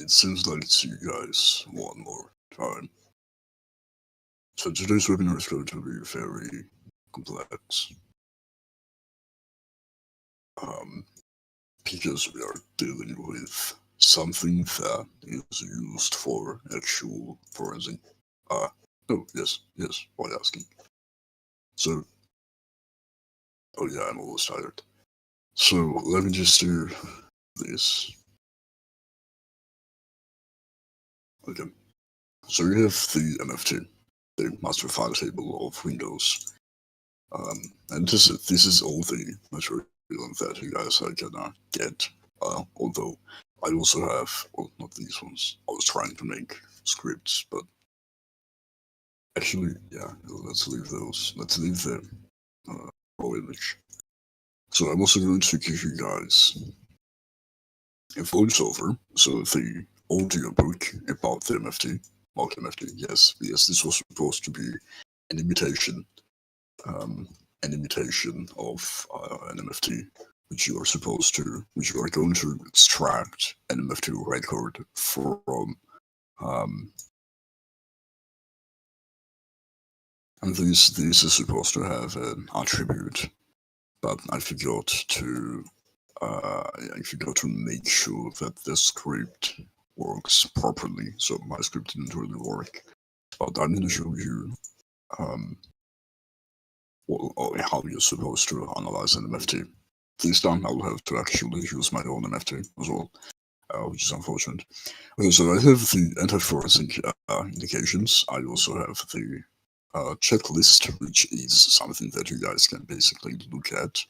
it seems like it's you guys one more time. So today's webinar is going to be very complex. Because we are dealing with something that is used for actual forensic. Yes, why asking? So, oh yeah, I'm almost tired. So let me just do this. Okay. So you have the MFT, the master file table of Windows. And this is all the material that you guys are gonna get. Although I also have, well, not these ones. I was trying to make scripts, but actually, yeah, let's leave those. Let's leave the raw image. So I'm also going to give you guys a voiceover, so the audio book about the MFT, mock MFT. Yes, this was supposed to be an imitation of an MFT, which you are going to extract an MFT record from. And this is supposed to have an attribute, but I forgot to make sure that the script works properly. So my script didn't really work, but I'm going to show you how you're supposed to analyze an MFT. This time I'll have to actually use my own MFT as well, which is unfortunate. Okay, so I have the anti-forensic indications. I also have the checklist, which is something that you guys can basically look at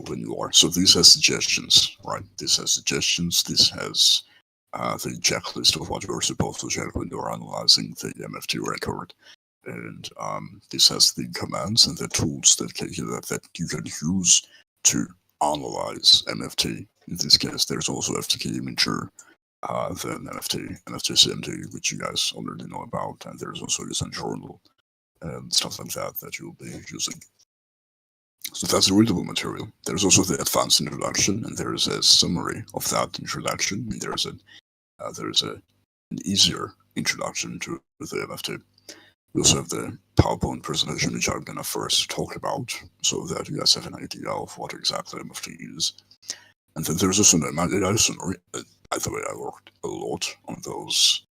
when you are. So this has suggestions, right? This has suggestions. This has the checklist of what you're supposed to check when you're analyzing the MFT record. And this has the commands and the tools that you can use to analyze MFT. In this case, there's also FTK Imager, then NFT CMD, which you guys already know about, and there's also user journal and stuff like that you'll be using. So that's the readable material. There's also the advanced introduction, and there is a summary of that introduction. And there's an easier introduction to the MFT. We also have the PowerPoint presentation, which I'm gonna first talk about, so that you guys have an idea of what exactly MFT is. And then there's also an AI summary. By the way, I worked a lot on those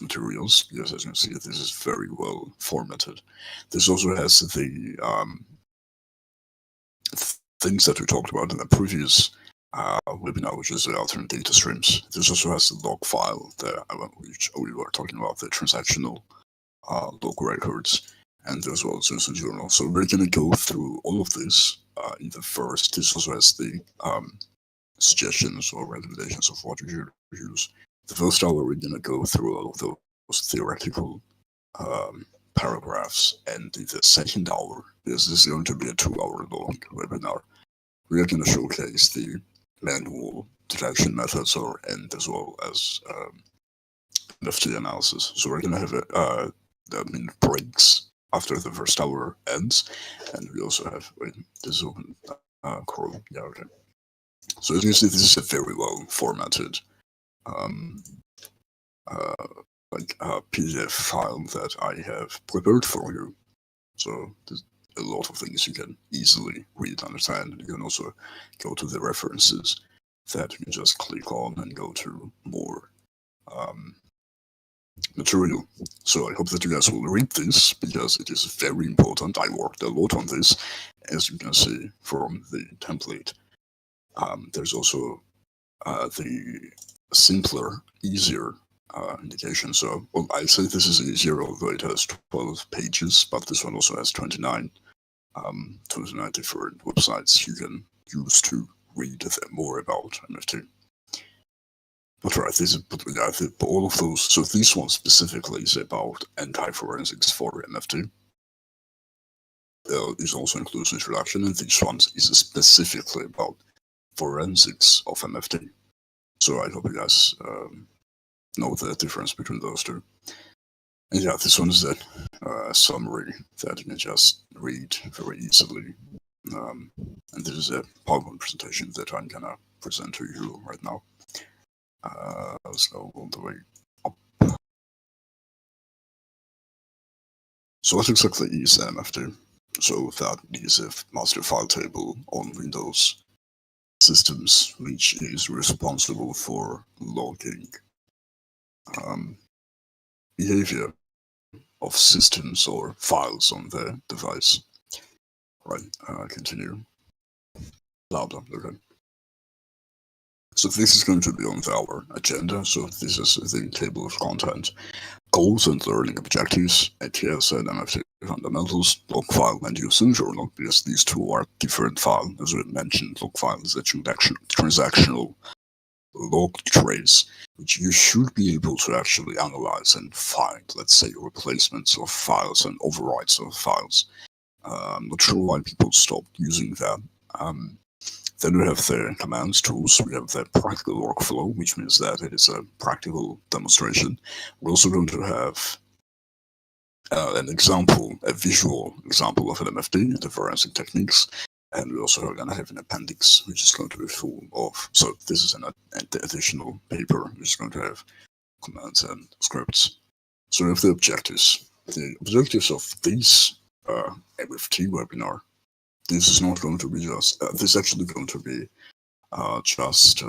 materials, because as you can see, this is very well formatted. This also has the things that we talked about in the previous webinar, which is the alternate data streams. This also has the log file there, which we were talking about, the transactional log records, and as well as user journal. So we're going to go through all of this in the first. This also has the suggestions or recommendations of what you should use. The first hour, we're going to go through all of those theoretical paragraphs, and in the second hour, this is going to be a 2-hour long webinar. We are going to showcase the manual detection methods, and as well as MFT analysis. So we're going to have breaks after the first hour ends, and we also have this is open Chrome. Yeah, okay. So as you can see, this is a very well formatted PDF file that I have prepared for you. So there's a lot of things you can easily read and understand. You can also go to the references that you can just click on and go to more material. So I hope that you guys will read this, because it is very important. I worked a lot on this, as you can see from the template. There's also the simpler, easier indication. So, well, I say this is easier, although it has 12 pages, but this one also has 29 different websites you can use to read more about MFT. But right, all of those. So this one specifically is about anti-forensics for MFT. This also includes introduction, and this one is specifically about forensics of MFT. So I hope you guys know the difference between those two. And yeah, this one is a summary that you can just read very easily. And this is a PowerPoint presentation that I'm gonna present to you right now. let's go all the way up. So what exactly is MFT? So that is a master file table on Windows systems, which is responsible for logging behavior of systems or files on the device. Right, continue. Louder, okay. So this is going to be on our agenda. So this is the table of content. Goals and learning objectives, ATS and MFT fundamentals, log file and usage journal, because these two are different files. As we mentioned, log file is a transactional log trace, which you should be able to actually analyze and find, let's say, replacements of files and overrides of files. I'm not sure why people stopped using that. Then we have the commands tools. We have the practical workflow, which means that it is a practical demonstration. We're also going to have an example, a visual example of an MFT, the forensic techniques. And we also are going to have an appendix, which is going to be full of, so this is an additional paper, which is going to have commands and scripts. So we have the objectives. The objectives of this MFT webinar, this is not going to be just, this is actually going to be just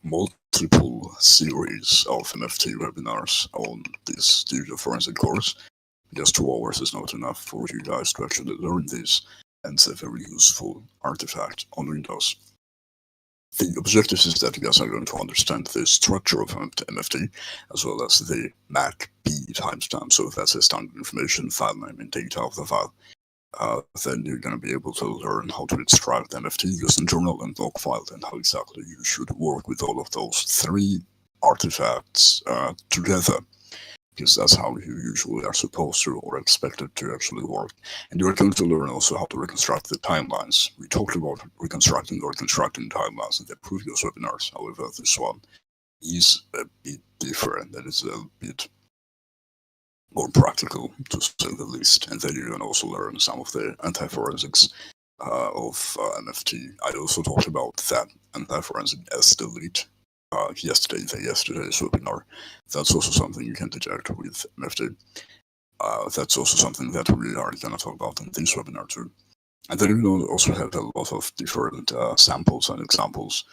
multiple series of MFT webinars on this digital forensic course. Just 2 hours is not enough for you guys to actually learn this, and it's a very useful artifact on Windows. The objective is that you guys are going to understand the structure of MFT, as well as the MAC-B timestamp. So if that's a standard information, file name, and data of the file, then you're going to be able to learn how to extract MFT using journal and log file, and how exactly you should work with all of those 3 artifacts together, because that's how you usually are supposed to or expected to actually work. And you're going to learn also how to reconstruct the timelines. We talked about reconstructing or constructing timelines in the previous webinars. However, this one is a bit different, and it's a bit more practical, to say the least. And then you can also learn some of the anti-forensics of MFT. I also talked about that anti-forensic S-delete yesterday's webinar. That's also something you can detect with MFT. That's also something that we are going to talk about in this webinar too. And then we also have a lot of different samples and examples.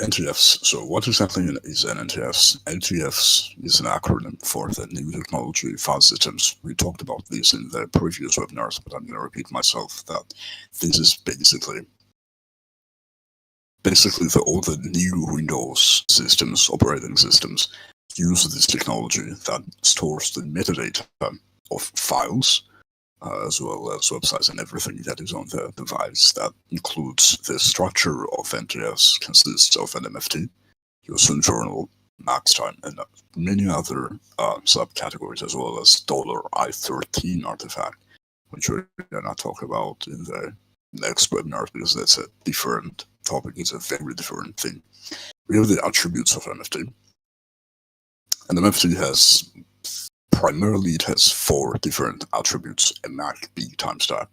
NTFs. So what exactly is an NTFs? NTFs is an acronym for the New Technology File Systems. We talked about this in the previous webinars, but I'm going to repeat myself that this is basically all the new Windows systems, operating systems, use this technology that stores the metadata of files, as well as websites and everything that is on the device. That includes the structure of NTFs, consists of an MFT, user journal, max time, and many other subcategories, as well as $I13 artifact, which we're going to talk about in the next webinar, because that's a different topic. It's a very different thing. We have the attributes of MFT, and MFT has primarily, it has 4 different attributes: a MAC-B timestamp.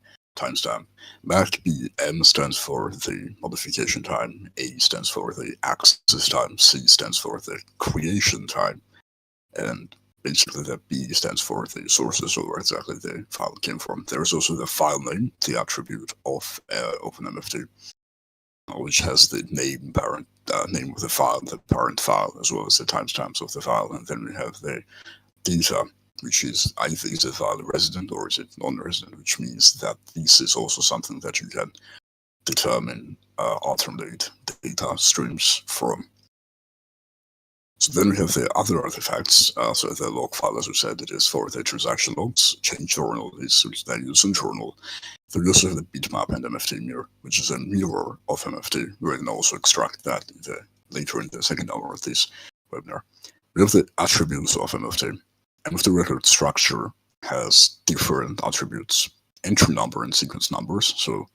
MAC-B, M stands for the modification time, A stands for the access time, C stands for the creation time, and basically the B stands for the sources, or where exactly the file came from. There's also the file name, the attribute of an MFT, which has the name of the file, the parent file, as well as the timestamps of the file. And then we have the data, which is either is the file resident or is it non-resident, which means that this is also something that you can determine alternate data streams from. So then we have the other artifacts. So the log file, as we said, it is for the transaction logs. Change journal is the user journal. Then we also have the bitmap and MFT mirror, which is a mirror of MFT. We're going to also extract that later in the second hour of this webinar. We have the attributes of MFT. MFT record structure has different attributes: entry number and sequence numbers. So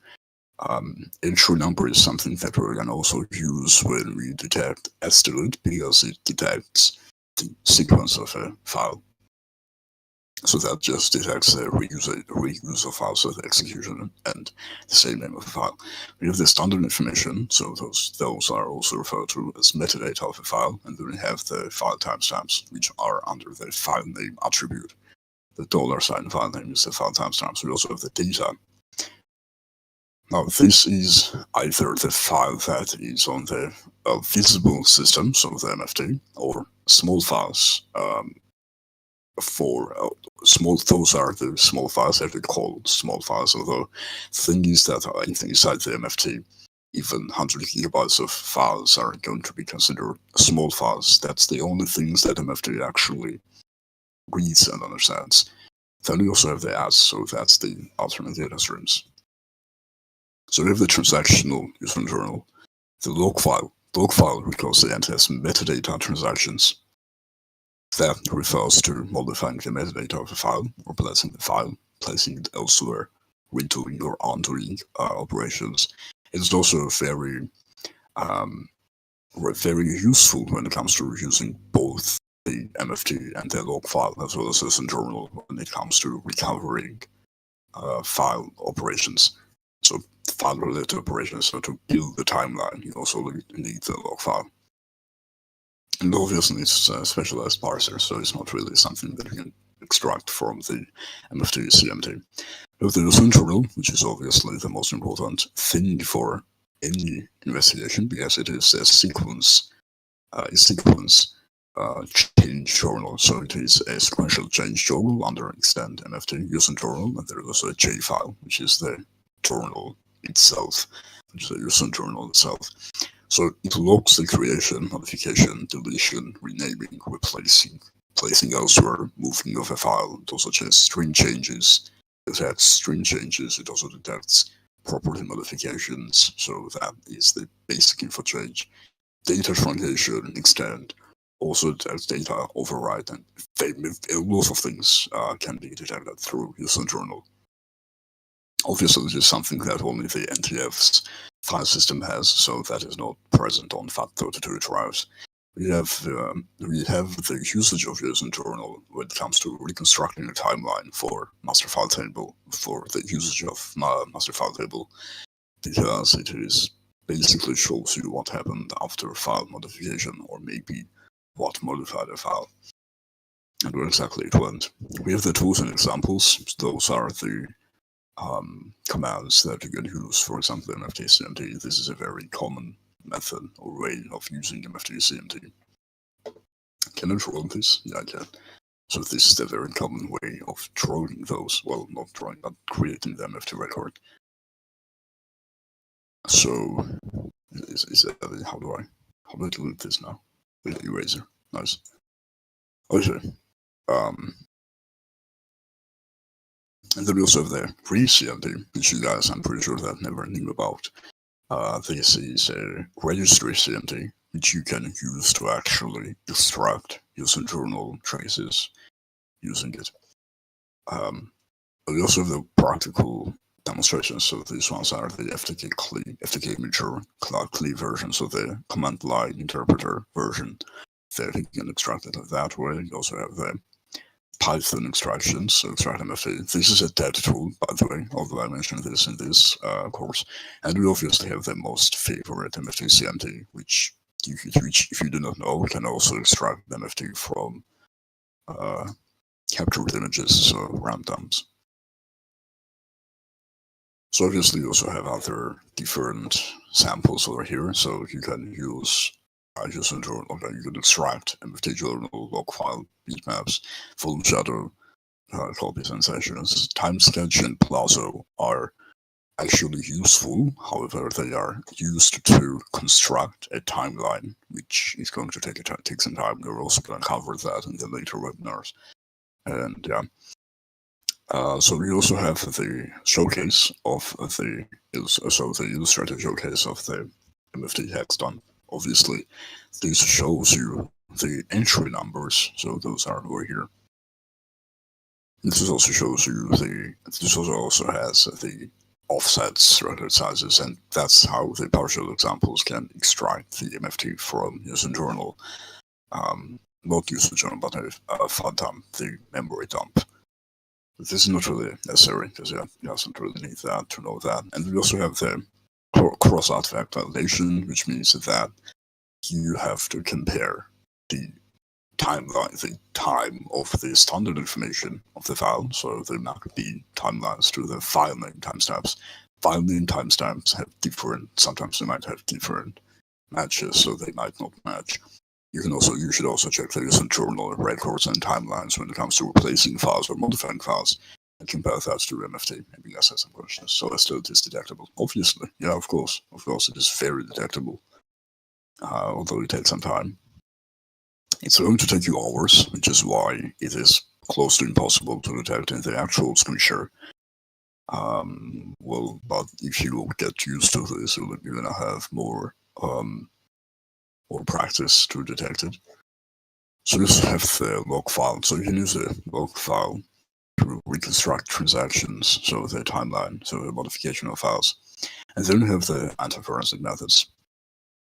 entry number is something that we're going to also use when we detect S-delete, because it detects the sequence of a file. So that just detects the reuse of files with execution and the same name of the file. We have the standard information, so those are also referred to as metadata of a file, and then we have the file timestamps, which are under the file name attribute. The $sign file name is the file timestamps. We also have the data. Now, this is either the file that is on the visible system, so the MFT, or small files those are the small files that we call small files, although the thing is that inside the MFT, even 100 gigabytes of files are going to be considered small files. That's the only things that MFT actually reads and understands. Then we also have the AS, so that's the alternate data streams. So we have the transactional user internal, the log file. The log file because the end has metadata transactions. That refers to modifying the metadata of a file, or placing the file, placing it elsewhere, redoing or undoing operations. It's also very useful when it comes to using both the MFT and the log file, as well as this internal when it comes to recovering file operations. So file-related operations. So to build the timeline, you also need the log file. And obviously it's a specialized parser, so it's not really something that you can extract from the MFT CMT. But the user internal, which is obviously the most important thing for any investigation, because it is a sequence change journal. So it is a sequential change journal under extend MFT user journal, and there is also a J file, which is the journal itself, which is the user journal itself. So it logs the creation, modification, deletion, renaming, replacing, placing elsewhere, moving of a file. It also checks string changes. It detects string changes. It also detects property modifications. So that is the basic info change. Data truncation, extend, also detects data override, and lots of things can be detected through user journal. Obviously, this is something that only the NTF's file system has, so that is not present on FAT32 drives. We have the usage of user internal when it comes to reconstructing a timeline for master file table, for the usage of master file table, because it is basically shows you what happened after file modification, or maybe what modified a file and where exactly it went. We have the tools and examples. Those are the commands that you can use, for example, MFT CMT. This is a very common method or way of using MFT CMT. Can I draw this? Yeah, I can. So this is the very common way of drawing those. Well, not drawing, but creating the MFT record. So how do I delete this now? With eraser. Nice. Okay. And then we also have the pre-CMT, which you guys, I'm pretty sure that never knew about. This is a registry CMT, which you can use to actually extract user journal traces using it. We also have the practical demonstrations. So these ones are the FTK mature cloud CLI version, so the command line interpreter version that you can extract it that way. You also have the Python extractions, so extract MFT. This is a dead tool, by the way, although I mentioned this in this course. And we obviously have the most favorite MFT CMT, which if you do not know, we can also extract MFT from captured images, so RAM dumps. So obviously you also have other different samples over here, so you can use user journal, you can extract MFT journal, log file, bitmaps, full shadow, copies and sessions. Time sketch and Plazo are actually useful, however, they are used to construct a timeline, which is going to take some time. We're also going to cover that in the later webinars. And yeah. So we also have the showcase of the illustrative showcase of the MFT hex dump. Obviously, this shows you the entry numbers, so those are over here. This also shows you this also has the offsets, record sizes, and that's how the partial examples can extract the MFT from user journal, not user journal, but a file dump, the memory dump. This is not really necessary because you doesn't really need that to know that. And we also have the cross-artifact validation, which means that you have to compare the timeline, the time of the standard information of the file, so the MACD timelines to the file name timestamps. File name timestamps have sometimes they might have different matches, so they might not match. You should also check the user journal records and timelines when it comes to replacing files or modifying files, and compare that to MFT. Maybe you guys have some questions. So still it is detectable. Obviously, yeah, of course it is very detectable, although it takes some time. It's going to take you hours, which is why it is close to impossible to detect in the actual screen share. But if you get used to this, you're gonna have more practice to detect it. So you have the log file. So you can use the log file to reconstruct transactions, so the timeline, so the modification of files. And then you have the anti-forensic methods.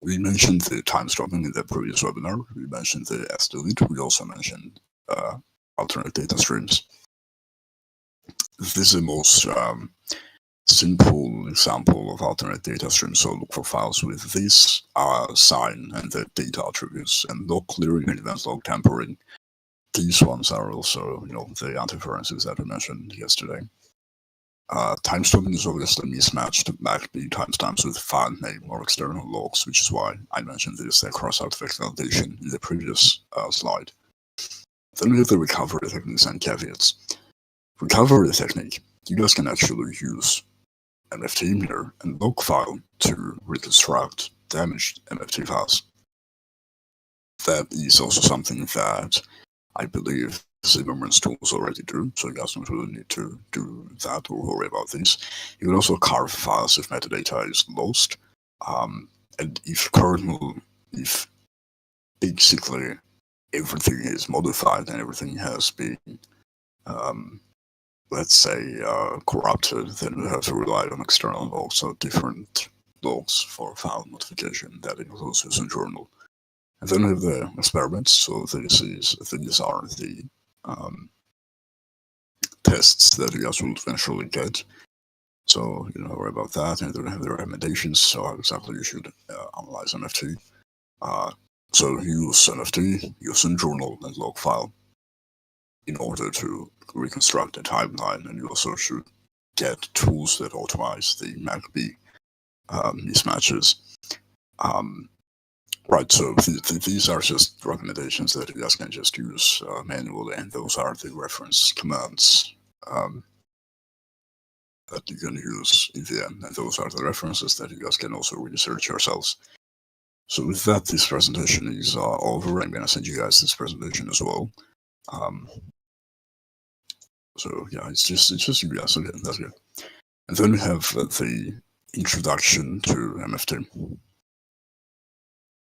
We mentioned the time stopping in the previous webinar. We mentioned the sdelete. We also mentioned alternate data streams. This is the most simple example of alternate data streams. So look for files with this sign and the data attributes, and log clearing and event log tampering. These ones are also, the anti-forensics that we mentioned yesterday. Time stopping is obviously mismatched MACD timestamps with file name or external logs, which is why I mentioned this cross-artifact validation in the previous slide. Then we have the recovery techniques and caveats. Recovery technique, you guys can actually use MFT mirror and log file to reconstruct damaged MFT files. That is also something that I believe Zimmerman's tools already do, so you guys don't really need to do that or worry about this. You can also carve files if metadata is lost, and if basically everything is modified and everything has been, let's say, corrupted, then you have to rely on external logs, so different logs for file modification. That includes user journal. And then we have the experiments. So these are the tests that you guys will eventually get. So you don't worry about that. And then we have the recommendations. So how exactly you should analyze MFT. So use MFT, use journal and log file in order to reconstruct a timeline. And you also should get tools that optimize the MACD mismatches. Right, so these are just recommendations that you guys can just use manually, and those are the reference commands that you can use in the end, and those are the references that you guys can also research yourselves. So with that, this presentation is over. I'm going to send you guys this presentation as well. So yeah, it's just you guys. Okay, that's good. And then we have the introduction to MFT.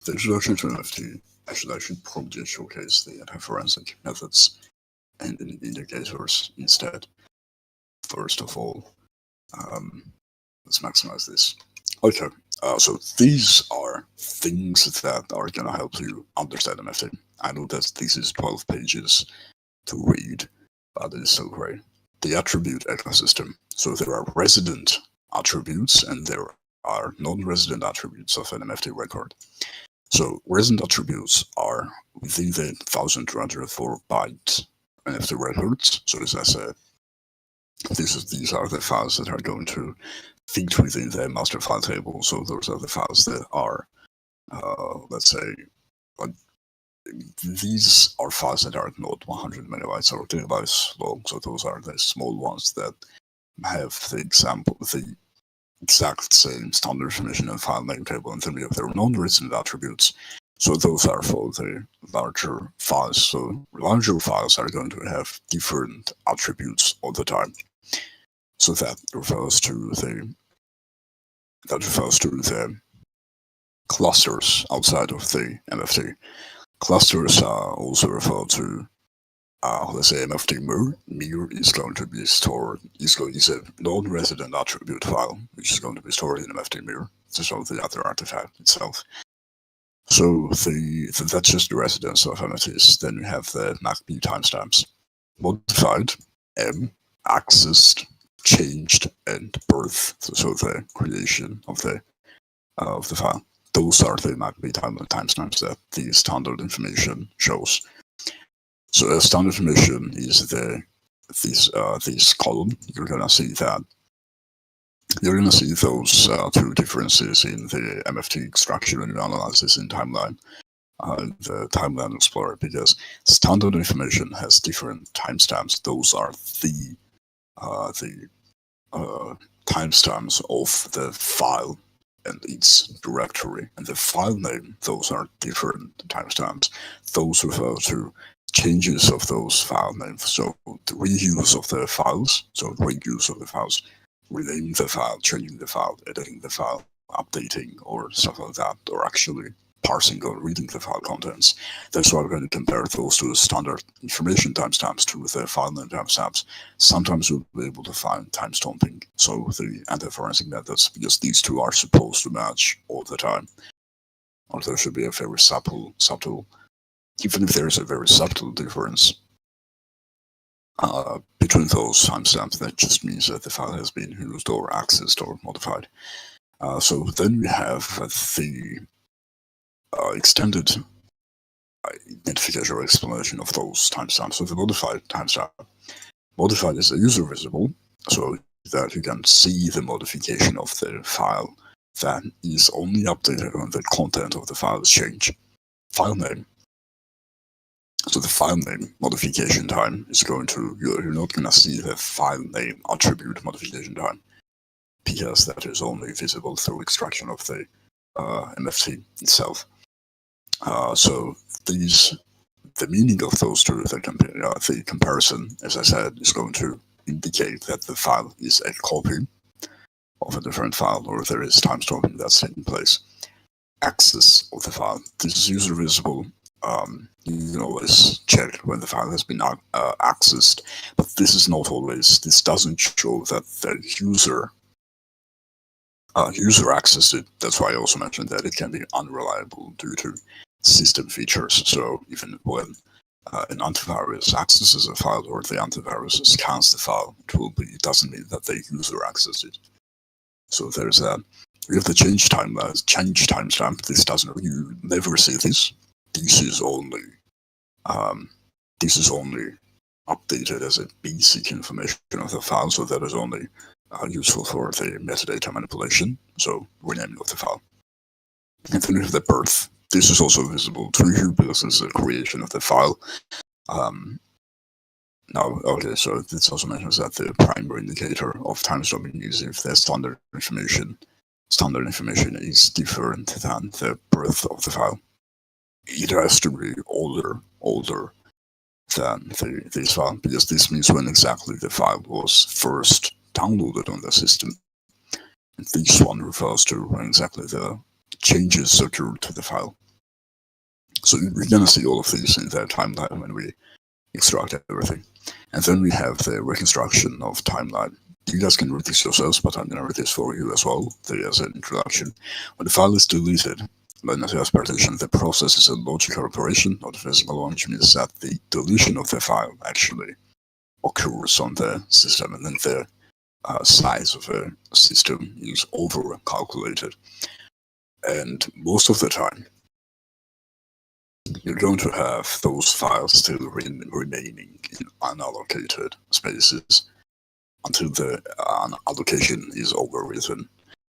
The introduction to MFT, actually, I should probably showcase the anti-forensic methods and the indicators instead. First of all, let's maximize this. Okay, so these are things that are going to help you understand MFT. I know that this is 12 pages to read, but it is so great. The attribute ecosystem. So there are resident attributes and there are non-resident attributes of an MFT record. So resident attributes are within the 1204 byte MFT records. So as I said, these are the files that are going to fit within the master file table. So those are the files that are, let's say, these are files that are not 100 megabytes or gigabytes long. So those are the small ones that have the exact same standard definition and file name table, and then we have their non-resident attributes. So those are for the larger files. So larger files are going to have different attributes all the time. So that refers to the clusters outside of the MFT. Clusters also refer to let's say MFT mirror. Mirror is going to be stored, is a non-resident attribute file, which is going to be stored in MFT mirror to show the other artifact itself. So that's just the residence of MFTs. Then we have the MACD timestamps. Modified M accessed, changed, and birth. So the creation of the file. Those are the MACD timestamps that the standard information shows. So standard information is this column. You're gonna see those two differences in the MFT extraction and analysis in timeline, the timeline explorer, because standard information has different timestamps. Those are the timestamps of the file and its directory, and the file name, those are different timestamps. Those refer to changes of those file names. So the reuse of the files, renaming the file, changing the file, editing the file, updating, or stuff like that, or actually parsing or reading the file contents. That's why we're going to compare those to the standard information timestamps to the file name timestamps. Sometimes we'll be able to find timestamping, so the anti-forensic methods, because these two are supposed to match all the time. Or there should be a very subtle, even if there is a very subtle difference between those timestamps, that just means that the file has been used or accessed or modified. So then we have the extended identification or explanation of those timestamps. So the modified timestamp. Modified is user visible, so that you can see the modification of the file that is only updated when the content of the file is changed. File name. So the file name modification time is going to, you're not going to see the file name attribute modification time, because that is only visible through extraction of the MFT itself. So the meaning of those two, the comparison, as I said, is going to indicate that the file is a copy of a different file, or there is timestamping that's taking place. Access of the file. This is user visible. You can always check when the file has been accessed, but this is not always. This doesn't show that the user accessed it. That's why I also mentioned that it can be unreliable due to system features. So even when an antivirus accesses a file or the antivirus scans the file, it doesn't mean that the user accessed it. So there's that. We have the change timestamp. This doesn't. You never see this. This is only updated as a basic information of the file, so that is only useful for the metadata manipulation, so renaming of the file. And then we have the birth. This is also visible to you because it's a creation of the file. So this also mentions that the primary indicator of timestamping is if the standard information is different than the birth of the file. It has to be older than this file, because this means when exactly the file was first downloaded on the system. And this one refers to when exactly the changes occurred to the file. So we're going to see all of these in the timeline when we extract everything. And then we have the reconstruction of timeline. You guys can read this yourselves, but I'm going to read this for you as well. There is an introduction. When the file is deleted, as partition, the process is a logical operation, not a physical one, which means that the deletion of the file actually occurs on the system, and then the size of a system is over-calculated. And most of the time, you're going to have those files still remaining in unallocated spaces until the allocation is overwritten.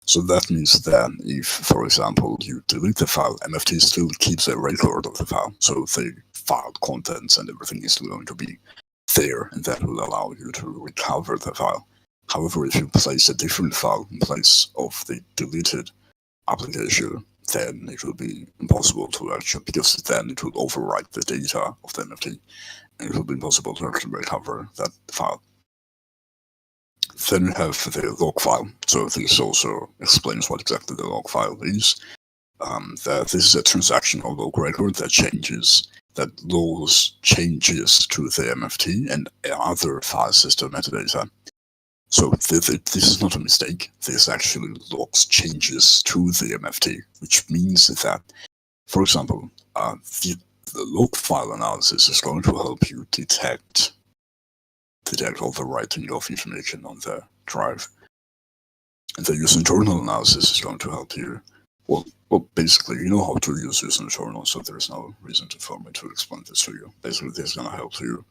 So that means that if, for example, you delete the file, MFT still keeps a record of the file. So the file contents and everything is still going to be there, and that will allow you to recover the file. However, if you place a different file in place of the deleted application, then it will be impossible to actually, because then it will overwrite the data of the MFT, and it will be impossible to actually recover that file. Then we have the log file. So this also explains what exactly the log file is. That this is a transactional log record that logs changes to the MFT and other file system metadata. So this is not a mistake. This actually logs changes to the MFT, which means that, for example, the log file analysis is going to help you detect detect overwriting of information on the drive. And the user internal analysis is going to help you. Well, basically, you know how to use user internal, so there's no reason for me to explain this to you. Basically, this is going to help you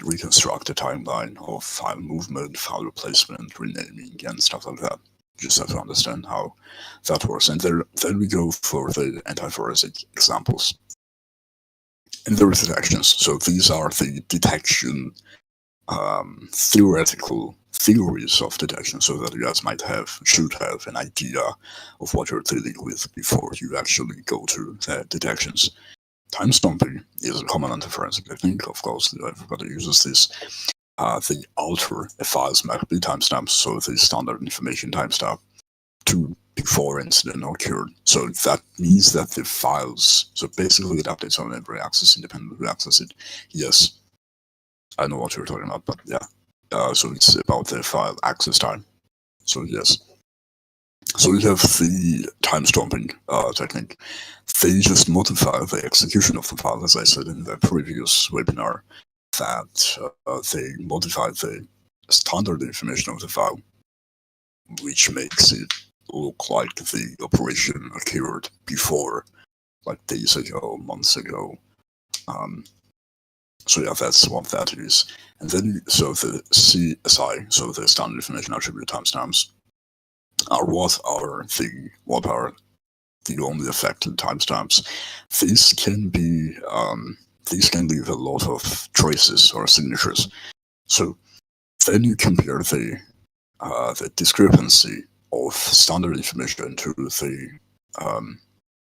reconstruct a timeline of file movement, file replacement, renaming, and stuff like that. You just have to understand how that works. And then we go for the anti-forensic examples. And there are detections. So these are the detection theoretical theories of detection, so that you guys should have an idea of what you're dealing with before you actually go to the detections. Timestamping is a common anti-forensic technique, of course. Everybody uses this. They alter a file's MAC-B timestamps, so the standard information timestamp to before incident occurred. So that means that the files, so basically it updates on every access independent who access it. Yes, I know what you're talking about, but yeah. So it's about the file access time. So yes. So we have the timestamping technique. They just modify the execution of the file, as I said in the previous webinar, that they modify the standard information of the file, which makes it look like the operation occurred before, like days ago, months ago. So yeah, that's what that is. And then, so the CSI, so the standard information attribute timestamps, are what are the only affected timestamps. These can leave a lot of traces or signatures. So then you compare the discrepancy of standard information to the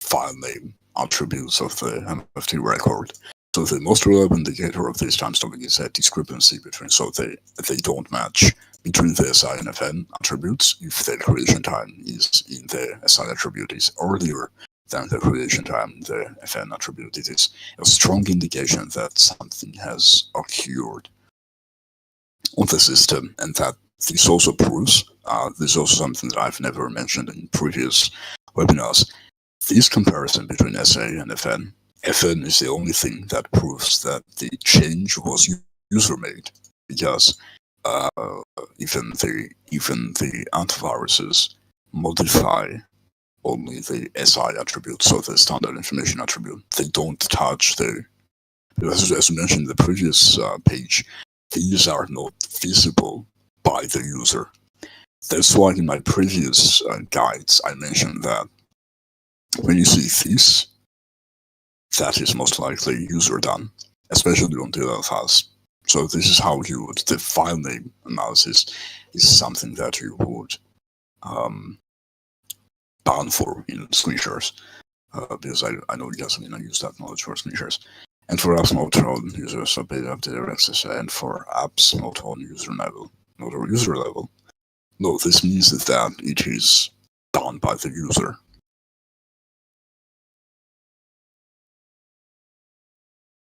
file name attributes of the MFT record. So the most relevant indicator of this timestamping is a discrepancy between, so they don't match between the SI and FN attributes if the creation time is in the SI attribute is earlier than the creation time the FN attribute. It is a strong indication that something has occurred on the system, and that this also proves, this is also something that I've never mentioned in previous webinars, this comparison between SA and FN is the only thing that proves that the change was user-made, because even the antiviruses modify only the SI attribute, so the standard information attribute. They don't touch as you mentioned in the previous page, these are not visible by the user. That's why in my previous guides I mentioned that when you see this, that is most likely user done, especially on DLL files. So this is how you would, the file name analysis is something that you would ban for in screen shares, because I know you guys may not use that knowledge for screen shares. And for apps not on user updated access, and for apps not on user level, not on user level. No, this means that it is done by the user.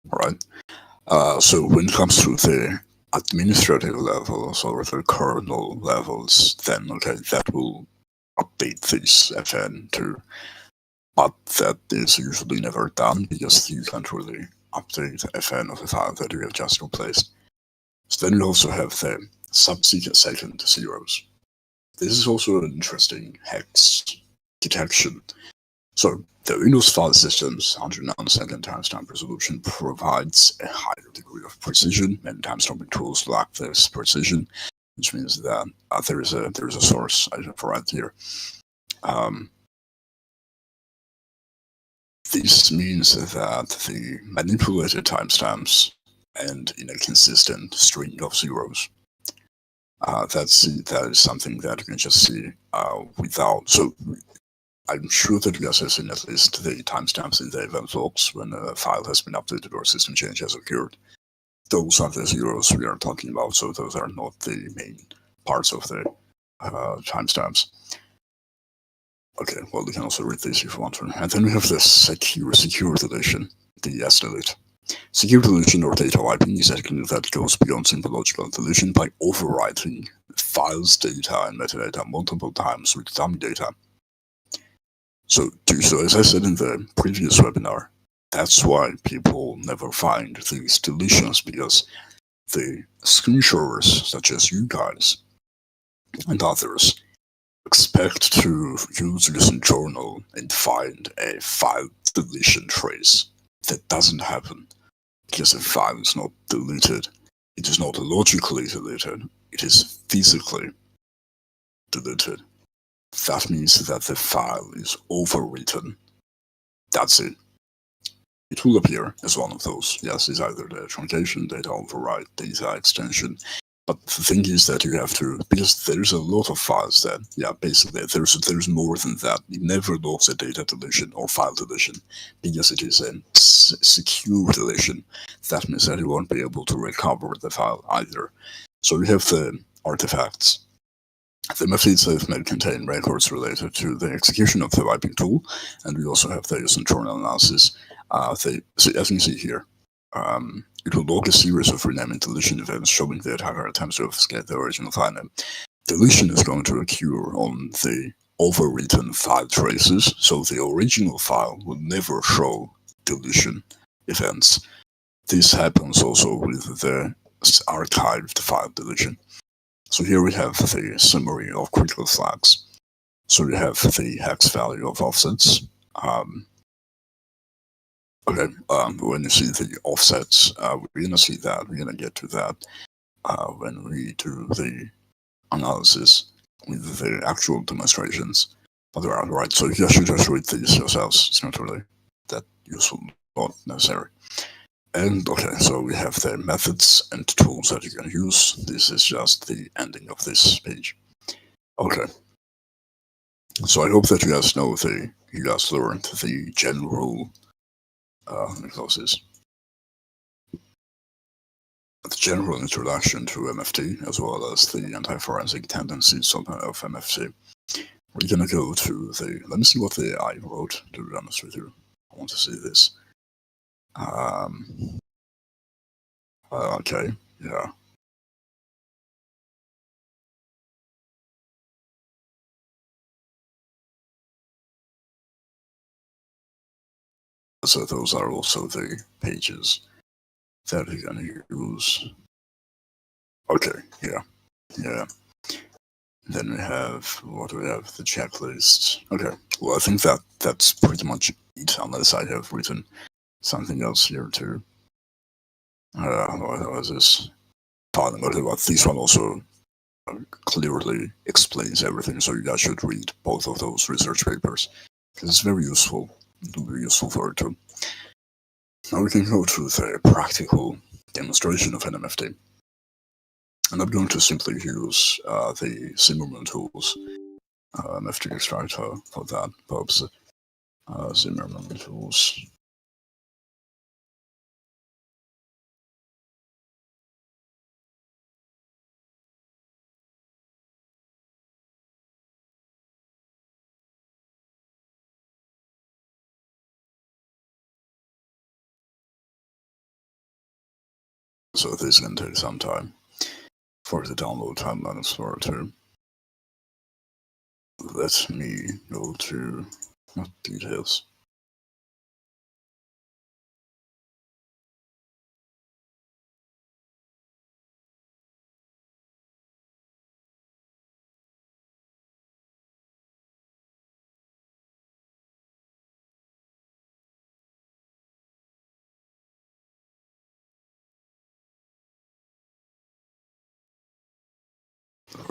Right. So when it comes to the administrative levels or the kernel levels, then okay, that will update this FN too. But that is usually never done because you can't really update FN of a file that you have just replaced. So then you also have the sub-second zeros. This is also an interesting hex detection. So the Windows file system's 100 nanosecond timestamp resolution provides a higher degree of precision. Many timestamping tools lack this precision, which means that there is a source I have right here. This means that the manipulated timestamps end in a consistent string of zeros. That is something that you can just see without. So I'm sure that you guys have seen at least the timestamps in the event logs when a file has been updated or a system change has occurred. Those are the zeros we are talking about, so those are not the main parts of the timestamps. Okay, well, you can also read this if you want to. And then we have the secure deletion, the S-delete. Secure deletion or data wiping is a technique that goes beyond simple logical deletion by overwriting files, data, and metadata multiple times with dummy data. So as I said in the previous webinar, that's why people never find these deletions, because the screenshoters, such as you guys and others, expect to use listen journal and find a file deletion trace. That doesn't happen because the file is not deleted. It is not logically deleted. It is physically deleted. That means that the file is overwritten. That's it. It will appear as one of those. Yes, it's either the truncation, data override, data extension. But the thing is that you have to, because there's a lot of files that, basically there's more than that. You never logs a data deletion or file deletion because it is a secure deletion. That means that you won't be able to recover the file either. So we have the artifacts. The MFT itself may contain records related to the execution of the wiping tool, and we also have the internal analysis. So as you can see here, it will log a series of rename and deletion events showing the attacker attempts to obfuscate the original file name. Deletion is going to occur on the overwritten file traces, so the original file will never show deletion events. This happens also with the archived file deletion. So here we have the summary of critical flags. So we have the hex value of offsets. When you see the offsets, we're going to see that. We're going to get to that when we do the analysis with the actual demonstrations. But they're right, so you should just read these yourselves. It's not really that useful, not necessary. And okay, so we have the methods and tools that you can use. This is just the ending of this page. Okay. So I hope that you guys know you guys learned the general, let me close this. The general introduction to MFT, as well as the anti-forensic tendencies of MFT. We're gonna go to let me see what the AI wrote, to be honest with you. I want to see this. Okay, yeah. So those are also the pages that you're gonna use. Okay, yeah. Then we have, what do we have? The checklist. Okay, well, I think that's pretty much it, unless I have written something else here too. What was this? Okay, but this one also clearly explains everything, so you guys should read both of those research papers, because it's very useful. It will be useful for it too. Now we can go to the practical demonstration of an MFT. And I'm going to simply use the Zimmerman tools, MFT extractor for that purpose. Zimmerman tools. So this can take some time for the download timeline explorer too. Let me go to details.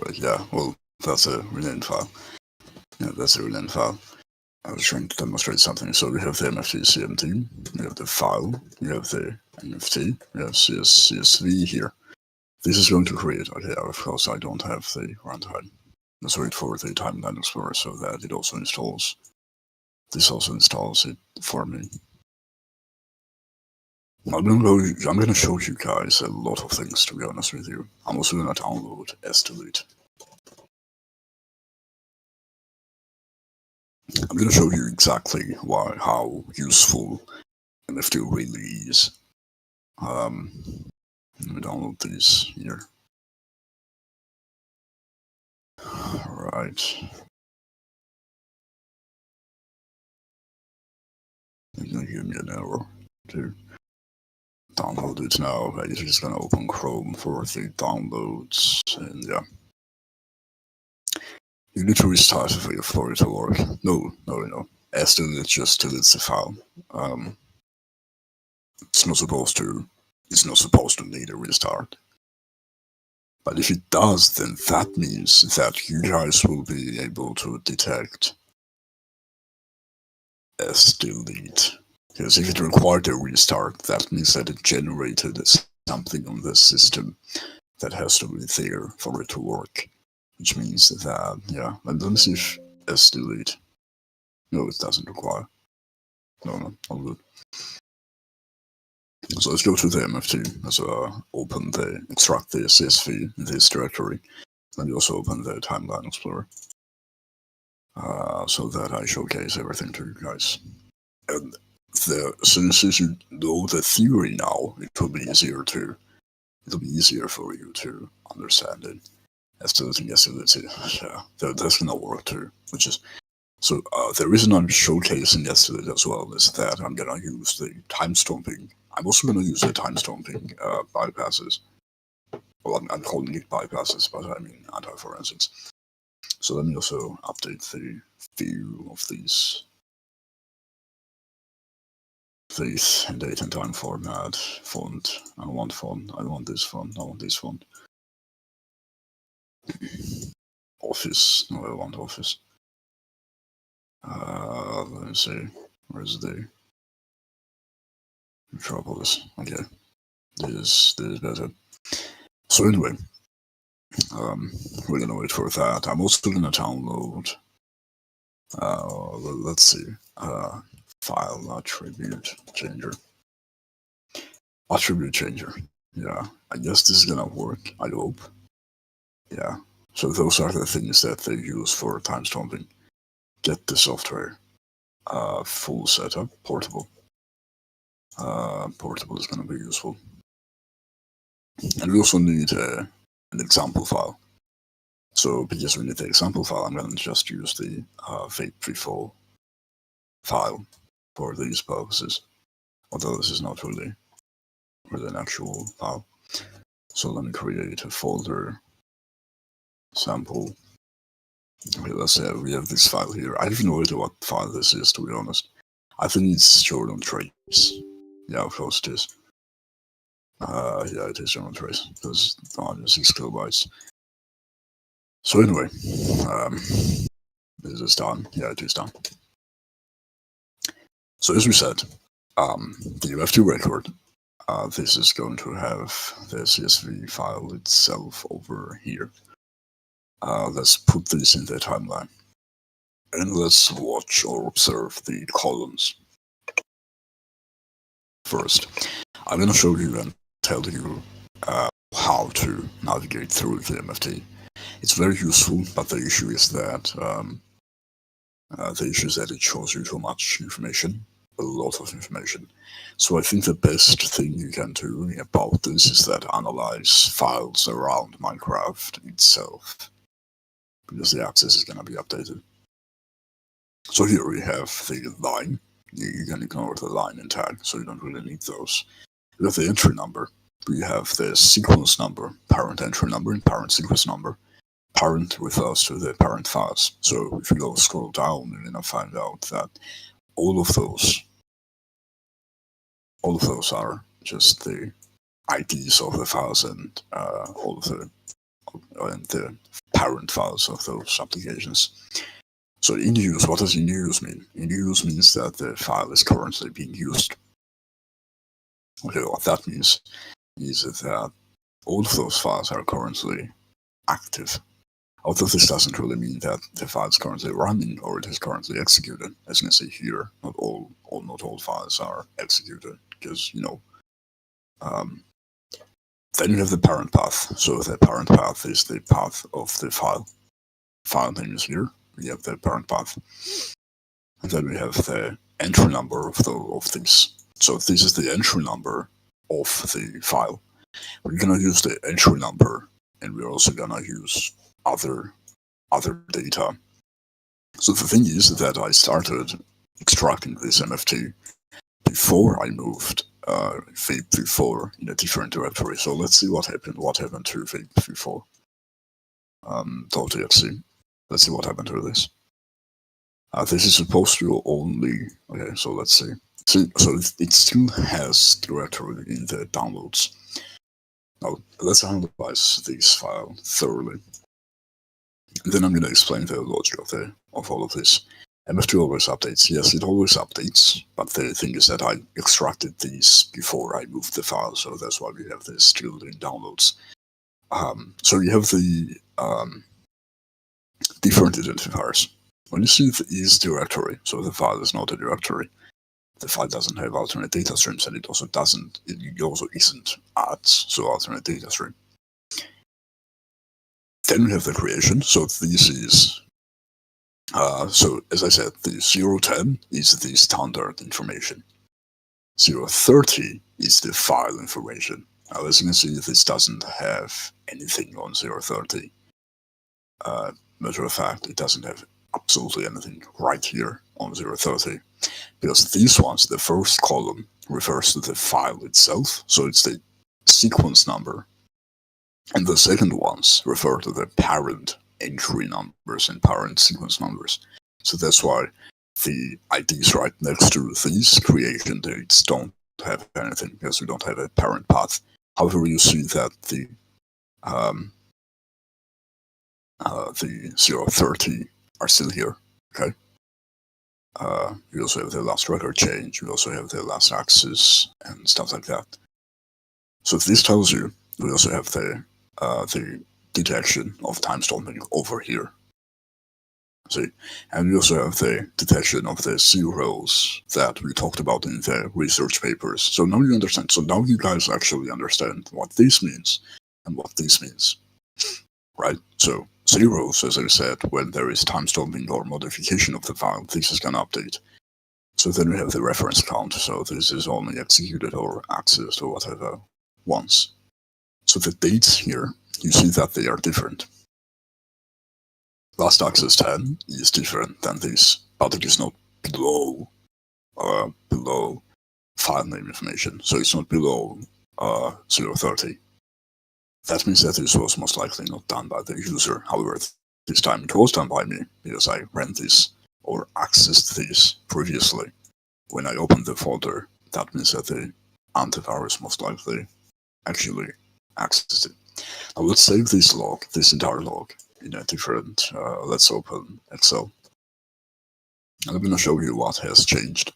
Right, yeah, well, that's a renamed file. Yeah, that's a renamed file. I was trying to demonstrate something. So we have the MFT CMT, we have the file, we have the MFT, we have CSV here. This is going to create, okay, of course I don't have the runtime. Let's wait for the timeline explorer so that it also installs. This also installs it for me. I'm gonna show you guys a lot of things, to be honest with you. I'm also gonna download S-Delete. I'm gonna show you exactly how useful MFT really is. Let me download these here. Right. It's gonna give me an error too. download it now. I'm just gonna open Chrome for the downloads, and yeah. You need to restart it for it to work. No. It just deletes the file. It's not supposed to need a restart. But if it does, then that means that you guys will be able to detect delete. Because if it required a restart, that means that it generated something on the system that has to be there for it to work. Which means that, yeah, and let me see if delete. No, it doesn't require. No, all good. So let's go to the MFT. Let's extract the CSV in this directory. Let me also open the Timeline Explorer so that I showcase everything to you guys. And since you know the theory now, it'll be easier for you to understand it. Yeah, that's gonna work too. So the reason I'm showcasing yesterday as well is that I'm gonna use the time stomping. I'm also gonna use the time stomping bypasses. Well, I'm calling it bypasses, but I mean anti-forensics. So let me also update the view of these date and time format, font. I don't want font. I don't want this font. I want this font. Office. No, I want Office. Let me see. Where's the Metropolis? Okay. This is better. So anyway, we're gonna wait for that. I'm also gonna download. Let's see. File attribute changer. Attribute changer. Yeah, I guess this is gonna work. I hope. Yeah. So those are the things that they use for time stomping. Get the software. Full setup. Portable. Portable is gonna be useful. And we also need an example file. So because we need the example file, I'm gonna just use the vape file for these purposes. Although this is not really an actual file. So let me create a folder sample. Okay, let's say we have this file here. I have no idea what file this is, to be honest. I think it's short on trace. Yeah, of course it is. Yeah, it is short on trace because it's 106 kilobytes. So anyway, this is done. Yeah, it is done. So as we said, the MFT record. This is going to have the CSV file itself over here. Let's put this in the timeline. And let's watch or observe the columns. First, I'm going to show you and tell you how to navigate through the MFT. It's very useful, but the issue is that it shows you too much information, a lot of information. So I think the best thing you can do about this is that analyze files around Minecraft itself, because the access is going to be updated. So here we have the line. You can ignore the line and tag, so you don't really need those. We have the entry number. We have the sequence number, parent entry number and parent sequence number. Parent refers to the parent files. So if you go scroll down, you're gonna find out that all of those are just the IDs of the files and all of the parent files of those applications. So in use, what does in use mean? In use means that the file is currently being used. Okay, what that means is that all of those files are currently active. Although this doesn't really mean that the file is currently running or it is currently executed. As you can see here, not all files are executed because, then you have the parent path. So the parent path is the path of the file. File name is here. We have the parent path. And then we have the entry number of these. So this is the entry number of the file. We're gonna use the entry number, and we're also gonna use other data. So the thing is that I started extracting this MFT before I moved FAPE34 in a different directory. So let's see what happened. What happened to FAPE34? .exe. Let's see what happened to this. This is supposed to only. Okay, so let's see. So it still has directory in the downloads. Now let's analyze this file thoroughly. And then I'm going to explain the logic of all of this. MFT always updates. Yes, it always updates, but the thing is that I extracted these before I moved the file, so that's why we have this still in downloads. So you have the different identifiers. When you see the is directory, so the file is not a directory, the file doesn't have alternate data streams, and it also isn't adds, so alternate data stream. Then we have the creation, so this is so as I said, the 010 is the standard information. 030 is the file information. Now, as you can see, this doesn't have anything on 030. Matter of fact, it doesn't have absolutely anything right here on 030, because these ones, the first column refers to the file itself, so it's the sequence number, and the second ones refer to the parent entry numbers and parent sequence numbers. So that's why the IDs right next to these creation dates don't have anything, because we don't have a parent path. However, you see that the 030 are still here. Okay. We also have the last record change. We also have the last access and stuff like that. So this tells you we also have the detection of timestamping over here. See, and we also have the detection of the zeros that we talked about in the research papers. So now you understand. So now you guys actually understand what this means and what this means, right? So zeros, as I said, when there is timestamping or modification of the file, this is going to update. So then we have the reference count. So this is only executed or accessed or whatever once. So the dates here, you see that they are different. Last access 10 is different than this, but it is not below file name information. So it's not below 030. That means that this was most likely not done by the user. However, this time it was done by me, because I ran this or accessed this previously. When I opened the folder, that means that the antivirus most likely actually accessed it. Now let's save this log, this entire log, in a different, let's open Excel. And I'm going to show you what has changed.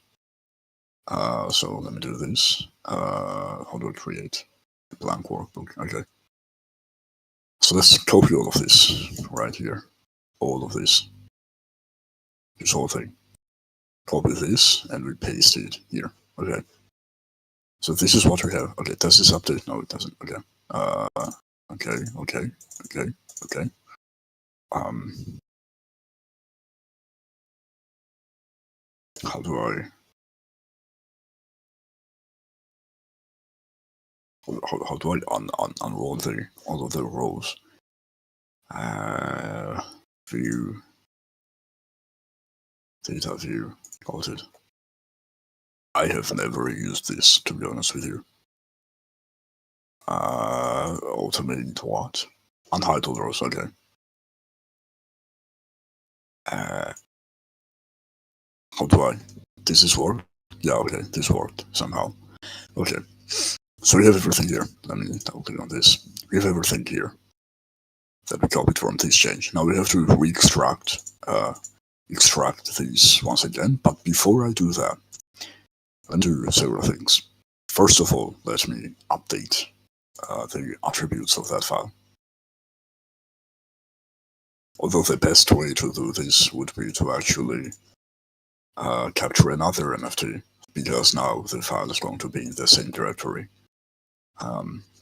So let me do this. How do I create a blank workbook? Okay. So let's copy all of this right here. All of this whole thing. Copy this and we paste it here. Okay. So this is what we have. Okay, does this update? No, it doesn't. Okay. Okay. How do I unroll all of the rows? View, data view, got it. I have never used this, to be honest with you. Automate what? Untitled rows, okay. How do I? This is work? Yeah, okay, this worked somehow. Okay, so we have everything here. Let me double click on this. We have everything here that we copied from this change. Now we have to re-extract extract these once again, but before I do that, let me do several things. First of all, let me update the attributes of that file. Although the best way to do this would be to actually capture another MFT, because now the file is going to be in the same directory.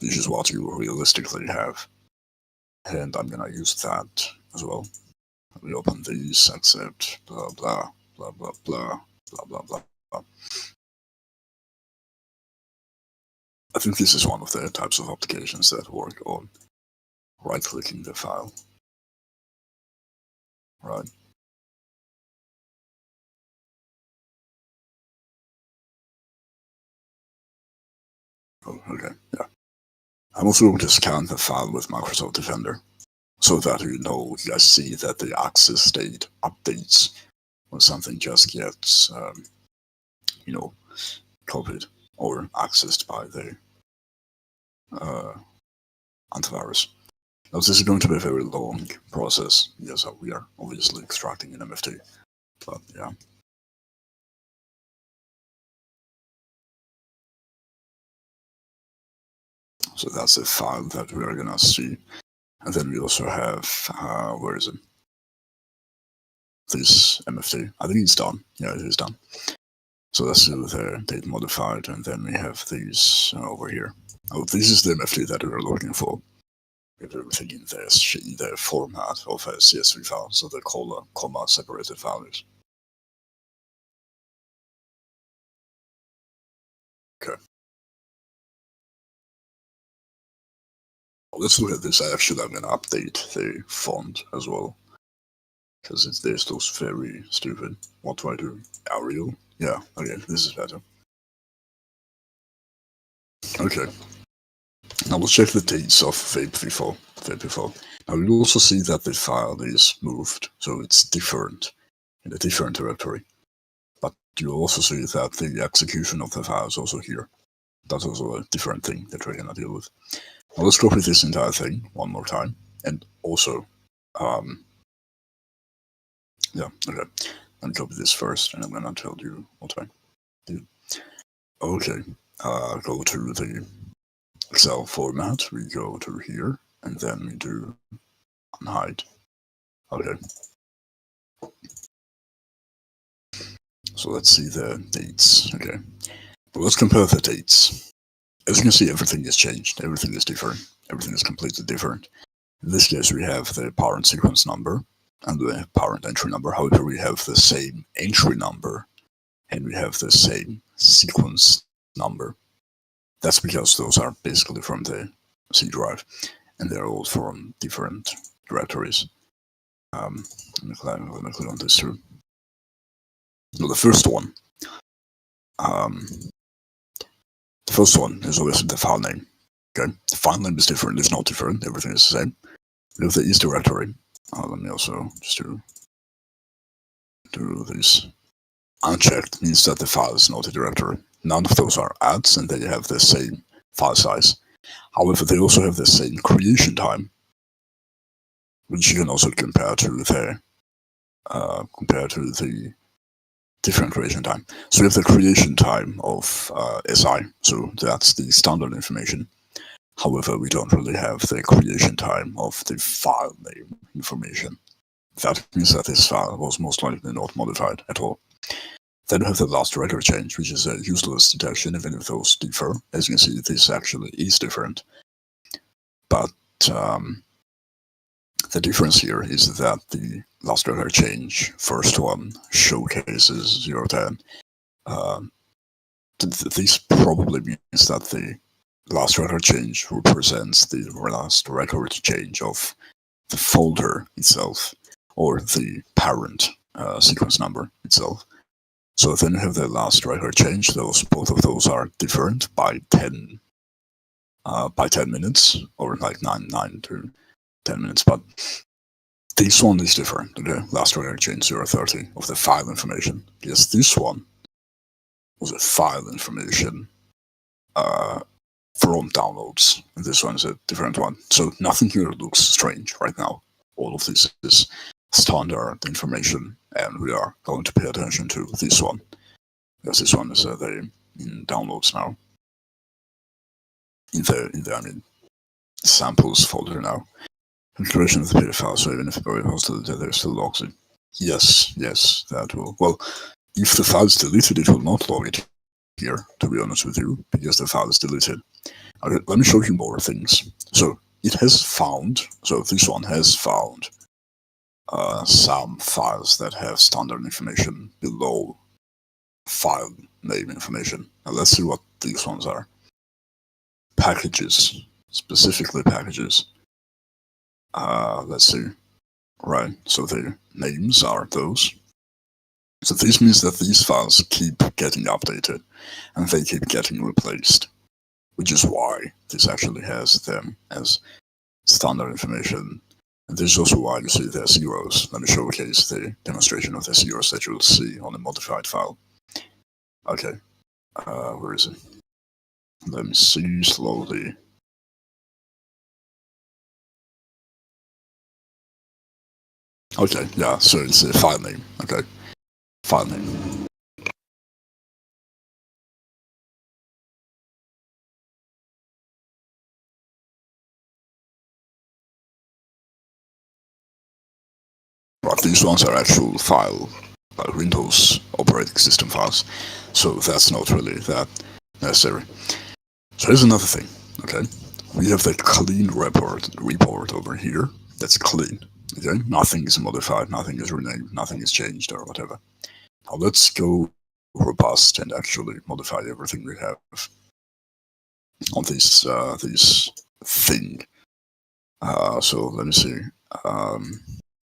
This is what you realistically have, and I'm gonna use that as well. We open these, accept, blah blah blah blah blah blah blah blah blah. I think this is one of the types of applications that work on right-clicking the file. Right. Oh, okay, yeah. I'm also going to scan the file with Microsoft Defender so that you guys see that the access state updates when something just gets, copied or accessed by the antivirus. Now, this is going to be a very long process. Yes, we are obviously extracting an MFT, but yeah. So that's a file that we are gonna see. And then we also have, where is it? This MFT. I think it's done. Yeah, it is done. So let's do the date modified, and then we have these over here. Oh, this is the MFT that we're looking for. We have everything in the format of a CSV file, so the comma separated values. Okay. Let's look at this. Actually, I'm going to update the font as well, because they're still very stupid. What do I do? Arial? Yeah, okay, this is better. Okay. Now let's check the dates of vape Now you'll also see that the file is moved, so it's different in a different directory. But you'll also see that the execution of the file is also here. That's also a different thing that we're gonna deal with. Now let's copy this entire thing one more time, and also, yeah, okay. Let me copy this first, and I'm gonna tell you what I do. Okay, go to the Excel format, we go to here, and then we do unhide. Okay. So let's see the dates. Okay. But let's compare the dates. As you can see, everything is changed. Everything is different. Everything is completely different. In this case, we have the parent sequence number and the parent entry number. However, we have the same entry number and we have the same sequence number. That's because those are basically from the C drive and they're all from different directories. Let me click on this too. So the first one is obviously the file name. Okay, the file name is different. It's not different. Everything is the same. We have the is directory. Let me also just do this. Unchecked means that the file is not a directory. None of those are adds, and they have the same file size. However, they also have the same creation time, which you can also compare to the different creation time. So we have the creation time of SI, so that's the standard information. However, we don't really have the creation time of the file name information. That means that this file was most likely not modified at all. Then we have the last record change, which is a useless detection even if those differ. As you can see, this actually is different. But the difference here is that the last record change, first one, showcases 010. This probably means that the last record change represents the last record change of the folder itself or the parent sequence number itself. So then you have the last record change. Both of those are different by 10 minutes or like 9 to 10 minutes. But this one is different. Okay, last record change 030 of the file information. Yes, this one was a file information from downloads, and this one is a different one. So nothing here looks strange right now. All of this is standard information, and we are going to pay attention to this one, because this one is in downloads now. In the samples folder now. Configuration of the PDF file, so even if the burial was deleted, there's still logs in. Yes, that will. Well, if the file is deleted, it will not log it here, to be honest with you, because the file is deleted. Okay, let me show you more things. So it has found, so this one has found some files that have standard information below file name information. Now let's see what these ones are. Packages, specifically packages. Let's see. Right, so the names are those. So this means that these files keep getting updated and they keep getting replaced. which is why this actually has them as standard information. And this is also why you see the zeros. Let me showcase the demonstration of the zeros that you'll see on the modified file. Okay, where is it? Let me see slowly. Okay, yeah, so it's a file name. Okay, file name. Right, these ones are actual file, Windows operating system files, so that's not really that necessary. So here's another thing, okay? We have the clean report over here. That's clean, okay? Nothing is modified, nothing is renamed, nothing is changed or whatever. Now let's go robust and actually modify everything we have on this thing. So let me see.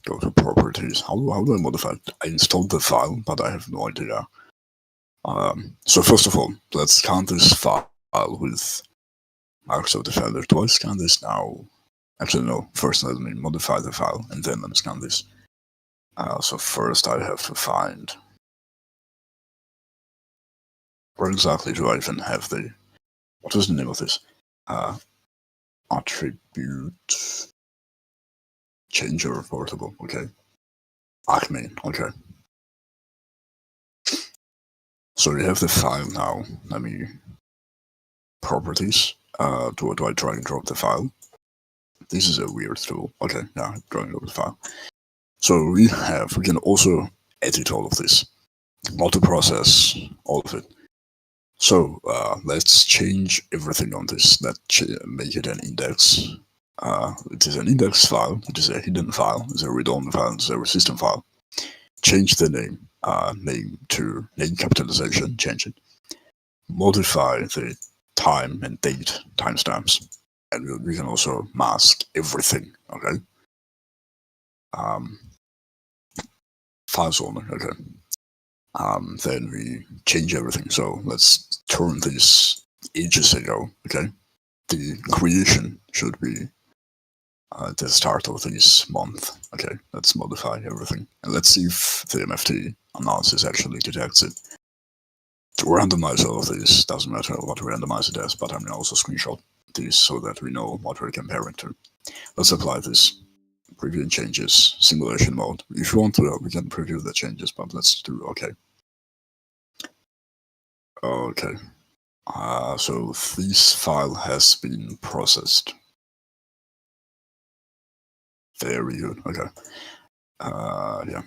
Go to properties. How do I modify it? I installed the file, but I have no idea. So first of all, let's scan this file with Microsoft Defender. Do I scan this now? Actually, no. First, let me modify the file, and then let me scan this. So first, I have to find where exactly do I even have the. What is the name of this? Attribute changer portable. Okay. Acme. Okay. So we have the file now. Let me properties. Do I drag and drop the file? This is a weird tool. Okay, yeah, drag and drop the file. So we can also edit all of this, multi-process all of it. So let's change everything on this. Let's make it an index. It is an index file. It is a hidden file. It's a read-only file. It's a system file. Change the name. Name to name capitalization. Change it. Modify the time and date timestamps, and we can also mask everything. Okay. Files only. Okay. Then we change everything. So let's turn this ages ago. Okay. The creation should be the start of this month. Okay. Let's modify everything and let's see if the MFT analysis actually detects it. To randomize all of this, doesn't matter what we randomize it as, but I'm gonna also screenshot these so that we know what we're comparing to. Let's apply this. Preview changes, simulation mode. If you want to, we can preview the changes, but let's do okay. Okay. So this file has been processed. Very good. Okay. Yeah.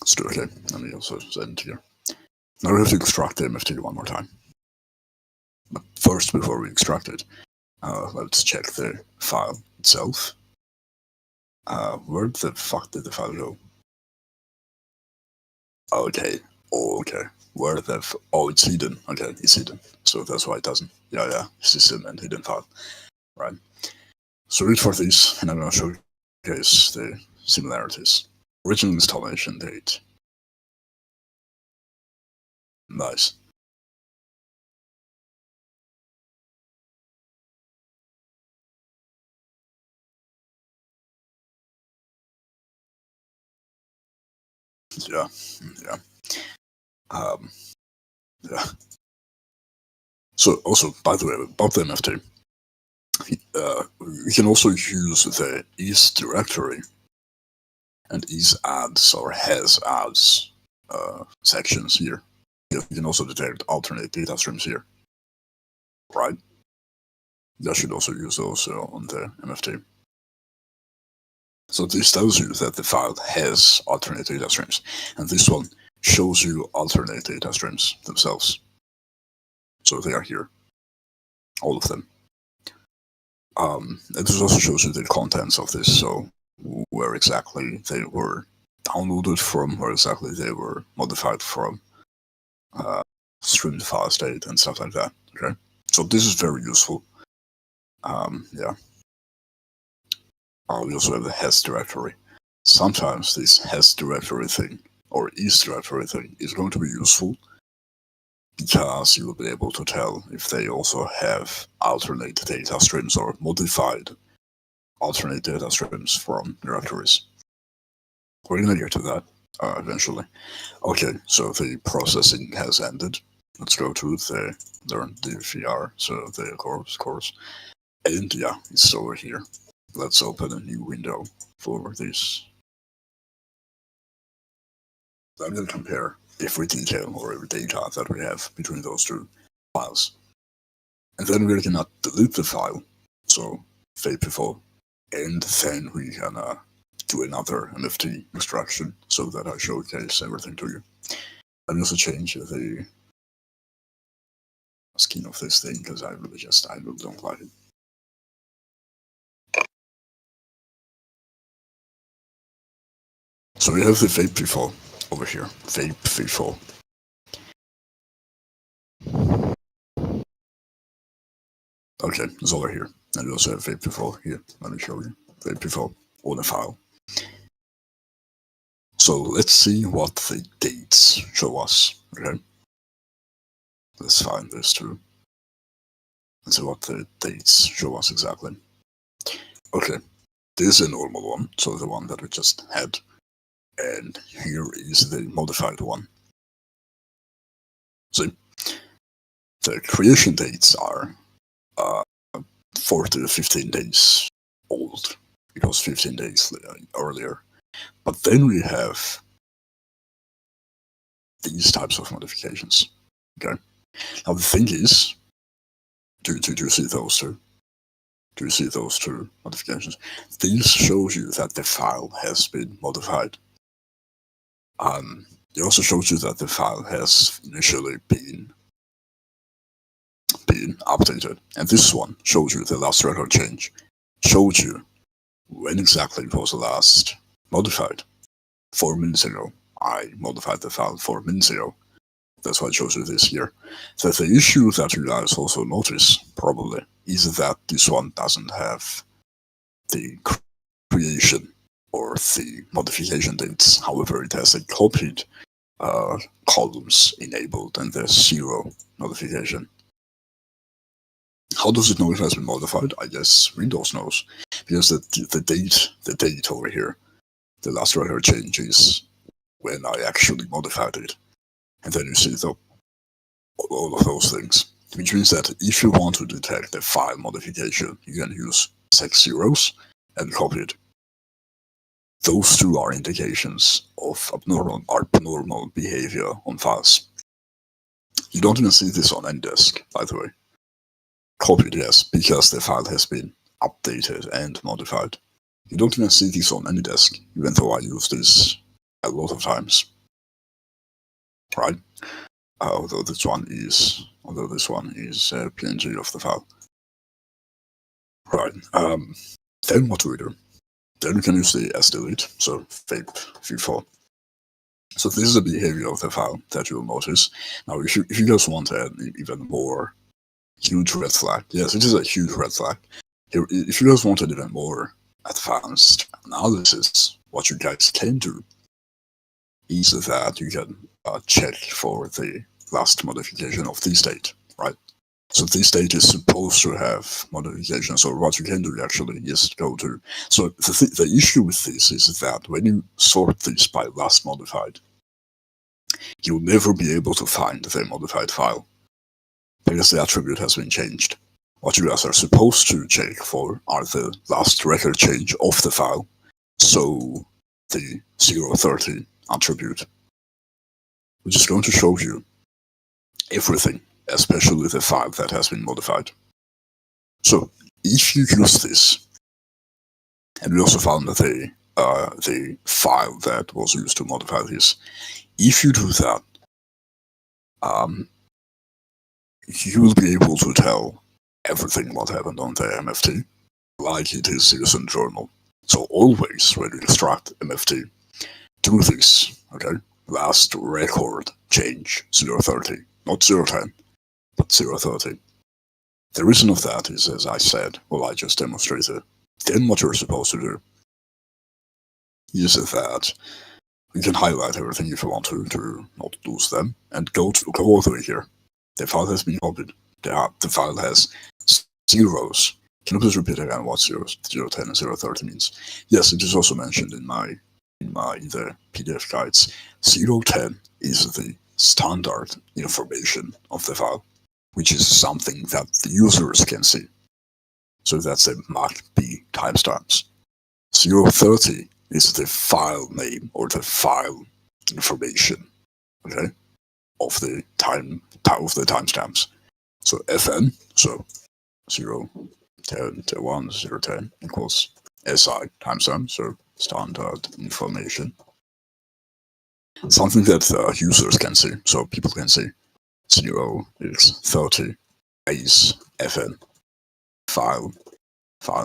Let's do okay. Let me also send here. Now we have to extract the MFT one more time. But first, before we extract it, let's check the file itself. Where the fuck did the file go? Okay. Okay. Where the oh, it's hidden. Okay, it's hidden. So that's why it doesn't. Yeah. System and hidden file. Right. So read for this, and I'm gonna showcase the similarities. Original installation date. Nice. Yeah. Um, yeah. So also, by the way, about the MFT, we can also use the is directory and is adds or has adds sections here. You can also detect alternate data streams here, right? That should also use those on the MFT. So this tells you that the file has alternate data streams, and this one shows you alternate data streams themselves. So they are here, all of them. It also shows you the contents of this, so where exactly they were downloaded from, where exactly they were modified from, streamed file state, and stuff like that. Okay, so this is very useful. Yeah. We also have the has directory. Sometimes this has directory thing or is directory thing is going to be useful because you will be able to tell if they also have alternate data streams or modified alternate data streams from directories. We're going to get to that eventually. Okay, so the processing has ended. Let's go to the learn DVR, so the course. And yeah, it's over here. Let's open a new window for this. I'm going to compare every detail or every data that we have between those two files. And then we're going to delete the file, so fade before, and then we can do another MFT extraction so that I showcase everything to you. And also change the skin of this thing because I really don't like it. So we have the vape before over here. Vape before. Okay, it's over here. And we also have vape before here. Let me show you. Vape before on the file. So let's see what the dates show us. Okay. Let's find this too. Let's see what the dates show us exactly. Okay. This is a normal one, so the one that we just had. And here is the modified one. See? The creation dates are 4 to 15 days old. It was 15 days earlier. But then we have these types of modifications. Okay. Now the thing is, do you see those two? Do you see those two modifications? These shows you that the file has been modified. It also shows you that the file has initially been updated. And this one shows you the last record change. Shows you when exactly it was last modified. 4 minutes ago. I modified the file 4 minutes ago. That's why it shows you this here. So the issue that you guys also notice, probably, is that this one doesn't have the creation or the modification dates. However, it has a copied columns enabled and there's 0 modification. How does it know it has been modified? I guess Windows knows, because the date over here, the last record change is when I actually modified it. And then you see all of those things, which means that if you want to detect a file modification, you can use 6 zeros and copy it. Those two are indications of abnormal behavior on files. You don't even see this on any disk, by the way. Copied, yes, because the file has been updated and modified. You don't even see this on any disk, even though I use this a lot of times. Right? Although this one is PNG of the file. Right. Then what do we do? Then we can use the sdelete, so vape v4. So this is the behavior of the file that you'll notice. Now, if you just want an even more huge red flag, yes, it is a huge red flag. If you just want an even more advanced analysis, what you guys can do is that you can check for the last modification of this date, right? So this date is supposed to have modification. So what you can do actually is go to. So the issue with this is that when you sort this by last modified, you'll never be able to find the modified file because the attribute has been changed. What you guys are supposed to check for are the last record change of the file. So the 030 attribute, which is going to show you everything, especially the file that has been modified. So if you use this, and we also found that the file that was used to modify this, if you do that, you will be able to tell everything what happened on the MFT, like it is used in journal. So always when you extract MFT, do this, okay? Last record change 030, not 010, but 030. The reason of that is, as I said, well, I just demonstrated. Then what you're supposed to do is that you can highlight everything if you want to not lose them, and go all the way here. The file has been copied. The file has zeros. Can you please repeat again what 010 and 030 means? Yes, it is also mentioned in the PDF guides. 010 is the standard information of the file, which is something that the users can see. So that's a MAC-B timestamps. 030 is the file name or the file information, okay, of the timestamps. So FN, so 0, 10, 1, 0, 10 equals SI timestamp, so standard information. Something that users can see, so people can see. 0 is 30 is FN, file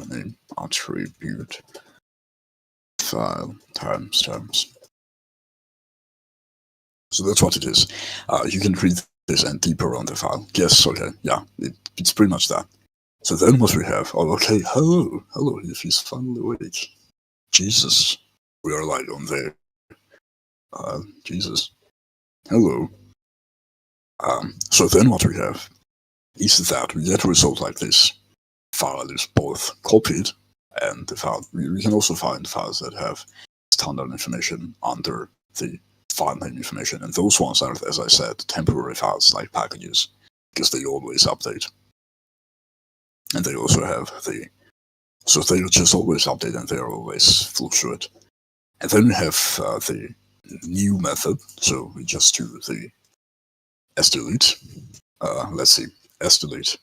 name, attribute, file timestamps. So that's what it is. You can read this and deeper on the file. Yes, okay, yeah, it's pretty much that. So then what we have, oh, okay, hello, if he's finally awake. Jesus, we are like on there. Jesus, hello. So then what we have is that we get a result like this. File is both copied and the file. We can also find files that have standard information under the file name information, and those ones are, as I said, temporary files like packages, because they always update. And they also have so they just always update and they're always fluctuate. And then we have the new method, so we just do the sdelete. Let's see, sdelete.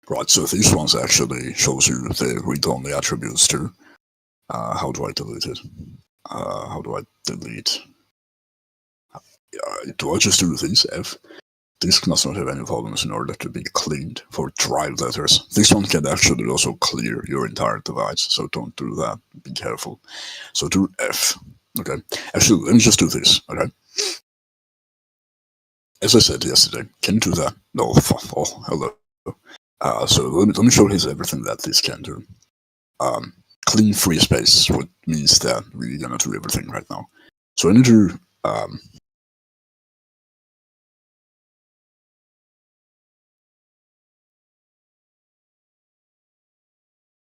Right, so these ones actually shows you the read-only attributes too. How do I delete it? How do I delete? Do I just do these F? This must not have any problems in order to be cleaned for drive letters. This one can actually also clear your entire device, so don't do that. Be careful. So do F. Okay. Actually, let me just do this. Okay. As I said yesterday, can you do that? No. Oh, hello. So let me showcase everything that this can do. Clean free space, which means that we're gonna do everything right now. So I need to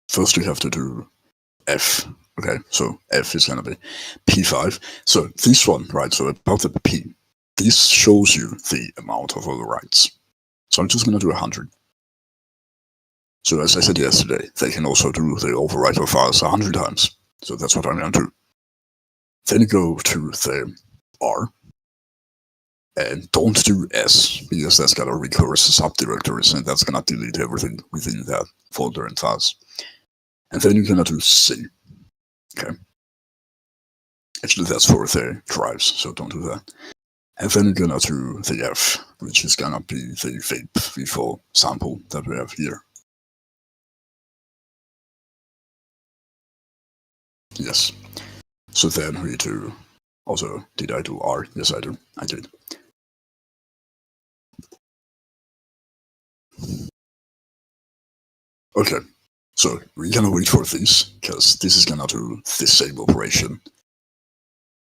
first we have to do F. Okay, so F is gonna be P5. So this one, right? So about the P, this shows you the amount of overwrites. So I'm just gonna do 100. So as I said yesterday, they can also do the overwrite of files 100 times. So that's what I'm gonna do. Then you go to the R, and don't do S, because that's gonna recurse subdirectories, and that's gonna delete everything within that folder and files. And then you're gonna do C. Okay. Actually, that's for the drives, so don't do that. And then you're gonna do the F, which is gonna be the vape v4 sample that we have here. Yes. So then we do, also, did I do R? Yes, I do. I did. Okay. So we're gonna wait for this, because this is gonna do the same operation.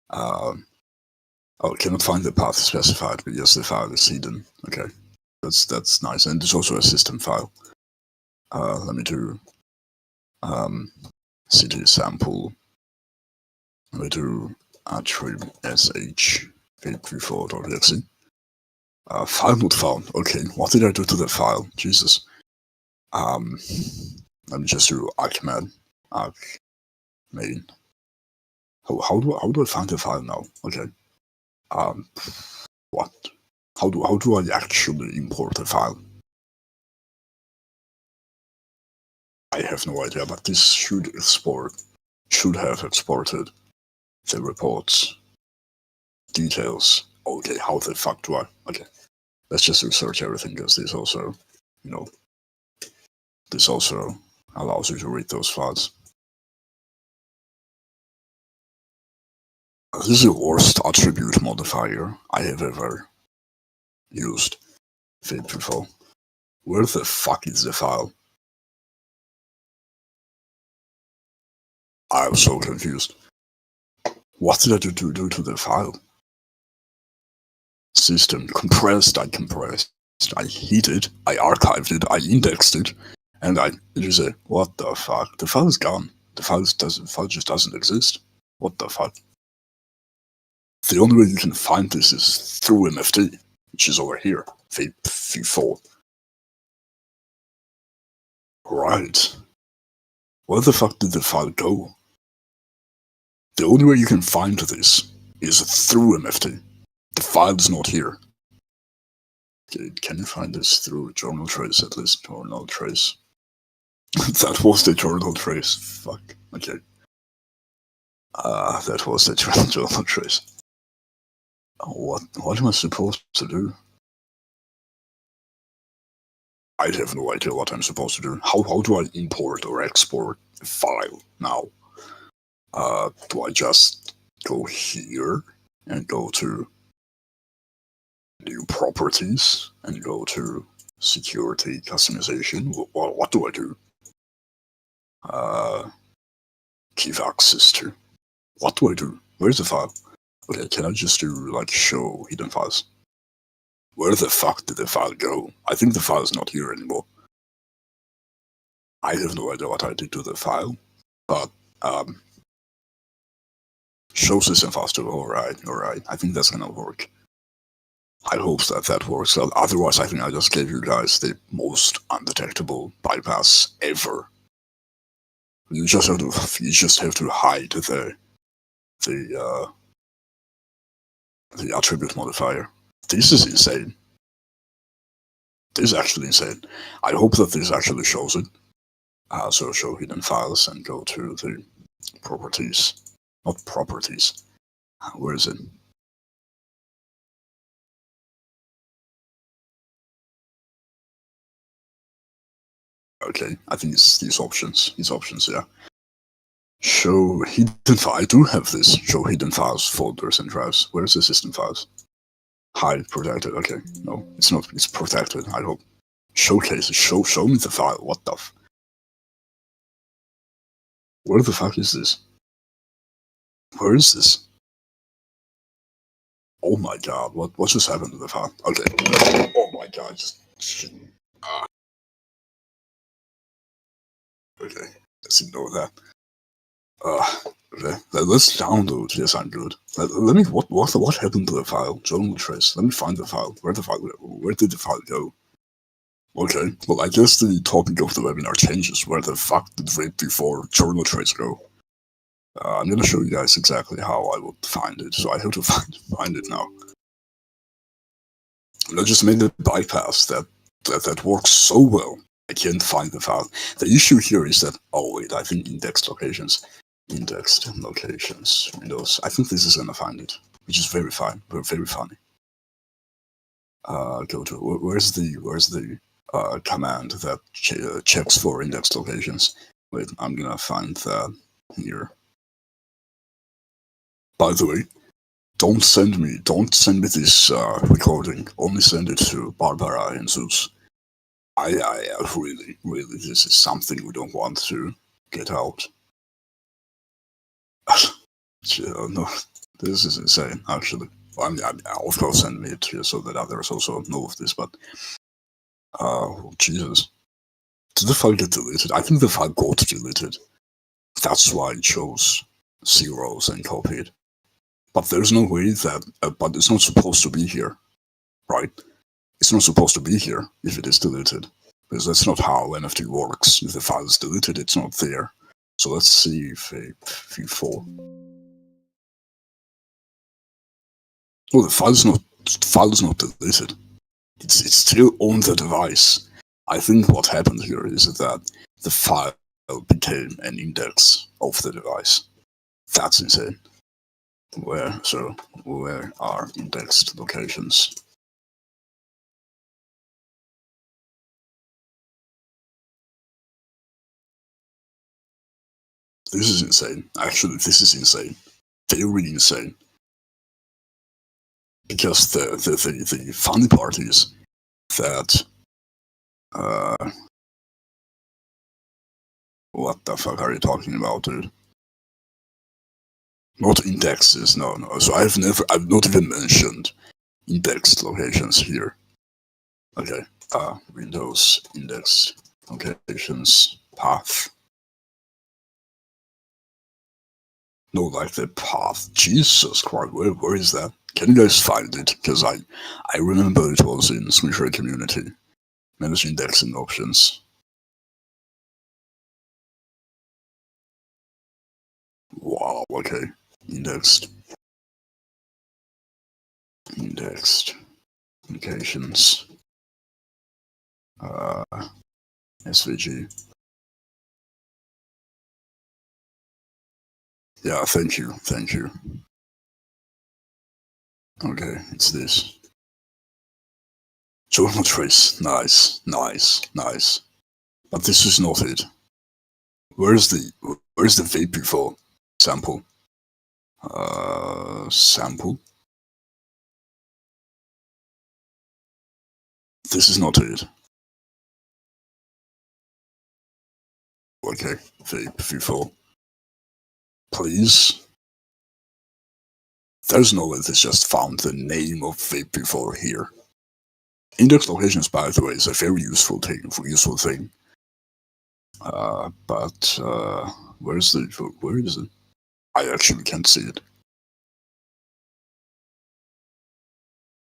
Oh, cannot find the path specified because the file is hidden. Okay, that's nice, and it's also a system file. Let me do cd sample. Let me do attrib sh v4.exe. File not found. Okay, what did I do to the file? Jesus. Let me just do archmed main. How do I find the file now? Okay. What? How do I actually import a file? I have no idea, but this should have exported the reports details. Okay, how the fuck do I? Okay, let's just research everything, because this also, this also allows you to read those files. This is the worst attribute modifier I have ever used. Before. Where the fuck is the file? I'm so confused. What did I do to the file? System compressed, I compressed, I hid it, I archived it, I indexed it, and I just say, what the fuck? The file is gone. The file just doesn't exist. What the fuck? The only way you can find this is through MFT, which is over here, v4. Right. Where the fuck did the file go? The only way you can find this is through MFT. The file is not here. Okay, can you find this through journal trace at least? Journal trace. That was the journal trace. Fuck. Okay. That was the journal trace. What am I supposed to do? I have no idea what I'm supposed to do. How do I import or export a file now? Do I just go here and go to new properties and go to security customization? What do I do? Give access to. What do I do? Where's the file? Okay, can I just do like show hidden files? Where the fuck did the file go? I think the file is not here anymore. I have no idea what I did to the file, but show system files too. Alright. I think that's gonna work. I hope that works. Otherwise, I think I just gave you guys the most undetectable bypass ever. You just have to hide the attribute modifier. This is insane. This is actually insane. I hope that this actually shows it. So show hidden files and go to the properties. Not properties. Where is it? Okay, I think it's these options. Yeah. Show hidden file. I do have this. Show hidden files, folders, and drives. Where's the system files? Hide protected. Okay, no, it's not. It's protected. I hope. Showcase. Show me the file. What the? Where the fuck is this? Where is this? Oh my god! What just happened to the file? Okay. Oh my god! Just. Okay. Let's ignore that. Okay. Let's download. Yes, I'm good. Let me. What happened to the file? Journal trace. Let me find the file. Where did the file go? Okay. Well, I guess the topic of the webinar changes. Where the fuck did v4 journal trace go? I'm gonna show you guys exactly how I would find it. So I have to find it now. I just made a bypass that works so well. I can't find the file. The issue here is that, oh wait, I think indexed locations. Windows. I think this is gonna find it, which is very fine, very funny. Go to, where's the command that checks for indexed locations? Wait, I'm gonna find that here. By the way, don't send me this recording. Only send it to Barbara and Zeus. I really, this is something we don't want to get out. No, this is insane, actually. Well, I mean, of course, send me it here so that others also know of this, but Jesus. Did the file get deleted? I think the file got deleted. That's why it shows zeros and copied. But there's no way that, but it's not supposed to be here, right? It's not supposed to be here if it is deleted, because that's not how MFT works. If the file is deleted, it's not there. So let's see if v4. Well, the file is not deleted. It's still on the device. I think what happened here is that the file became an index of the device. That's insane. Where are indexed locations? This is insane. Actually, this is insane. Very insane. Because the funny part is that what the fuck are you talking about, dude? Not indexes, no. So I've not even mentioned indexed locations here. Okay, Windows indexed locations path. No, like the path. Jesus Christ, where is that? Can you guys find it? Because I remember it was in Switcher community. Manage indexing options. Wow, okay. Indexed locations. SVG. Yeah, thank you. Okay, it's this. Journal trace. Nice. But this is not it. Where's the vape before sample? Sample. This is not it. Okay, vape before. Please. There's no way this just found the name of vape before here. Index locations, by the way, is a very useful thing. But where is it? I actually can't see it.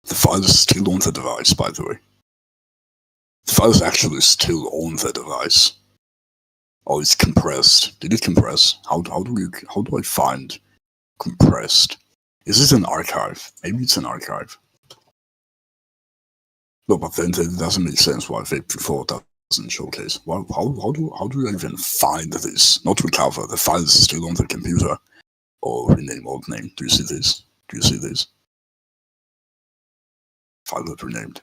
The file is still on the device, by the way. The file is actually still on the device. Oh, it's compressed. Did it compress? How do I find compressed? Is it an archive? Maybe it's an archive. No, but then it doesn't make sense why vape before doesn't showcase. How do you even find this? Not recover. The file is still on the computer. Or rename old name. Do you see this? File got renamed.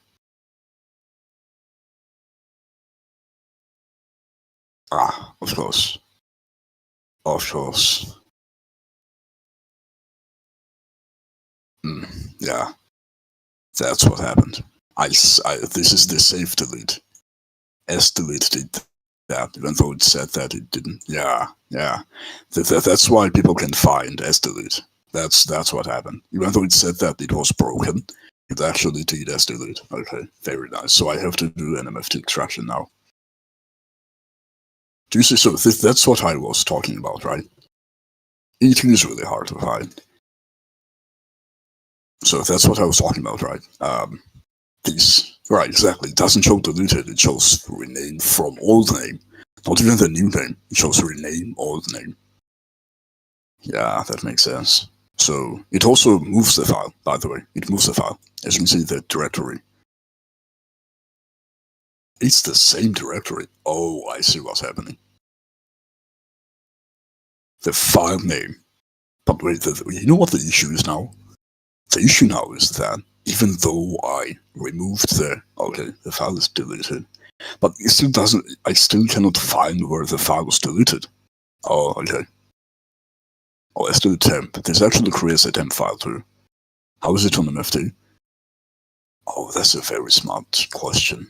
Ah, of course. Yeah, that's what happened. This is the save delete. S delete did that, even though it said that it didn't. Yeah. That's why people can find S delete. That's what happened. Even though it said that it was broken, it actually did S delete. Okay, very nice. So I have to do an MFT extraction now. Do you see? So that's what I was talking about, right? It is really hard to find. So that's what I was talking about, right? Right, exactly. It doesn't show deleted, it shows rename from old name. Not even the new name, it shows rename old name. Yeah, that makes sense. So it also moves the file, by the way. It moves the file. As you can see, the directory. It's the same directory. Oh, I see what's happening. The file name. But wait, you know what the issue is now? The issue now is that even though I removed the file is deleted, but it still doesn't, I still cannot find where the file was deleted. Oh, okay. Oh, let's do the temp. This actually creates a temp file too. How is it on MFT? Oh, that's a very smart question.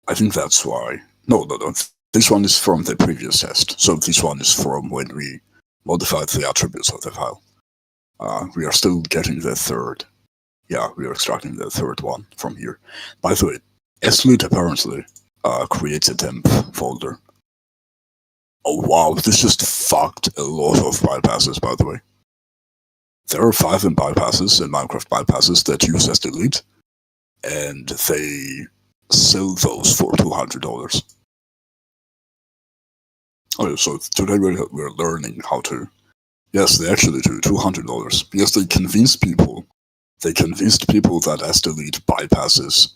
I think that's why. No. This one is from the previous test. So this one is from when we modified the attributes of the file. We are still getting the third. Yeah, we are extracting the third one from here. By the way, SLoot apparently creates a temp folder. Oh wow, this just fucked a lot of bypasses, by the way. There are 5 bypasses in Minecraft bypasses that use as delete, and they sell those for $200. Okay, so today we're learning how to. Yes, they actually do $200 because they convinced people. They convinced people that as delete bypasses.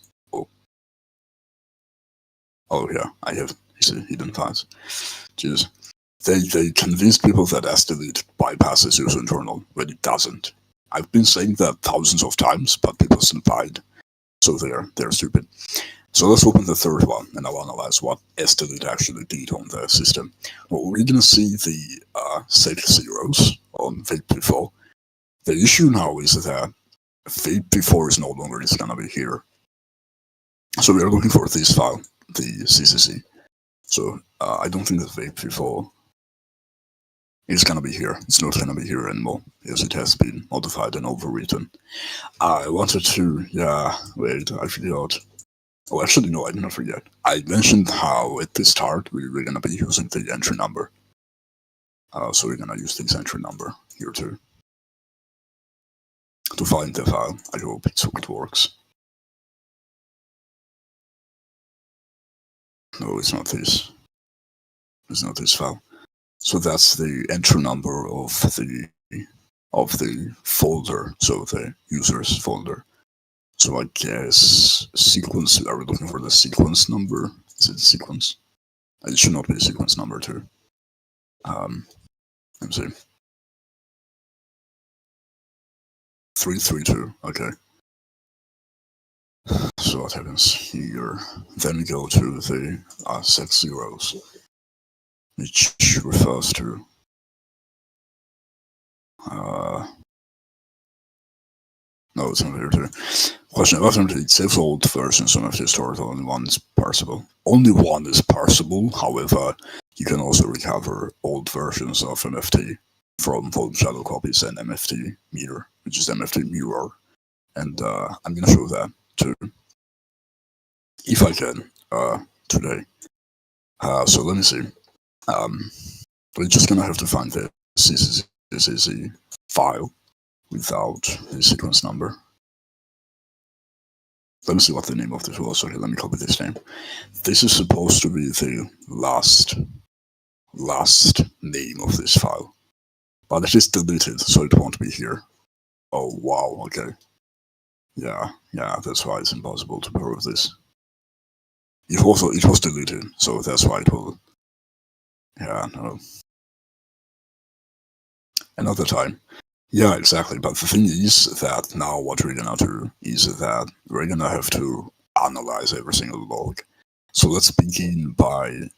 Oh yeah, I have hidden files. Jeez. They convinced people that as delete bypasses user internal when it doesn't. I've been saying that thousands of times, but people still buy it. So they're stupid. So let's open the third one and I'll analyze what sdelete actually did on the system. Well, we're gonna see the set zeros on vape before. The issue now is that vape before is no longer gonna be here. So we are looking for this file, the CCC. So I don't think that vape before it's gonna be here. It's not gonna be here anymore because it has been modified and overwritten. I wanted to, yeah, wait, I forgot. Oh, actually, no, I did not forget. I mentioned how at the start we were gonna be using the entry number. So we're gonna use this entry number here too to find the file. I hope it works. No, it's not this. It's not this file. So that's the entry number of the folder, so the user's folder. So I guess sequence. Are we looking for the sequence number? Is it sequence? It should not be a sequence number too. Let me see. 332. Okay. So what happens here? Then we go to the 6 zeros, which refers to no, it's not here too. Question about MFT. It saves old versions of MFT stored. Only one is parsable. Only one is parsable. However, you can also recover old versions of MFT from volume shadow copies and MFT meter, which is MFT mirror. And I'm gonna show that too, if I can, today. So let me see. We're just gonna have to find the CCC file without the sequence number. Let me see what the name of this was. Okay, let me copy this name. This is supposed to be the last name of this file, but it is deleted, so it won't be here. Oh wow, okay. Yeah, that's why it's impossible to prove this. It was deleted, so that's why it will. Yeah, no. Another time. Yeah, exactly. But the thing is that now what we're gonna do is that we're gonna have to analyze every single log. So let's begin by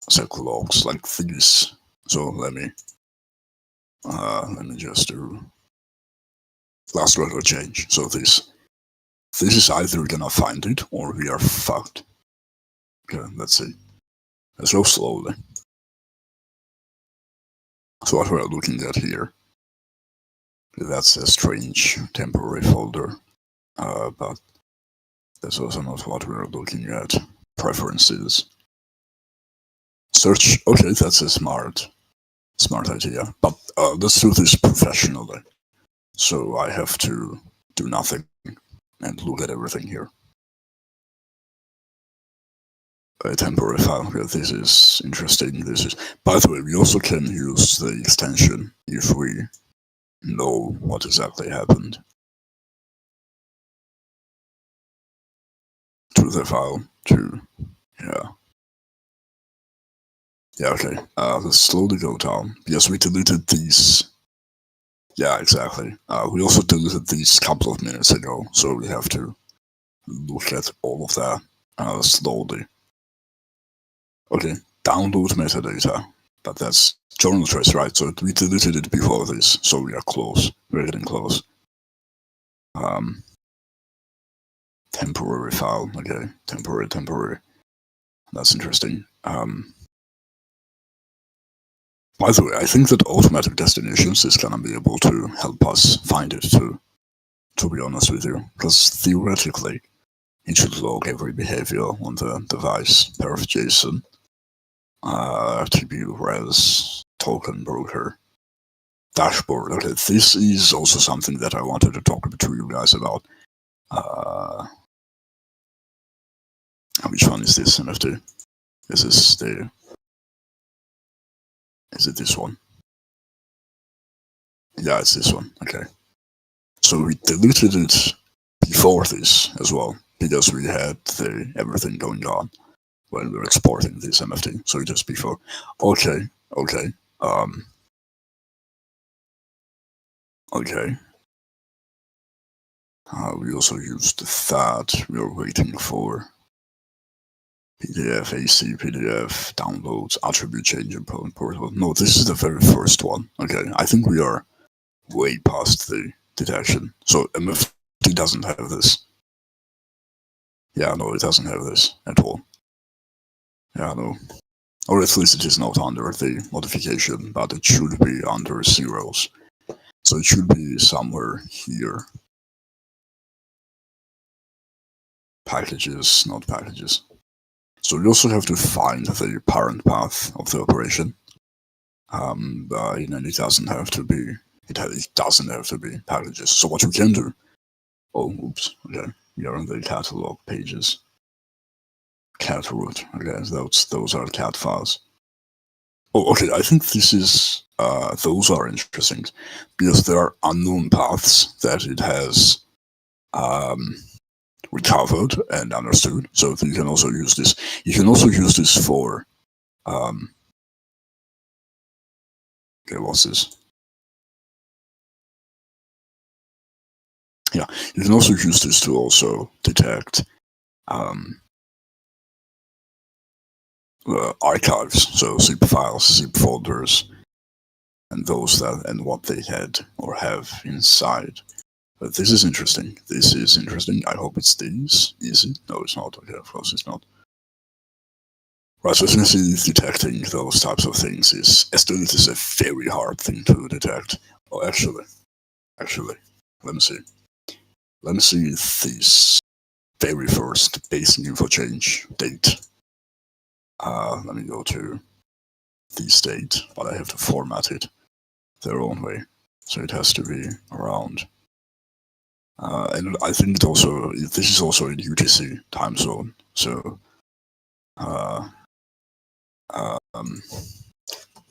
set logs like this. So let me just do last record change. So this is either gonna find it or we are fucked. Okay, let's see. Let's go slowly. So what we're looking at here, that's a strange temporary folder, but that's also not what we're looking at. Preferences. Search. Okay, that's a smart idea. But let's do this professionally. So I have to do nothing and look at everything here. A temporary file. Okay, this is interesting. By the way, we also can use the extension if we know what exactly happened to the file. Yeah, okay. Let's slowly go down. Yes, we deleted these. Yeah, exactly. We also deleted these a couple of minutes ago, so we have to look at all of that slowly. Okay, download metadata. But that's journal trace, right? So we deleted it before this, so we are close. We're getting close. Temporary file. Okay, temporary. That's interesting. By the way, I think that automatic destinations is gonna be able to help us find it too, to be honest with you. Because theoretically, it should log every behavior on the device, perf JSON, TPU res, token broker, dashboard. Okay, this is also something that I wanted to talk to you guys about. Which one is this MFT? Is it this one? Yeah, it's this one. Okay. So we deleted it before this as well, because we had everything going on when we were exporting this MFT. So just before. Okay. Okay. We also used that. We were waiting for PDF, AC, PDF, downloads, attribute change, and portable. No, this is the very first one. Okay, I think we are way past the detection. So MFT doesn't have this. Yeah, no, it doesn't have this at all. Yeah, no. or at least it is not under the modification, but it should be under zeros. So it should be somewhere here. Packages, not packages. So we also have to find the parent path of the operation. And it doesn't have to be. It doesn't have to be packages. So what we can do? Oh, oops. Okay, we are in the catalog pages. Cat root. Okay, those are cat files. Oh, okay. I think this is. Those are interesting because there are unknown paths that it has recovered and understood. So you can also use this. You can also use this for. Okay, what's this? Yeah, you can also use this to also detect archives, so zip files, zip folders, and what they had or have inside. But this is interesting. This is interesting. I hope it's these. Is it? No, it's not. Okay, of course it's not. Right, so as you can see, detecting those types of things is a very hard thing to detect. Oh, actually, let me see. Let me see this very first basic info change date. Let me go to this date, but I have to format it their own way. So it has to be around. And I think this is also in UTC time zone. So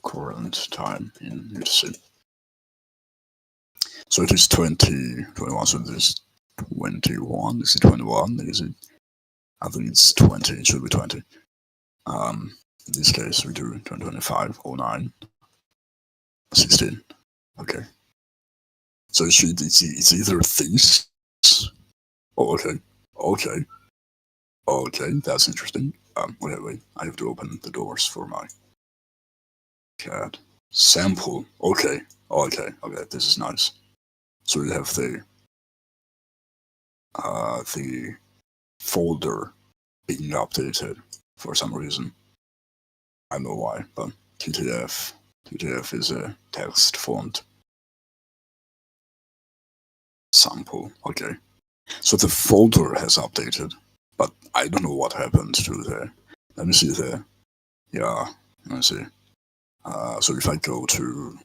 current time in UTC. So it is 2021. So this is 21. Is it 21? Is it? I think it's 20. It should be 20. In this case, we do 2025, 09, 16. Okay. So it's either these. Oh, okay, that's interesting. Wait, I have to open the doors for my cat. Sample. Okay, this is nice. So we have the folder being updated for some reason. I don't know why, but TTF is a text font. Sample. Okay. So the folder has updated, but I don't know what happened to the. Let me see there. Yeah, let me see. So if I go to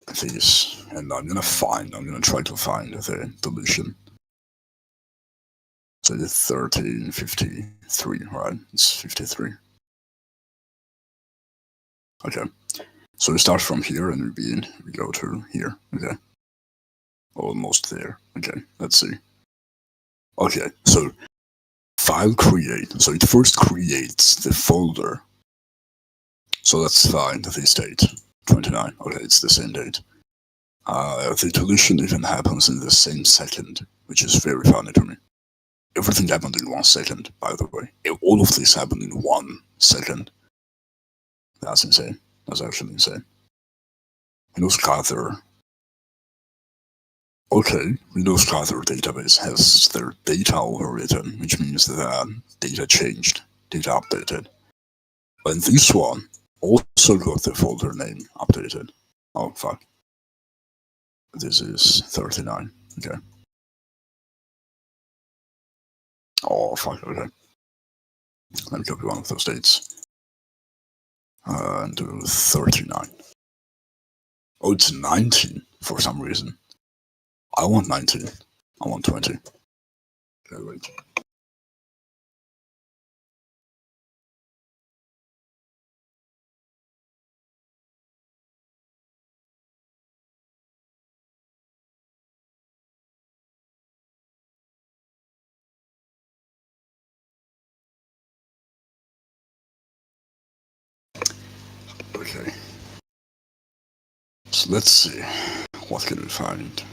this, and I'm gonna try to find the deletion. So it's 1353, right? It's 53. Okay. So we start from here and we go to here. Okay. Almost there. Okay, let's see. Okay, so file create. So it first creates the folder. So that's fine, this date. 29. Okay, it's the same date. The deletion even happens in the same second, which is very funny to me. Everything happened in 1 second, by the way. All of this happened in 1 second. That's insane. That's actually insane. Windows Gather. Okay, Windows Gather database has their data overwritten, which means that data changed, data updated. And this one also got the folder name updated. Oh, fuck. This is 39. Okay. Oh, fuck, okay. Let me copy one of those dates. And do 39. Oh, it's 19 for some reason. I want 19. I want 20. Okay, wait. Okay. So let's see. What can we find?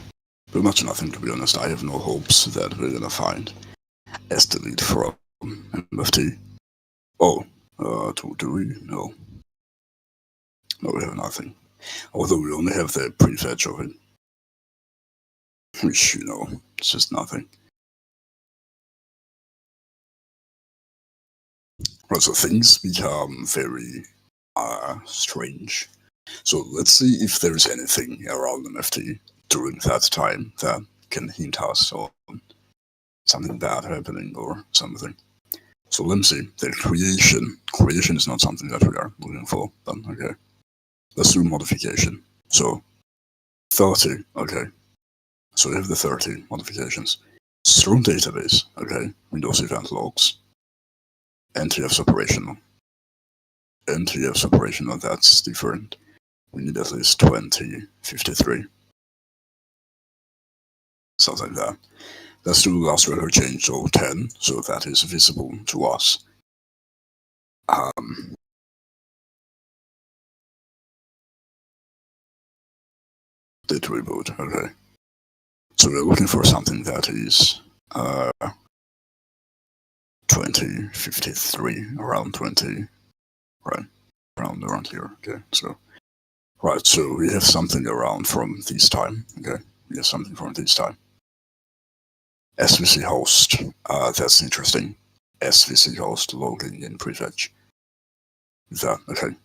Pretty much nothing, to be honest. I have no hopes that we're gonna find S delete from MFT. Oh, do we? No. No, we have nothing. Although we only have the prefetch of it. Which, it's just nothing. Right, so things become very strange. So let's see if there's anything around MFT during that time that can hint us on something bad happening or something. So let me see. The creation. Creation is not something that we are looking for, but okay. Let's do modification. So 30, okay. So we have the 30 modifications. Strong database, okay. Windows event logs. NTF's operational. NTF's operational, that's different. We need at least 20, 53. Something like that. Let's do last record change, so 10, so that is visible to us. Did reboot, okay. So we're looking for something that is 2053, around 20, right? Around here, okay. So, right, so we have something around from this time, okay. We have something from this time. SVC host, that's interesting. SVC host logging in prefetch. That, okay.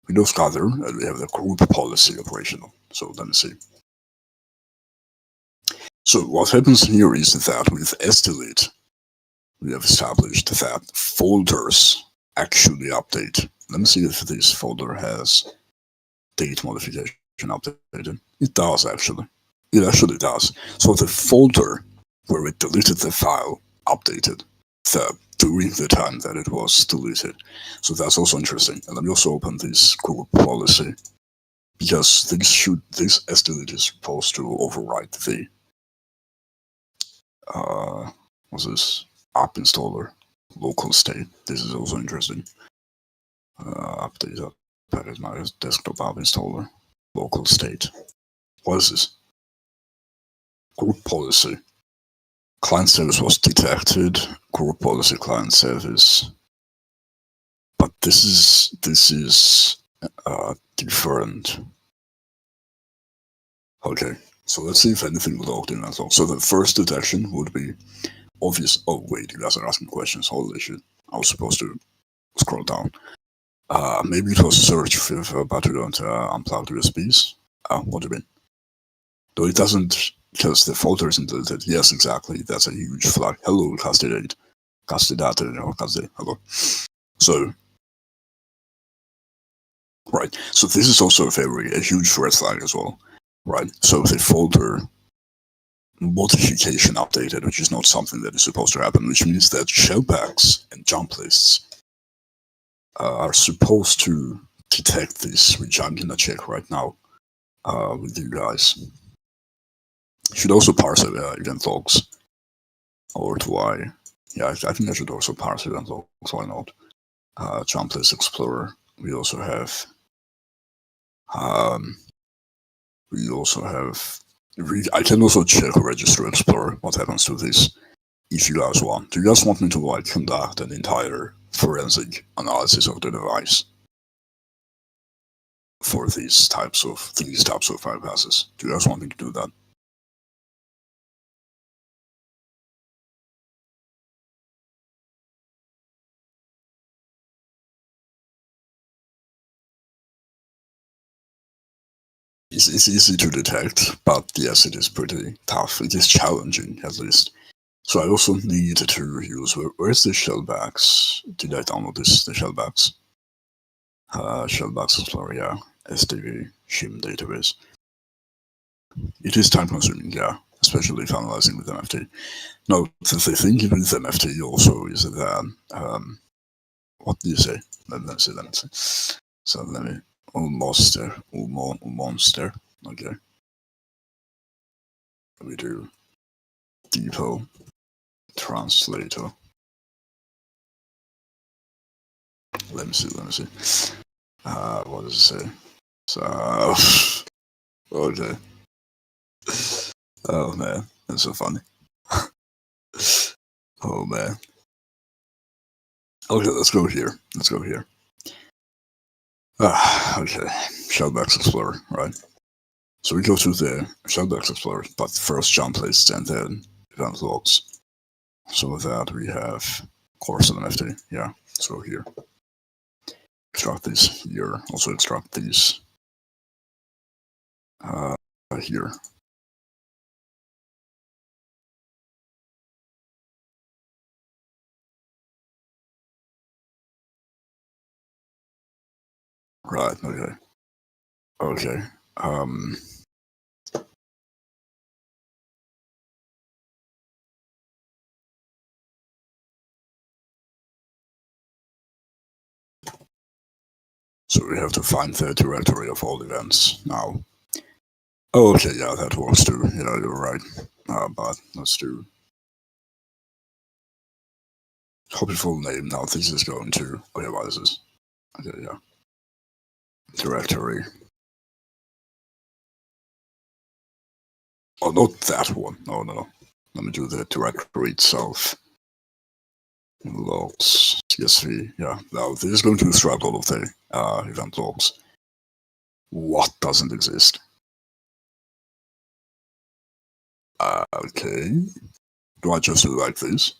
Windows gather, and we have the group policy operational. So let me see. So what happens here is that with sdelete, we have established that folders actually update. Let me see if this folder has date modification updated. It does actually. It actually does. So the folder where we deleted the file updated during the time that it was deleted. So that's also interesting. And let me also open this group policy because this sdelete is supposed to overwrite the what's this app installer local state. This is also interesting. Update up package my desktop app installer local state. What is this? Group policy. Client service was detected. Group policy client service. But this is different. Okay, so let's see if anything logged in at all. So the first detection would be obvious. Oh wait, you guys are asking questions. Holy shit! I was supposed to scroll down. Maybe it was search but we don't unplug USBs. What do you mean? Though it doesn't, because the folder isn't deleted. Yes, exactly. That's a huge flag. Hello, castidate. Castidate, or castidate. Hello. So, right. So this is also a huge red flag as well. Right. So the folder modification updated, which is not something that is supposed to happen, which means that shellbacks and jump lists are supposed to detect this, which I'm gonna check right now with you guys. You should also parse event logs, or do I? Yeah, I think I should also parse event logs. Why not? Jump list explorer. We also have. I can also check register explorer. What happens to this? If you guys want, do you guys want me to conduct an entire forensic analysis of the device for these types of bypasses? Do you guys want me to do that? It's easy to detect, but yes, it is pretty tough. It is challenging, at least. So I also need to use, where's the shellbacks? Did I download the shellbacks? Shellbacks Explorer, yeah. SDV, shim database. It is time consuming, yeah, especially if analyzing with MFT. No, the thing with MFT also is that, what do you say? Let me see. So let me, monster, okay. We do depot translator. Let me see. What does it say? So, okay. Oh man, that's so funny. Oh man. Okay, let's go here. Okay, Shellbacks Explorer, right? So we go to the Shellbacks Explorer, but first jump list and then event logs. So with that we have course of MFT. Yeah, so here. Extract these here. Also extract these here. Right, okay. Okay. So we have to find the directory of all events now. Oh, okay, yeah, that works too. Yeah, you're right. But let's do copy full name. Now this is going to where is this? Okay, yeah. Directory. Oh, not that one. No. Let me do the directory itself. Logs, CSV. Yeah, now this is going to extract all of the event logs. What doesn't exist? Okay. Do I just do like this?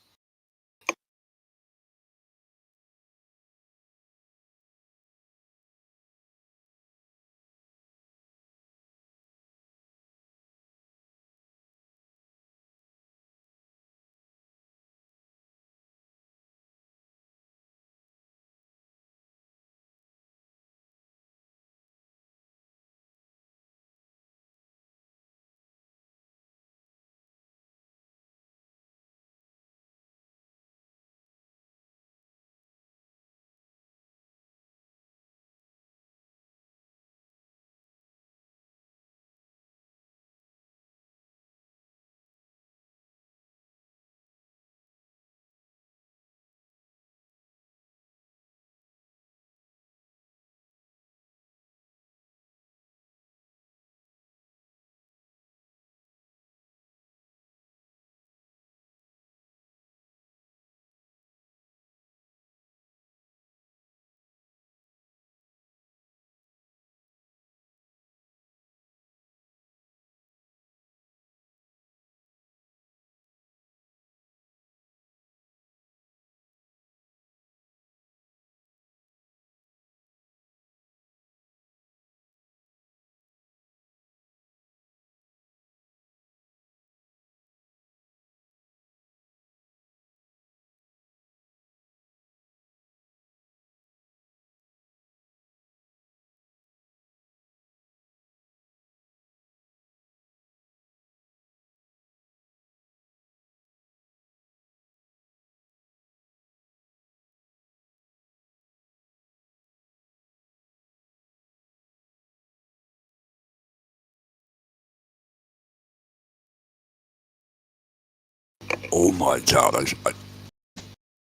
Oh my god,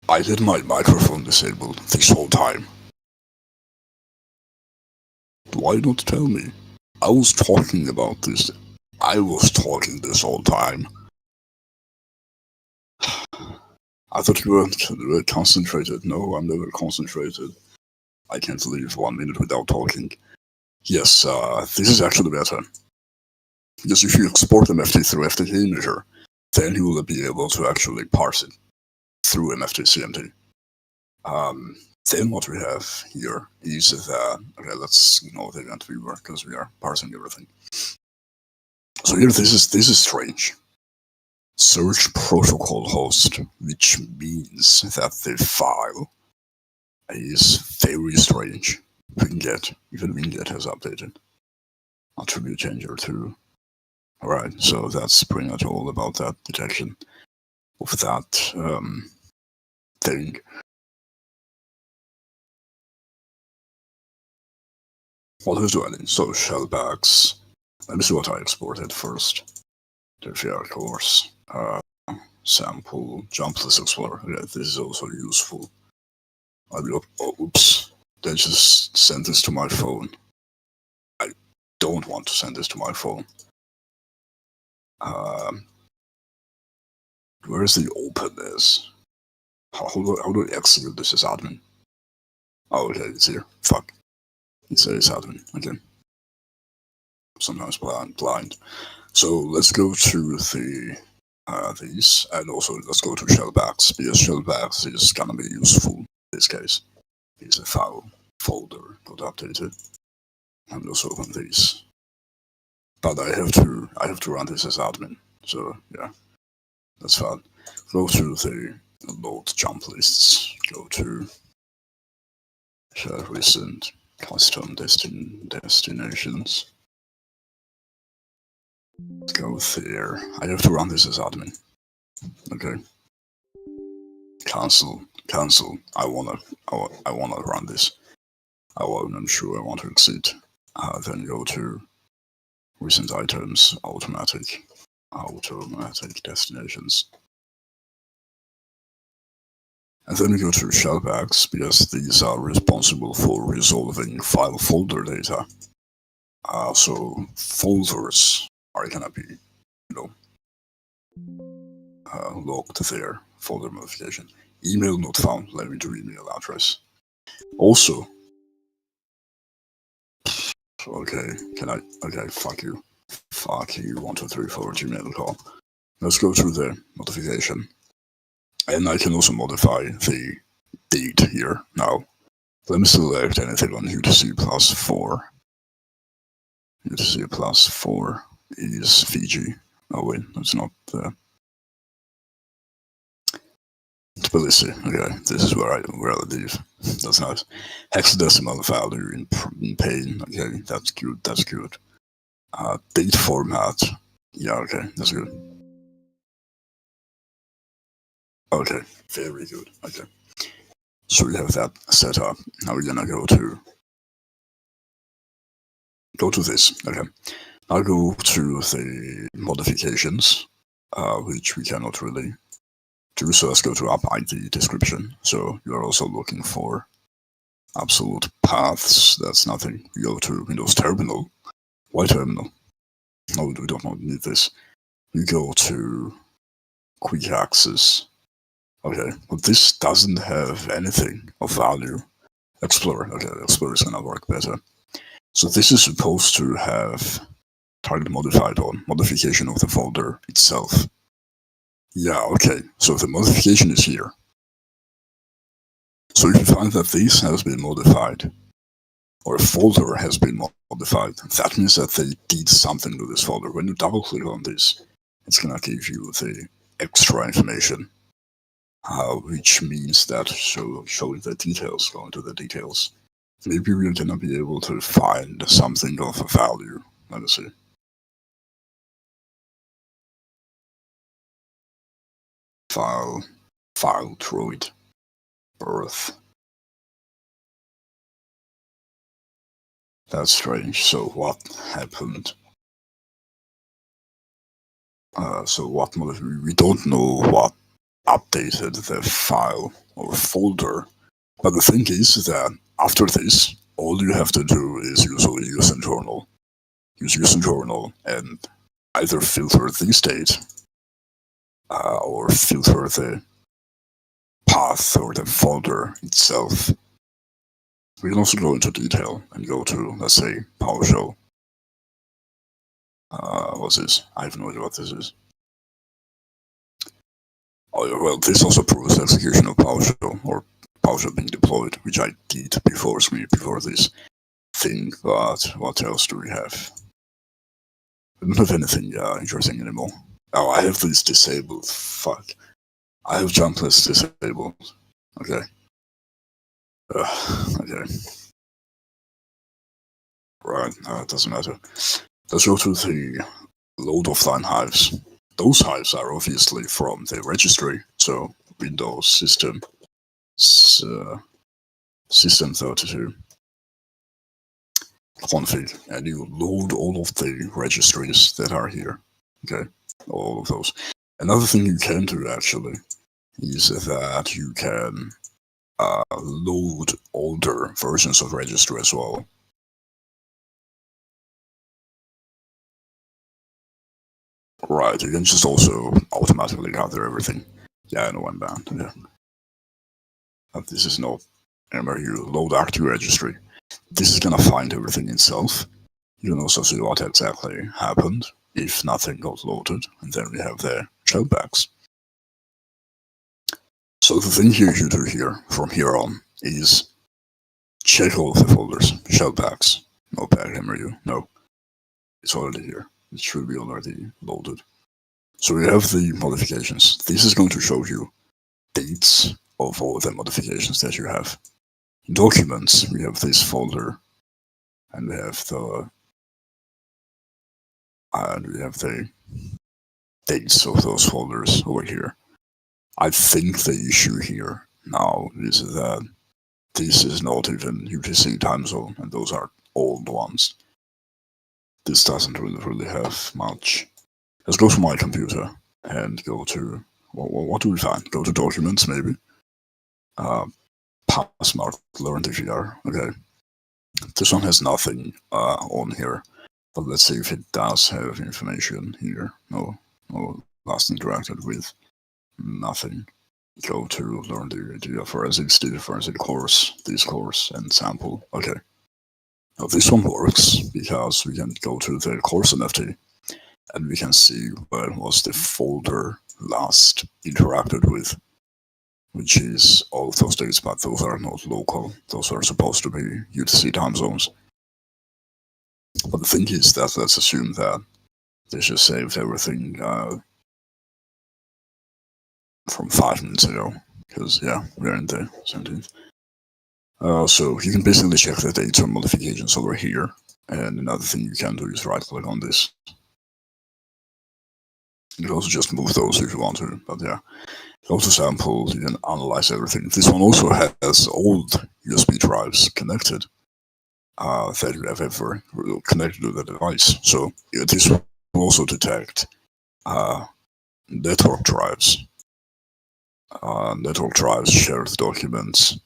I had my microphone disabled this whole time. Why not tell me? I was talking about this. I was talking this whole time. I thought you were concentrated. No, I'm never concentrated. I can't leave 1 minute without talking. Yes, this is actually better. Because if you export MFT through FTK Imager, then you will be able to actually parse it through MFT CMT. Then what we have here is that, okay, let's ignore the event viewer because we are parsing everything. So here, this is strange. Search protocol host, which means that the file is very strange. Winget, even Winget has updated. Attribute changer too. Alright, so that's pretty much all about that detection of that thing. What else do I need? So shellbacks. Let me see what I exported first. The course. Sample, jumpless explorer. Yeah, this is also useful. Oops. They just sent this to my phone. I don't want to send this to my phone. Where is the openness? How do I execute this as admin? Oh, okay, it's here. Fuck. It says admin. Okay. Sometimes blind. So let's go to the these, and also let's go to shellbacks, because shellbacks is gonna be useful in this case. It's a file folder got updated, and let's open these. But I have to run this as admin, so yeah, that's fine. Go to the load jump lists, go to recent custom destinations. Go there. I have to run this as admin. Okay. Cancel. I wanna run this. I'm sure I want to exit. Then go to recent items, automatic destinations. And then we go to shellbacks, because these are responsible for resolving file folder data. So folders are gonna be, logged there, folder modification. Email not found, let me do email address. Also, okay, fuck you, 1234 gmail.com. Let's go through the modification. And I can also modify the date here. Now, let me select anything on UTC plus 4. UTC plus 4 is Fiji. Oh wait, that's not the Tbilisi. Okay, this is where I live. That's nice. Hexadecimal value in pain. Okay, that's good. Date format. Yeah, okay, that's good. Okay, very good. Okay, so we have that set up. Now we're gonna go to this. Okay, I'll go to the modifications, which we cannot really do. So let's go to app ID description. So you're also looking for absolute paths. That's nothing. We go to Windows Terminal. Why Terminal? No, we don't need this. We go to quick access. Okay, but this doesn't have anything of value. Explorer. Okay, Explorer is gonna work better. So this is supposed to have target modified on modification of the folder itself. Yeah, okay, so the modification is here. So if you find that this has been modified, or a folder has been modified, that means that they did something to this folder. When you double click on this, it's gonna give you the extra information, which means that showing the details, going to the details. Maybe we're gonna be able to find something of a value. Let me see. File droid birth. That's strange. So what happened? We don't know what updated the file or folder, but the thing is that after this, all you have to do is usually use internal and either filter the state or filter the path or the folder itself. We can also go into detail and go to, let's say, PowerShell. What's this? I have no idea what this is. Oh, well, this also proves the execution of PowerShell, or PowerShell being deployed, which I did before this thing, but what else do we have? I don't have anything interesting anymore. Oh, I have this disabled. Fuck. I have jump lists disabled. Okay. Okay. Right, it doesn't matter. Let's go to the load offline hives. Those hives are obviously from the registry, so Windows System 32 config, and you load all of the registries that are here. Okay, all of those. Another thing you can do actually is that you can load older versions of registry as well. Right, you can just also automatically gather everything. Yeah, I know I'm bound. Yeah. But this is not. Remember, you load active registry. This is gonna find everything itself. You can also see what exactly happened if nothing got loaded, and then we have the shellbacks. So the thing you do here from here on is check all of the folders, shellbacks, no packMRU, no, it's already here. It should be already loaded. So we have the modifications. This is going to show you dates of all of the modifications that you have. In documents, we have this folder, and we have the dates of those folders over here. I think the issue here now is that this is not even UTC time zone, and those are old ones. This doesn't really have much. Let's go to my computer and go to, what do we find? Go to documents, maybe. Passmark, learn DVR. Okay. This one has nothing on here, but let's see if it does have information here. No, last interacted with, nothing. Go to learn the forensics, the forensic course, this course, and sample. Okay. Now this one works because we can go to the course MFT and we can see where was the folder last interacted with, which is all of those dates, but those are not local. Those are supposed to be UTC time zones. But the thing is that let's assume that they just saved everything from 5 minutes ago, because yeah, we're in the 17th. So you can basically check the dates or modifications over here, and another thing you can do is right click on this. You can also just move those if you want to, but yeah. Go to sample, you can analyze everything. This one also has old USB drives connected that you have ever connected to the device. So yeah, this will also detect network drives, shared documents,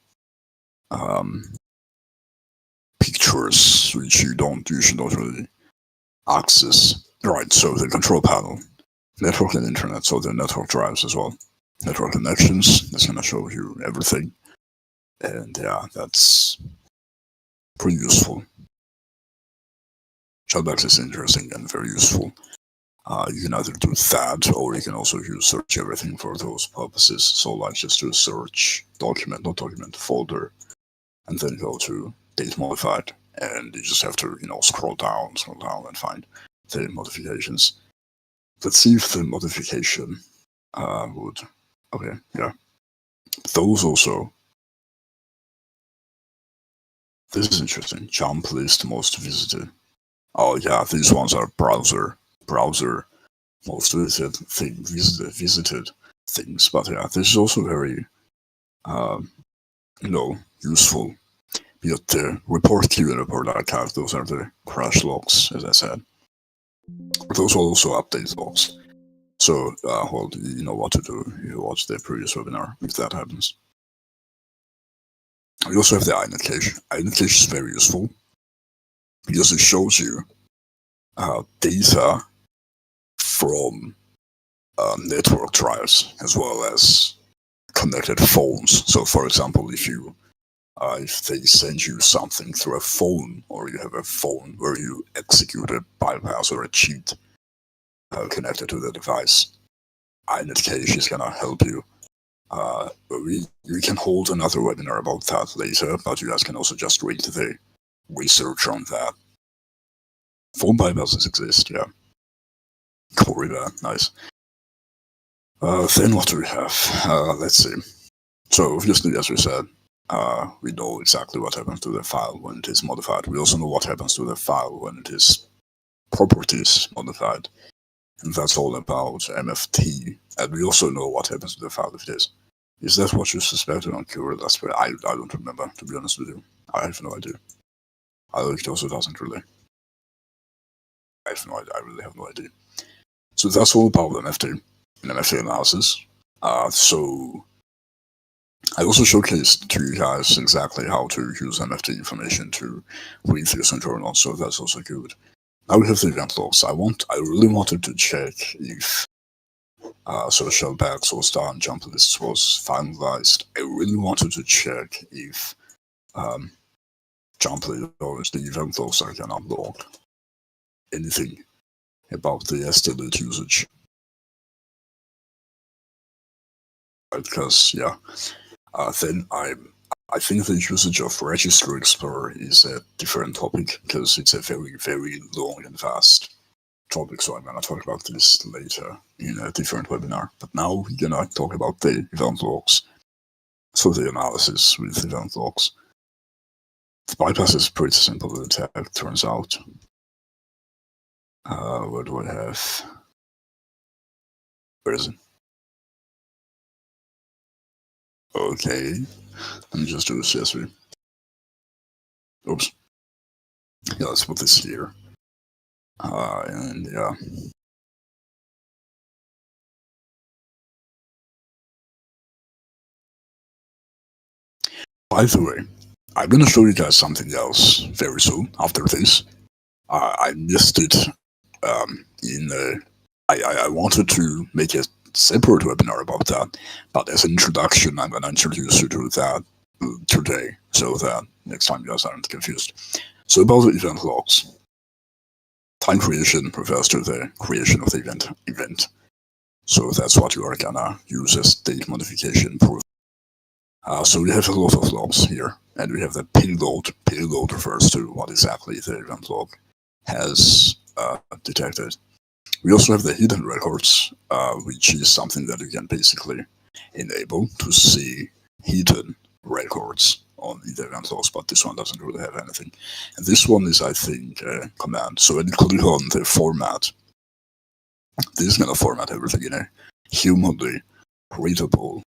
pictures which you should not really access. Right, so the control panel, network and internet, so the network drives as well. Network connections, that's gonna show you everything. And yeah, that's pretty useful. Shellbacks is interesting and very useful. You can either do that, or you can also use search everything for those purposes. So like just do search folder, and then go to date modified, and you just have to scroll down and find the modifications. Let's see if the modification would. Okay, yeah. Those also. This is interesting. Jump list most visited. Oh yeah, these ones are browser most visited things. But yeah, this is also very useful. But the report queue and report archive, those are the crash logs, as I said. Those are also update logs. So, well, you know what to do. You watch the previous webinar if that happens. We also have the INET cache. INET cache is very useful because it shows you data from network drives as well as connected phones. So, for example, if they send you something through a phone, or you have a phone where you execute a bypass or a cheat connected to the device, INET cache is gonna help you. We can hold another webinar about that later, but you guys can also just read the research on that. Phone bypasses exist, yeah. Corridor, nice. Then what do we have? Let's see. So obviously, as we said, we know exactly what happens to the file when it is modified. We also know what happens to the file when it is properties modified. And that's all about MFT. And we also know what happens to the file if it is. Is that what you suspected on Cura? I don't remember, to be honest with you. I have no idea. It also doesn't really. I have no idea. I really have no idea. So that's all about MFT and MFT analysis. So I also showcased to you guys exactly how to use MFT information to read through some journals, so that's also good. Now we have the event logs. I really wanted to check if shellbacks was done, jump lists was finalized. I really wanted to check if jump list or the event logs are gonna log anything about the SDLit usage. because then I think the usage of Registry Explorer is a different topic because it's a very, very long and vast topic. So I'm gonna talk about this later in a different webinar. But now we're gonna talk about the event logs. So the analysis with event logs. The bypass is pretty simple to detect, turns out. What do I have? Where is it? Okay, let me just do a CSV. Oops. Yeah, let's put this here. And yeah. By the way, I'm gonna show you guys something else very soon after this. I missed it I wanted to make a separate webinar about that, but as an introduction, I'm gonna introduce you to that today, so that next time you guys aren't confused. So about the event logs. Time creation refers to the creation of the event. So that's what you are gonna use as date modification proof. So we have a lot of logs here, and we have the payload. Payload refers to what exactly the event log has detected. We also have the hidden records, which is something that you can basically enable to see hidden records on the event logs, but this one doesn't really have anything. And this one is, I think, a command. So when you click on the format, this is going to format everything in a humanly readable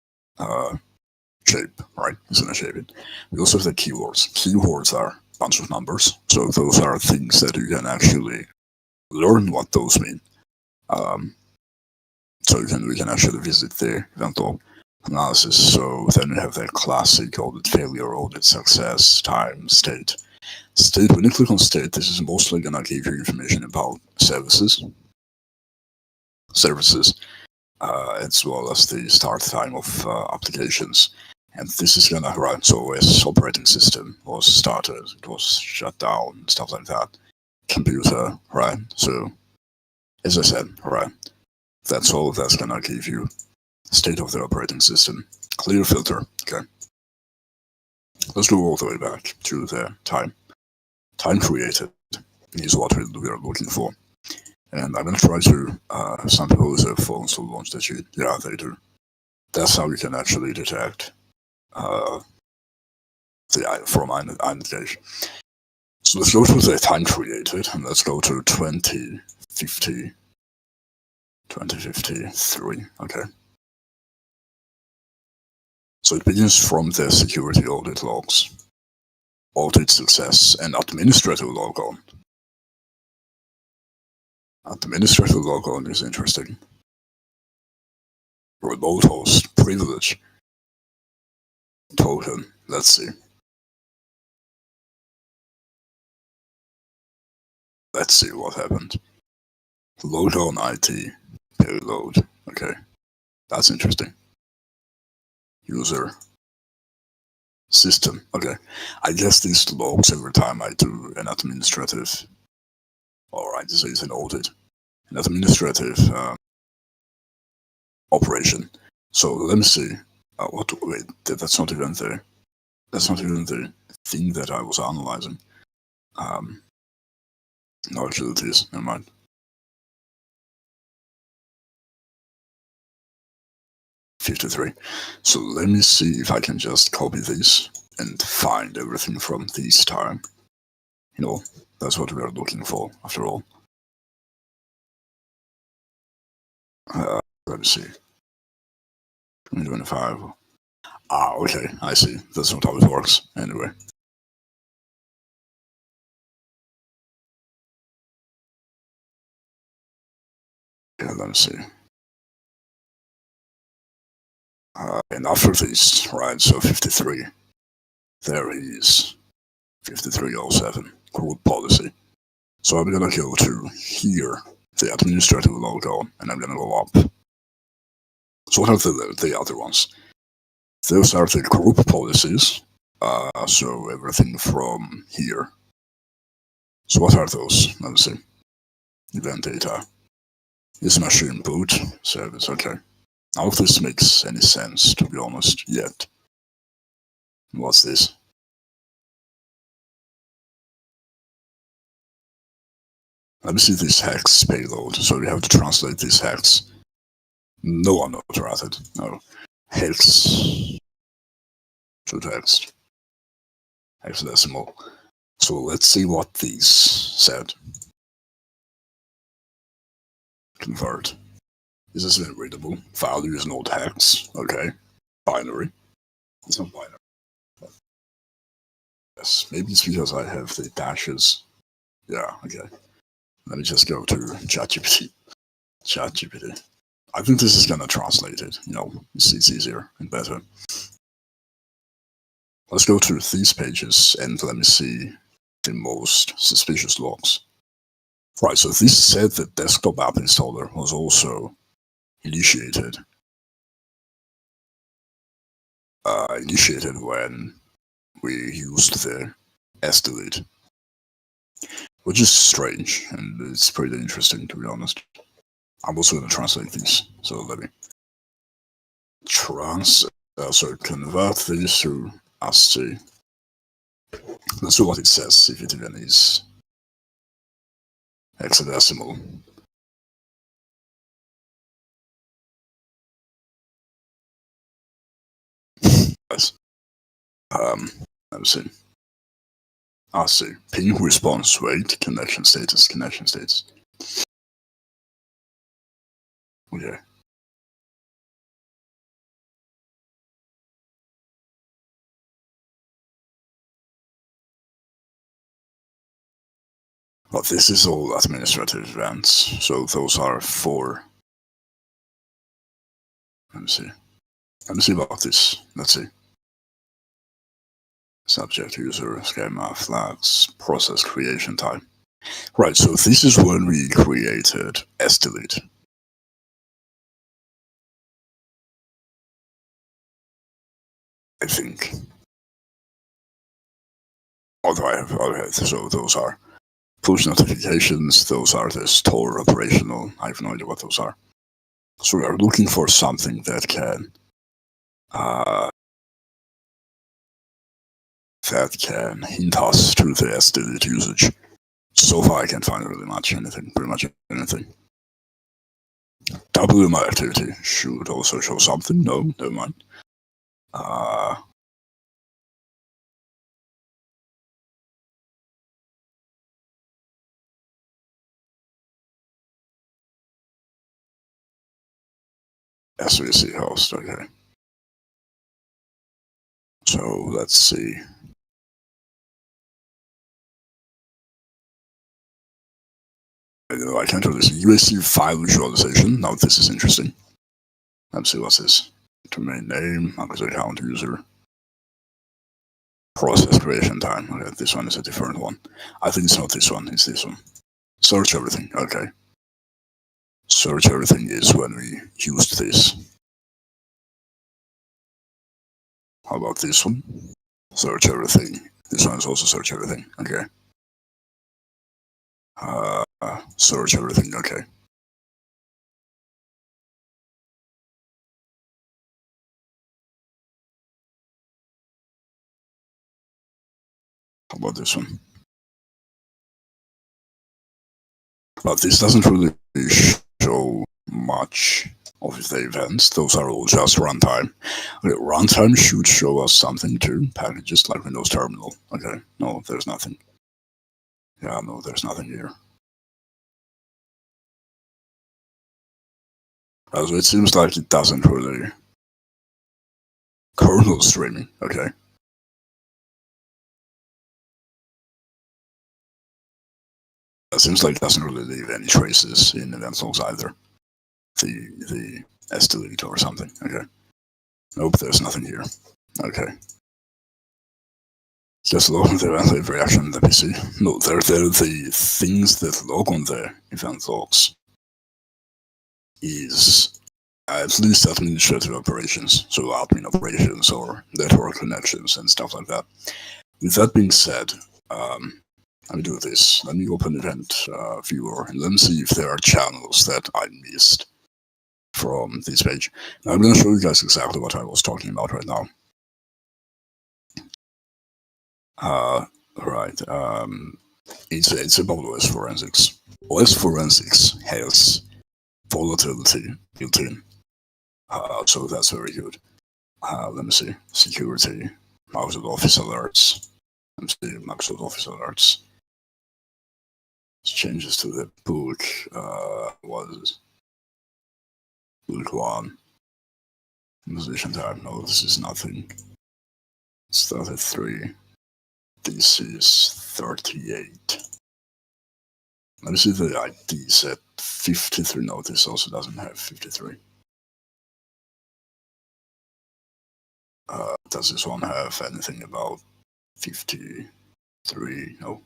shape, right? It's going to shape it. We also have the keywords. Keywords are a bunch of numbers, so those are things that you can actually learn what those mean. So we can actually visit the event log analysis. So then we have the classic audit failure, audit success, time, state. State, when you click on state, this is mostly gonna give you information about services, as well as the start time of applications. And this is gonna run, so as operating system was started, it was shut down, stuff like that. Computer, right? So, as I said, right, that's all that's gonna give you state of the operating system. Clear filter, okay. Let's go all the way back to the time. Time created is what we are looking for. And I'm gonna try to, some people use their phones to launch the cheat. Yeah, they do. That's how you can actually detect the from identification. So let's go to the time created, and let's go to 2053, okay. So it begins from the security audit logs, audit success, and administrative logon. Administrative logon is interesting. Remote host privilege token. Let's see. Let's see what happened. Logon IT payload. Okay, that's interesting. User system. Okay, I guess these logs every time I do an administrative. Alright, this is an audit, an administrative operation. So let me see. Wait, that's not even the. That's not even the thing that I was analyzing. No, actually it is. Never mind. '53. So let me see if I can just copy this and find everything from this time. You know, that's what we are looking for, after all. Let me see. 2025. Okay, I see. That's not how it works. Anyway. Yeah, let me see. And after this, right, so 53, there is 5307, group policy. So I'm gonna go to here, the administrative logo, and I'm gonna go up. So what are the other ones? Those are the group policies, so everything from here. So what are those? Let me see. Event data. Is machine boot service, okay. None of this makes any sense, to be honest, yet. What's this? Let me see this hex payload. So we have to translate this hex. No, I'm not ratted. No. Hex to text. Hexadecimal. So let's see what these said. Convert. Is this even readable? Value is not hex. Okay. Binary. It's not binary. Yes. Maybe it's because I have the dashes. Yeah, okay. Let me just go to ChatGPT. ChatGPT. I think this is gonna translate it. It's easier and better. Let's go to these pages and let me see the most suspicious logs. Right, so this said that desktop app installer was also initiated when we used the sdelete, which is strange and it's pretty interesting, to be honest. I'm also going to translate these, so let me convert these to ASCII. Let's see what it says, if it even is hexadecimal. Yes. Let me see. ASCII. Ping response wait, connection status. Okay. But this is all administrative events, so those are 4. Let me see about this. Let's see. Subject, user, schema, flags, process creation time. Right, so this is when we created sdelete. I think. Although I have, so those are push notifications, those are the store operational. I have no idea what those are. So we are looking for something that can hint us to the sdelete usage. So far I can't find really pretty much anything. WMI activity should also show something. No, never mind. SVC host, okay. So let's see. I can't do this. UAC file visualization. Now this is interesting. Let's see what's this. Domain name, account user. Process creation time. Okay, this one is a different one. I think it's not this one, it's this one. Search everything, okay. Search everything is when we used this. How about this one? Search everything. This one is also search everything, okay. Search everything, okay. How about this one? But this doesn't really show much of the events. Those are all just runtime. Okay, runtime should show us something too. Packages like Windows Terminal. Okay, no, there's nothing. Yeah, no, there's nothing here. So it seems like it doesn't really. Kernel streaming, okay. It seems like it doesn't really leave any traces in event logs either. The sdelete or something, okay. Nope, there's nothing here. Okay. Just log on the event reaction in the PC. No, they're the things that log on the event logs is at least administrative operations, so admin operations or network connections and stuff like that. With that being said, let me do this. Let me open Event Viewer and let me see if there are channels that I missed. from this page. Now I'm going to show you guys exactly what I was talking about right now. It's about OS forensics. OS forensics has volatility built in, so that's very good. Let me see, security, Microsoft Office alerts. Let me see, Microsoft Office alerts. Changes to the book. What is this? Book 1. Position type. No, this is nothing. It's 33. This is 38. Let me see if the ID is at 53. No, this also doesn't have 53. Does this one have anything about 53? No.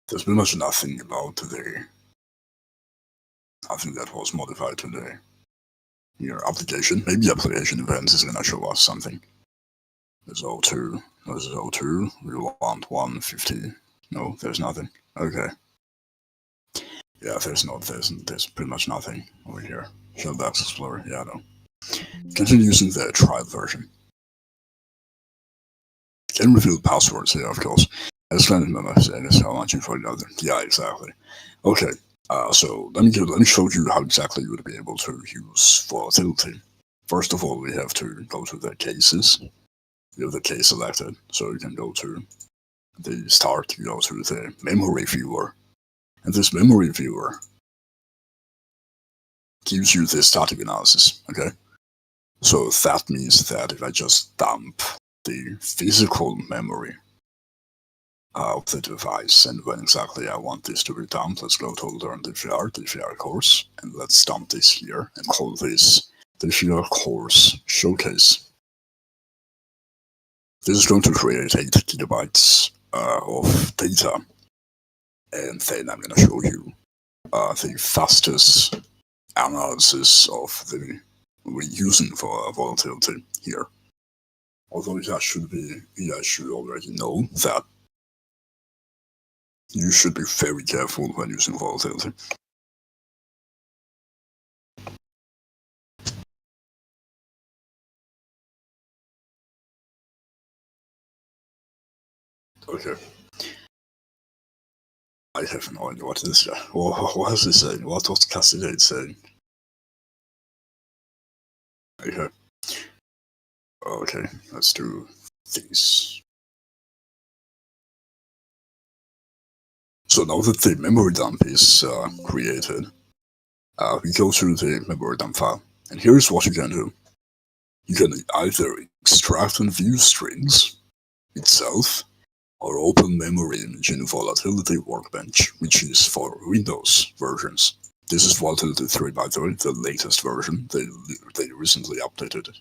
There's pretty much nothing about nothing that was modified today. Here, application, maybe application events is gonna show us something. There's 02, this is 02, we want 150, no, there's nothing, okay. Yeah, there's pretty much nothing over here. Shellbox Explorer, yeah, no. Continue using the trial version. Can reveal passwords here, of course. As Leonard Miller said, it's how much info the other. Yeah, exactly. Okay, so let me show you how exactly you would be able to use volatility. First of all, we have to go to the cases. You have the case selected, so you can go to the start, you go to the memory viewer, and this memory viewer gives you the static analysis, okay? So that means that if I just dump the physical memory of the device and when exactly I want this to be dumped, let's go to alternative DVR course, and let's dump this here and call this DVR course showcase. This is going to create 8 gigabytes of data, and then I'm going to show you the fastest analysis of the we're using for volatility here. Although you should already know that you should be very careful when using volatility. Okay. I have no idea what this guy. What is he saying? What was Cassidy saying? Okay. Okay, let's do these. So now that the memory dump is created, we go through the memory dump file. And here's what you can do. You can either extract and view strings itself, or open memory image in Volatility Workbench, which is for Windows versions. This is Volatility 3, by the way, the latest version. They recently updated it.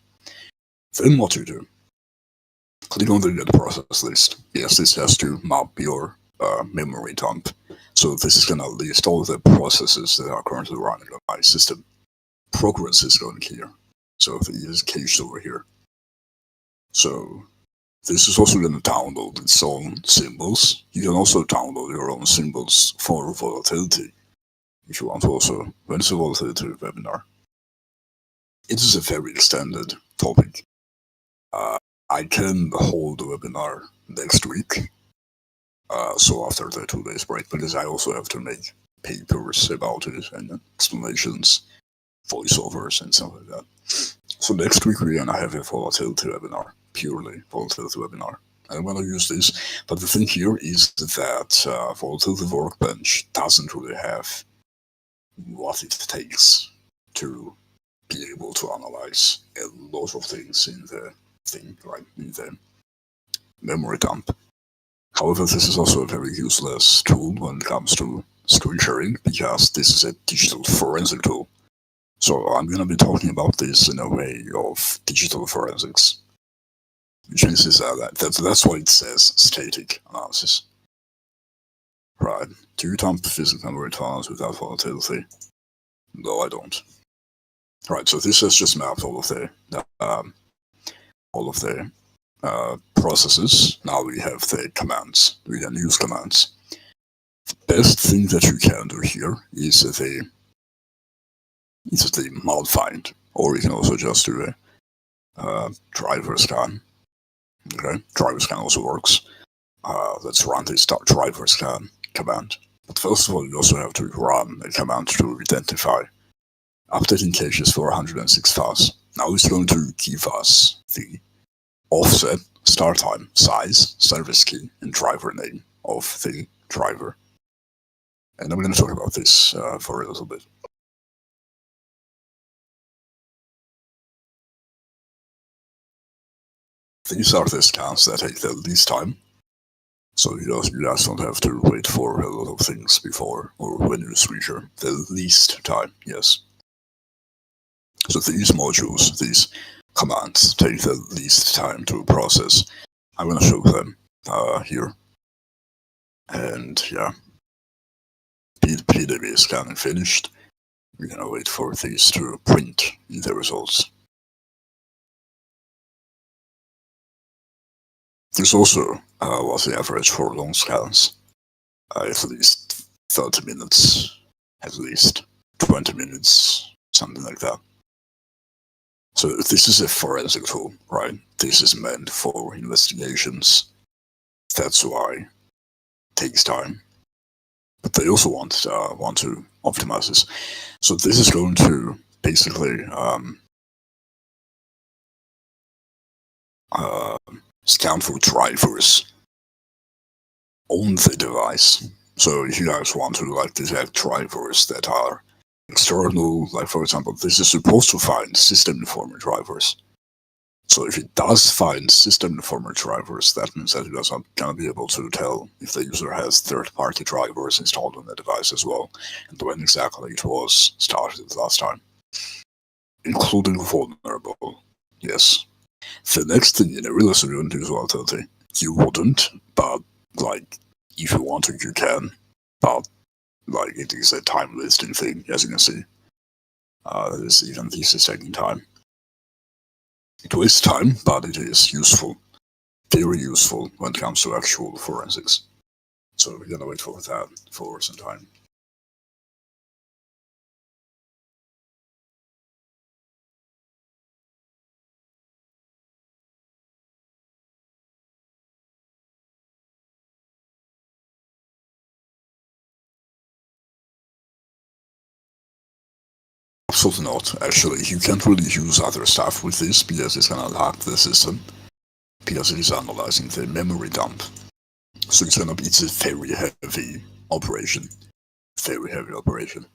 Then what you do, click on the Get Process list. Yes, this has to map your memory dump. So this is going to list all the processes that are currently running on my system. Progress is going here. So it is cached over here. So this is also going to download its own symbols. You can also download your own symbols for volatility if you want to also run a volatility webinar. It is a very extended topic. I can hold a webinar next week, so after the 2 days break, because I also have to make papers about it and explanations, voiceovers and stuff like that. So next week we're gonna have a volatility webinar, purely volatility webinar. I'm gonna use this, but the thing here is that Volatility Workbench doesn't really have what it takes to be able to analyze a lot of things in the thing, right, in the memory dump. However, this is also a very useless tool when it comes to screen sharing, because this is a digital forensic tool. So I'm going to be talking about this in a way of digital forensics, which means that's what it says, static analysis. Right, do you dump physical memory files without volatility? No, I don't. Right, so this has just mapped all of the all of the processes. Now we have the commands. We can use commands. The best thing that you can do here is the mod find, or you can also just do a driver scan. Okay, driver scan also works. Let's run this driver scan command. But first of all, you also have to run a command to identify updating caches for 106 FAS. Now it's going to give us the offset, start time, size, service key, and driver name of the driver. And I'm going to talk about this for a little bit. These are the scans that take the least time. So you just don't have to wait for a lot of things before or when you switcher. The least time, yes. So these modules, these commands, take the least time to process. I'm going to show them here. And yeah, PDB scanning finished. We're going to wait for these to print the results. This also was the average for long scans. At least 30 minutes, at least 20 minutes, something like that. So this is a forensic tool, right? This is meant for investigations. That's why it takes time. But they also want to optimize this. So this is going to basically scan for drivers on the device. So if you guys want to detect drivers that are external, like for example, this is supposed to find system informer drivers. So if it does find system informer drivers, that means that it is not going to be able to tell if the user has third-party drivers installed on the device as well, and when exactly it was started last time, including vulnerable. Yes. The next thing in a real estate wouldn't use volatility. You wouldn't, but if you want to, you can. But it is a time wasting thing, as you can see. This is taking time. It wastes time, but it is useful. Very useful when it comes to actual forensics. So we're gonna wait for that for some time. Absolutely not. Actually, you can't really use other stuff with this because it's gonna lock the system. Because it is analyzing the memory dump. So it's a very heavy operation. Very heavy operation.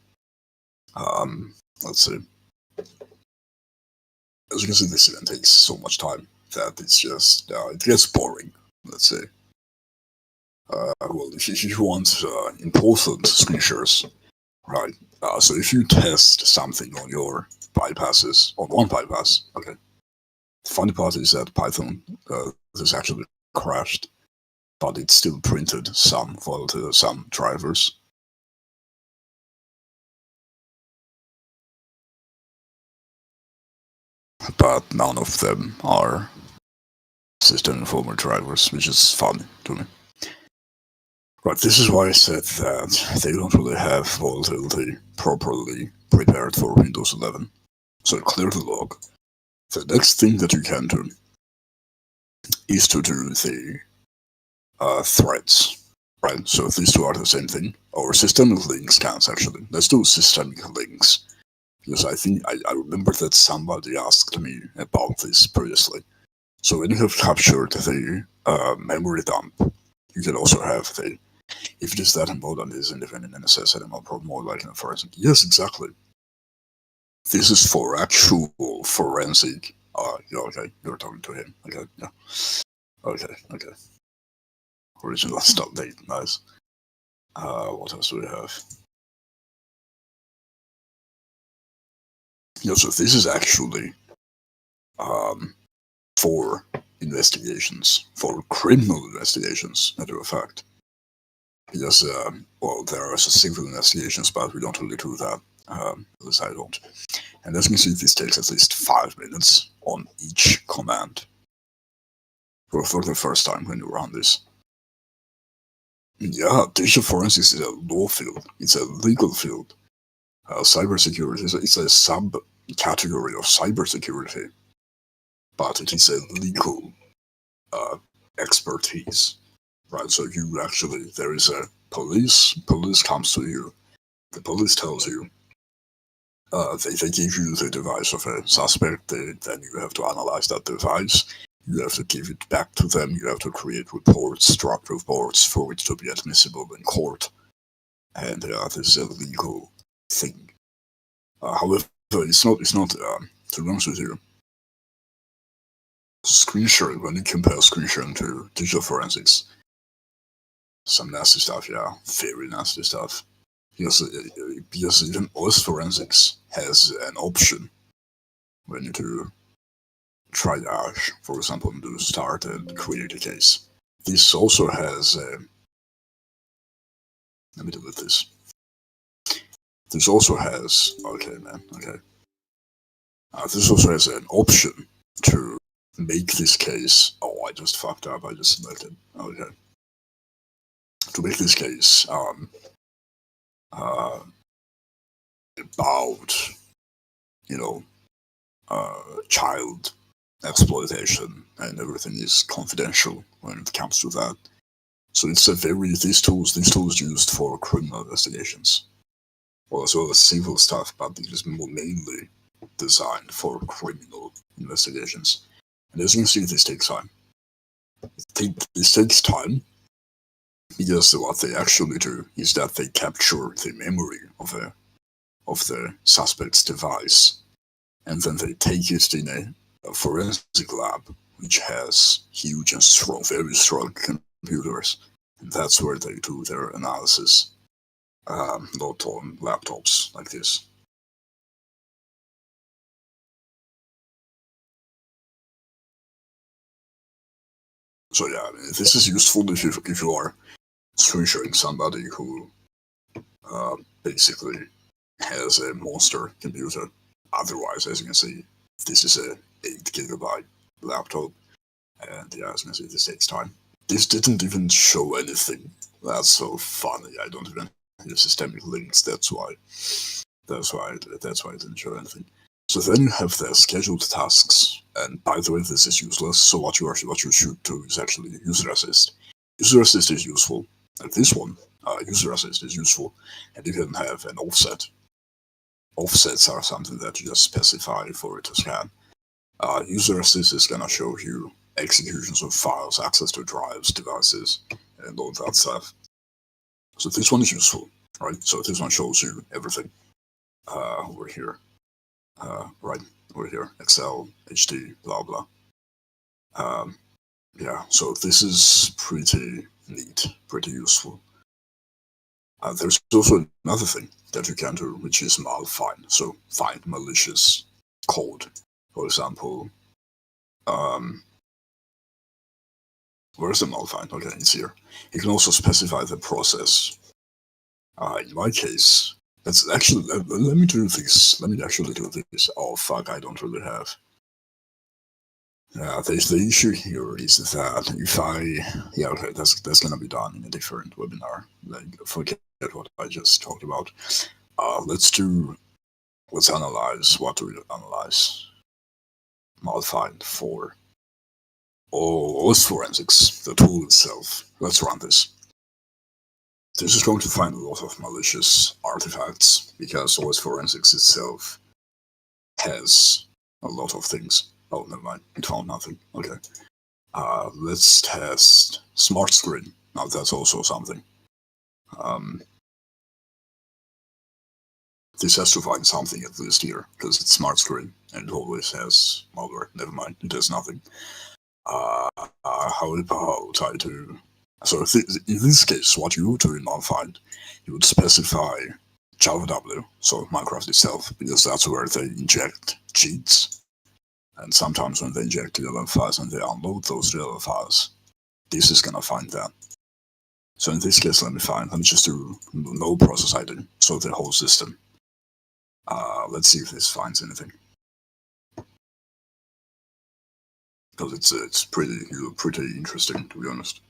Let's see. As you can see, this event takes so much time that it's just, it gets boring, let's say. Well, if you want important screenshots, right? So if you test something on your bypasses, on one bypass, okay. The funny part is that Python is actually crashed, but it still printed some drivers. But none of them are system informer drivers, which is funny to me. Right, this is why I said that they don't really have volatility properly prepared for Windows 11. So clear the log. The next thing that you can do is to do the threads, right? So these two are the same thing, or systemic link scans actually. Let's do systemic links, because I think I remember that somebody asked me about this previously. So when you have captured the memory dump, you can also have the, if it is that important, is independent NSS animal problem more like in a forensic. Yes, exactly. This is for actual forensic. Yeah, okay, you're talking to him. Okay, yeah. Okay. Original start date, nice. What else do we have? Yeah, so this is actually for investigations, for criminal investigations, matter of fact. Because, well, there are civil investigations, but we don't really do that. At least I don't. And as you can see, this takes at least 5 minutes on each command. for the first time when you run this. Yeah, digital forensics is a law field. It's a legal field. Cybersecurity it's a subcategory of cybersecurity, but it is a legal expertise, right? So you actually, there is a police comes to you, the police tells you, they give you the device of a suspect, then you have to analyze that device, you have to give it back to them, you have to create reports, draft reports for it to be admissible in court, and this is a legal thing. However, it's not, to be honest with you, screen sharing, when you compare screen sharing to digital forensics, some nasty stuff, yeah, very nasty stuff. Because even OS forensics has an option when you do triage, for example, and do start and create a case. This also has let me delete this. This also has, okay, man, okay. This also has an option to make this case, oh, I just fucked up, I just selected, okay. To make this case, about, you know, child exploitation, and everything is confidential when it comes to that. So it's a very, these tools used for criminal investigations, well, as well as civil stuff, but it is more mainly designed for criminal investigations. And as you can see, this takes time. This takes time because what they actually do is that they capture the memory of the suspect's device, and then they take it in a forensic lab, which has huge and strong, very strong computers. And that's where they do their analysis, not on laptops like this. So yeah, I mean, this is useful if you are screen sharing somebody who basically has a monster computer. Otherwise, as you can see, this is a 8 gigabyte laptop, and yeah, as you can see, this takes time. This didn't even show anything. That's so funny. I don't even use systemic links. That's why it didn't show anything. So then you have the scheduled tasks, and by the way, this is useless. So what you should do is actually user assist. User assist is useful, and this one, user assist is useful, and you can have an offset. Offsets are something that you just specify for it to scan. User assist is gonna show you executions of files, access to drives, devices, and all that stuff. So this one is useful, right? So this one shows you everything over here, right over here, Excel, HD, blah blah. Yeah, so this is pretty neat, pretty useful. There's also another thing that you can do, which is malfind. So find malicious code, for example. Where's the malfind? Okay, it's here. You can also specify the process. In my case, let's actually let me do this. Let me actually do this. Oh fuck, I don't really have. Yeah, the issue here is that if okay, that's gonna be done in a different webinar. Like, forget what I just talked about. Let's analyze. What do we analyze? Malfind for OS forensics, the tool itself. Let's run this. This is going to find a lot of malicious artifacts because OS forensics itself has a lot of things. Oh, never mind. It found nothing. Okay. Let's test smart screen. Now that's also something. This has to find something at least here because it's smart screen and it always has malware. Never mind. It has nothing. How about I do? So in this case, what you would do in malfind, you would specify Java W, so Minecraft itself, because that's where they inject cheats. And sometimes when they inject DLL files and they unload those DLL files, this is gonna find that. So in this case, let me just do no process ID, so the whole system. Let's see if this finds anything. because it's pretty interesting, to be honest.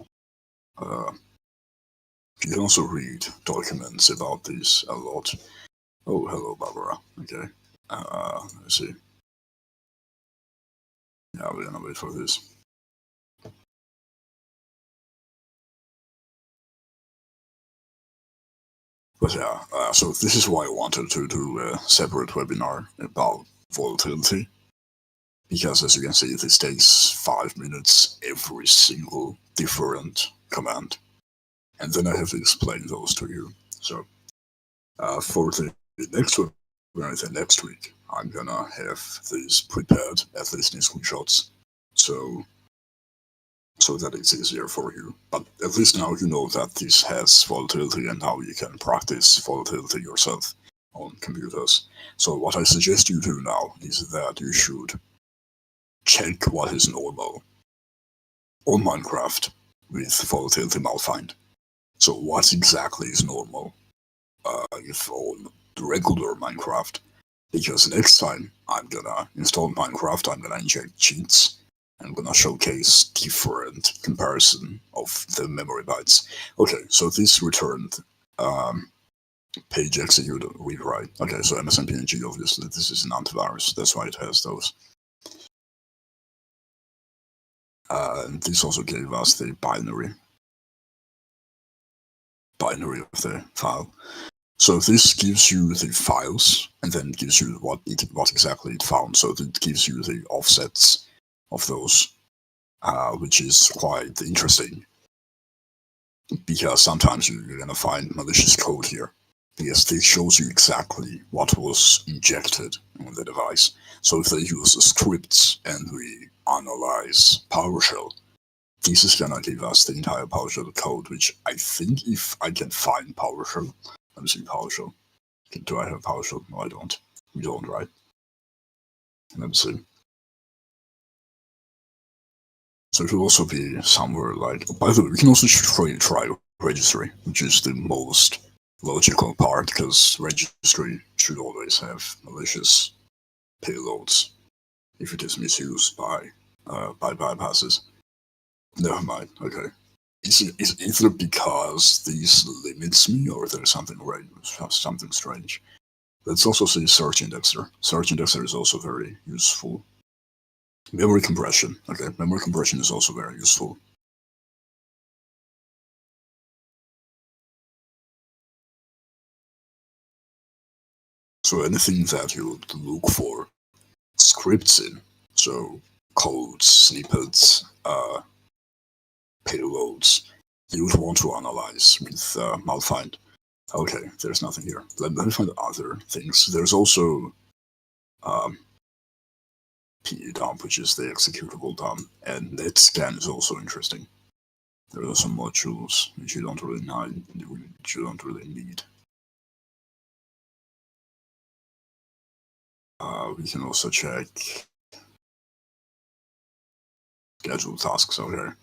You can also read documents about this a lot. Oh, hello, Barbara. Okay. Let's see. Yeah, we're gonna wait for this. But yeah, so this is why I wanted to do a separate webinar about volatility. Because as you can see, this takes 5 minutes every single different command. And then I have to explain those to you. So for the next webinar, next week, I'm gonna have these prepared, at least in screenshots. So that it's easier for you. But at least now you know that this has volatility, and now you can practice volatility yourself on computers. So what I suggest you do now is that you should check what is normal on Minecraft with volatility malfind. So what exactly is normal if on the regular Minecraft? Because next time I'm gonna install Minecraft, I'm gonna inject cheats. I'm gonna showcase different comparison of the memory bytes. Okay, so this returned page execute read write. Okay, so MSNPNG, obviously this is an antivirus, that's why it has those. And this also gave us the binary of the file. So this gives you the files, and then gives you what exactly it found. So it gives you the offsets of those, which is quite interesting, because sometimes you're gonna find malicious code here, because this shows you exactly what was injected on the device. So if they use scripts and we analyze PowerShell, this is gonna give us the entire PowerShell code, which I think if I can find PowerShell, let me see PowerShell. Do I have PowerShell? No, I don't. We don't, right? Let me see. So it will also be somewhere like, by the way, we can also try registry, which is the most logical part, because registry should always have malicious payloads if it is misused by bypasses. Never mind. Okay. Is it either because this limits me, or there's something something strange? Let's also see search indexer. Search indexer is also very useful. Memory compression. Okay, memory compression is also very useful. So anything that you would look for scripts in, so codes, snippets, payloads, you would want to analyze with malfind. Okay, there's nothing here. Let me find other things. There's also PE dump, which is the executable dump, and netscan is also interesting. There are some modules which you don't really need. We can also check schedule tasks out here.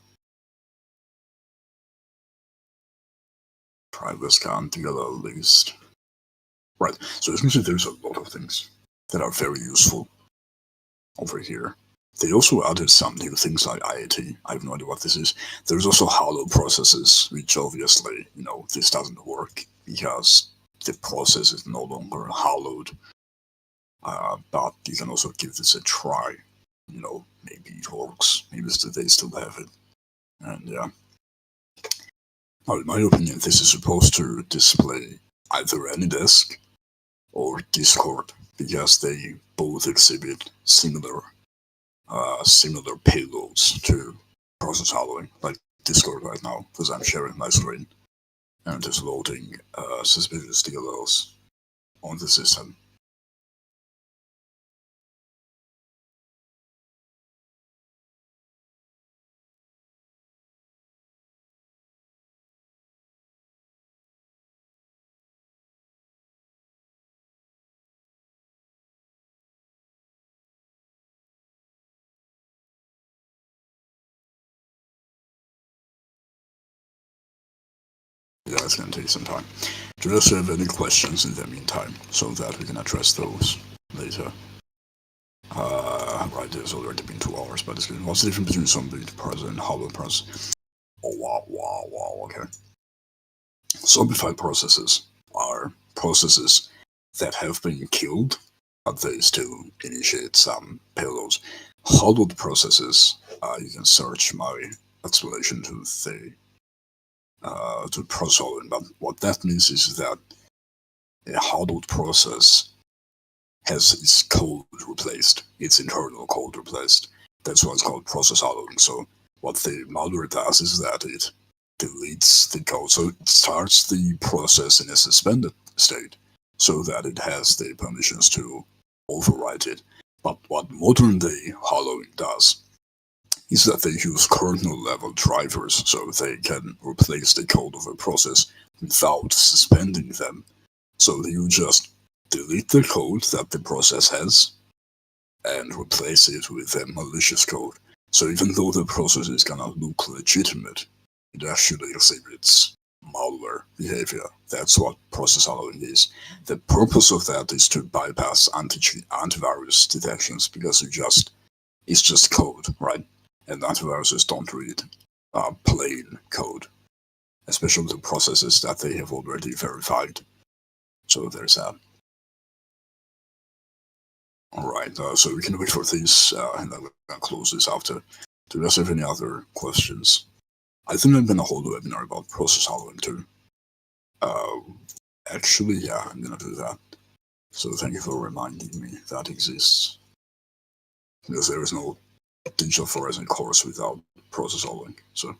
Try this scan to get a list. Right, so as you can see, there's a lot of things that are very useful over here. They also added some new things like IAT. I have no idea what this is. There's also hollow processes, which obviously, this doesn't work because the process is no longer hollowed. But you can also give this a try. Maybe it works. Maybe they still have it. And yeah. Now, in my opinion, this is supposed to display either AnyDesk or Discord, because they both exhibit similar payloads to process hollowing, like Discord right now, because I'm sharing my screen and it's loading suspicious DLLs on the system. Yeah, it's going to take some time. Do you have any questions in the meantime, so that we can address those later? right, there's already been 2 hours, but it's good. What's the difference between zombie press and hollow press? Oh, wow, okay. Zombified processes are processes that have been killed, but they still initiate some payloads. Hollowed processes, you can search my explanation to the to process hollowing, but what that means is that a hollowed process has its code replaced, its internal code replaced. That's why it's called process hollowing. So what the malware does is that it deletes the code. So it starts the process in a suspended state so that it has the permissions to overwrite it. But what modern day hollowing does is that they use kernel level drivers so they can replace the code of a process without suspending them. So you just delete the code that the process has and replace it with a malicious code. So even though the process is gonna look legitimate, it actually exhibits malware behavior. That's what process hollowing is. The purpose of that is to bypass antivirus detections because it's just code, right? And antiviruses don't read plain code, especially the processes that they have already verified. So there's that. Alright, so we can wait for these, and then we're gonna close this after. Do you guys have any other questions? I think I'm gonna hold a webinar about process hollowing too. Actually, yeah, I'm gonna do that. So thank you for reminding me that exists. Because there is no digital forensic course without process hollowing. So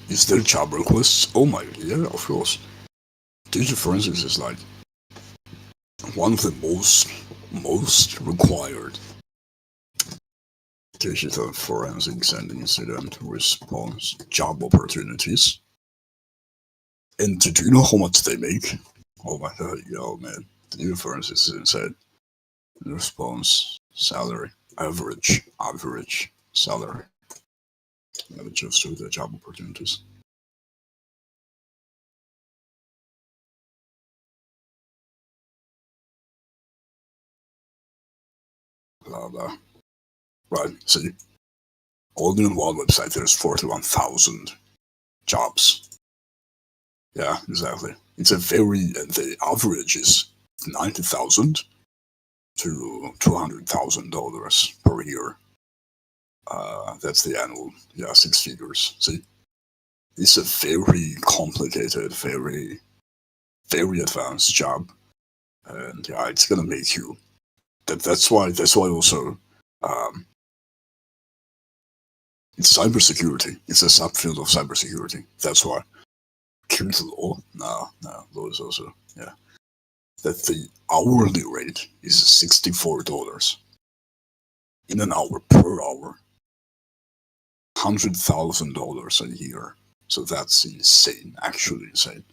is there job requests? Oh my, yeah, of course. Digital forensics is like one of the most required digital forensics and incident response job opportunities. And do you know how much they make? Oh my god, yo man, the digital forensics is insane. Response salary, average salary. Let me just do the job opportunities. Blah blah. Right, see, only on one website there's 41,000 jobs. Yeah, exactly. It's a and the average is 90,000 to $200,000 per year. That's the annual, yeah, 6 figures. See, it's a very complicated, very advanced job, and yeah, it's gonna make you. That's why also, it's cybersecurity. It's a subfield of cybersecurity. That's why. Community law, no, law is also, yeah. That the hourly rate is $64 in an hour per hour. $100,000 a year. So that's insane, actually insane.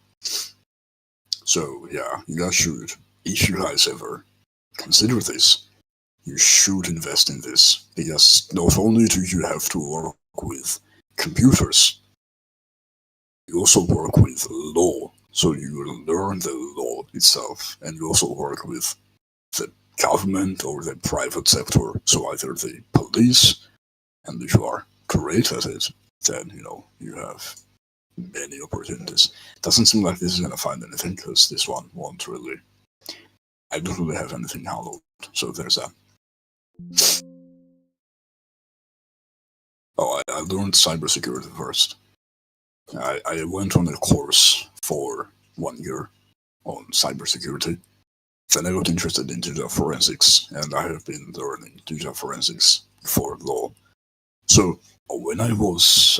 So yeah, you guys should, if you guys ever consider this, you should invest in this because not only do you have to work with computers, you also work with law. So you learn the law itself, and you also work with the government or the private sector. So either the police, and if you are great at it, then you have many opportunities. Doesn't seem like this is gonna find anything because this one won't really. I don't really have anything hallowed, so there's that. Oh, I learned cybersecurity first. I went on a course for 1 year on cybersecurity. Then I got interested in digital forensics, and I have been learning digital forensics for law. So when I was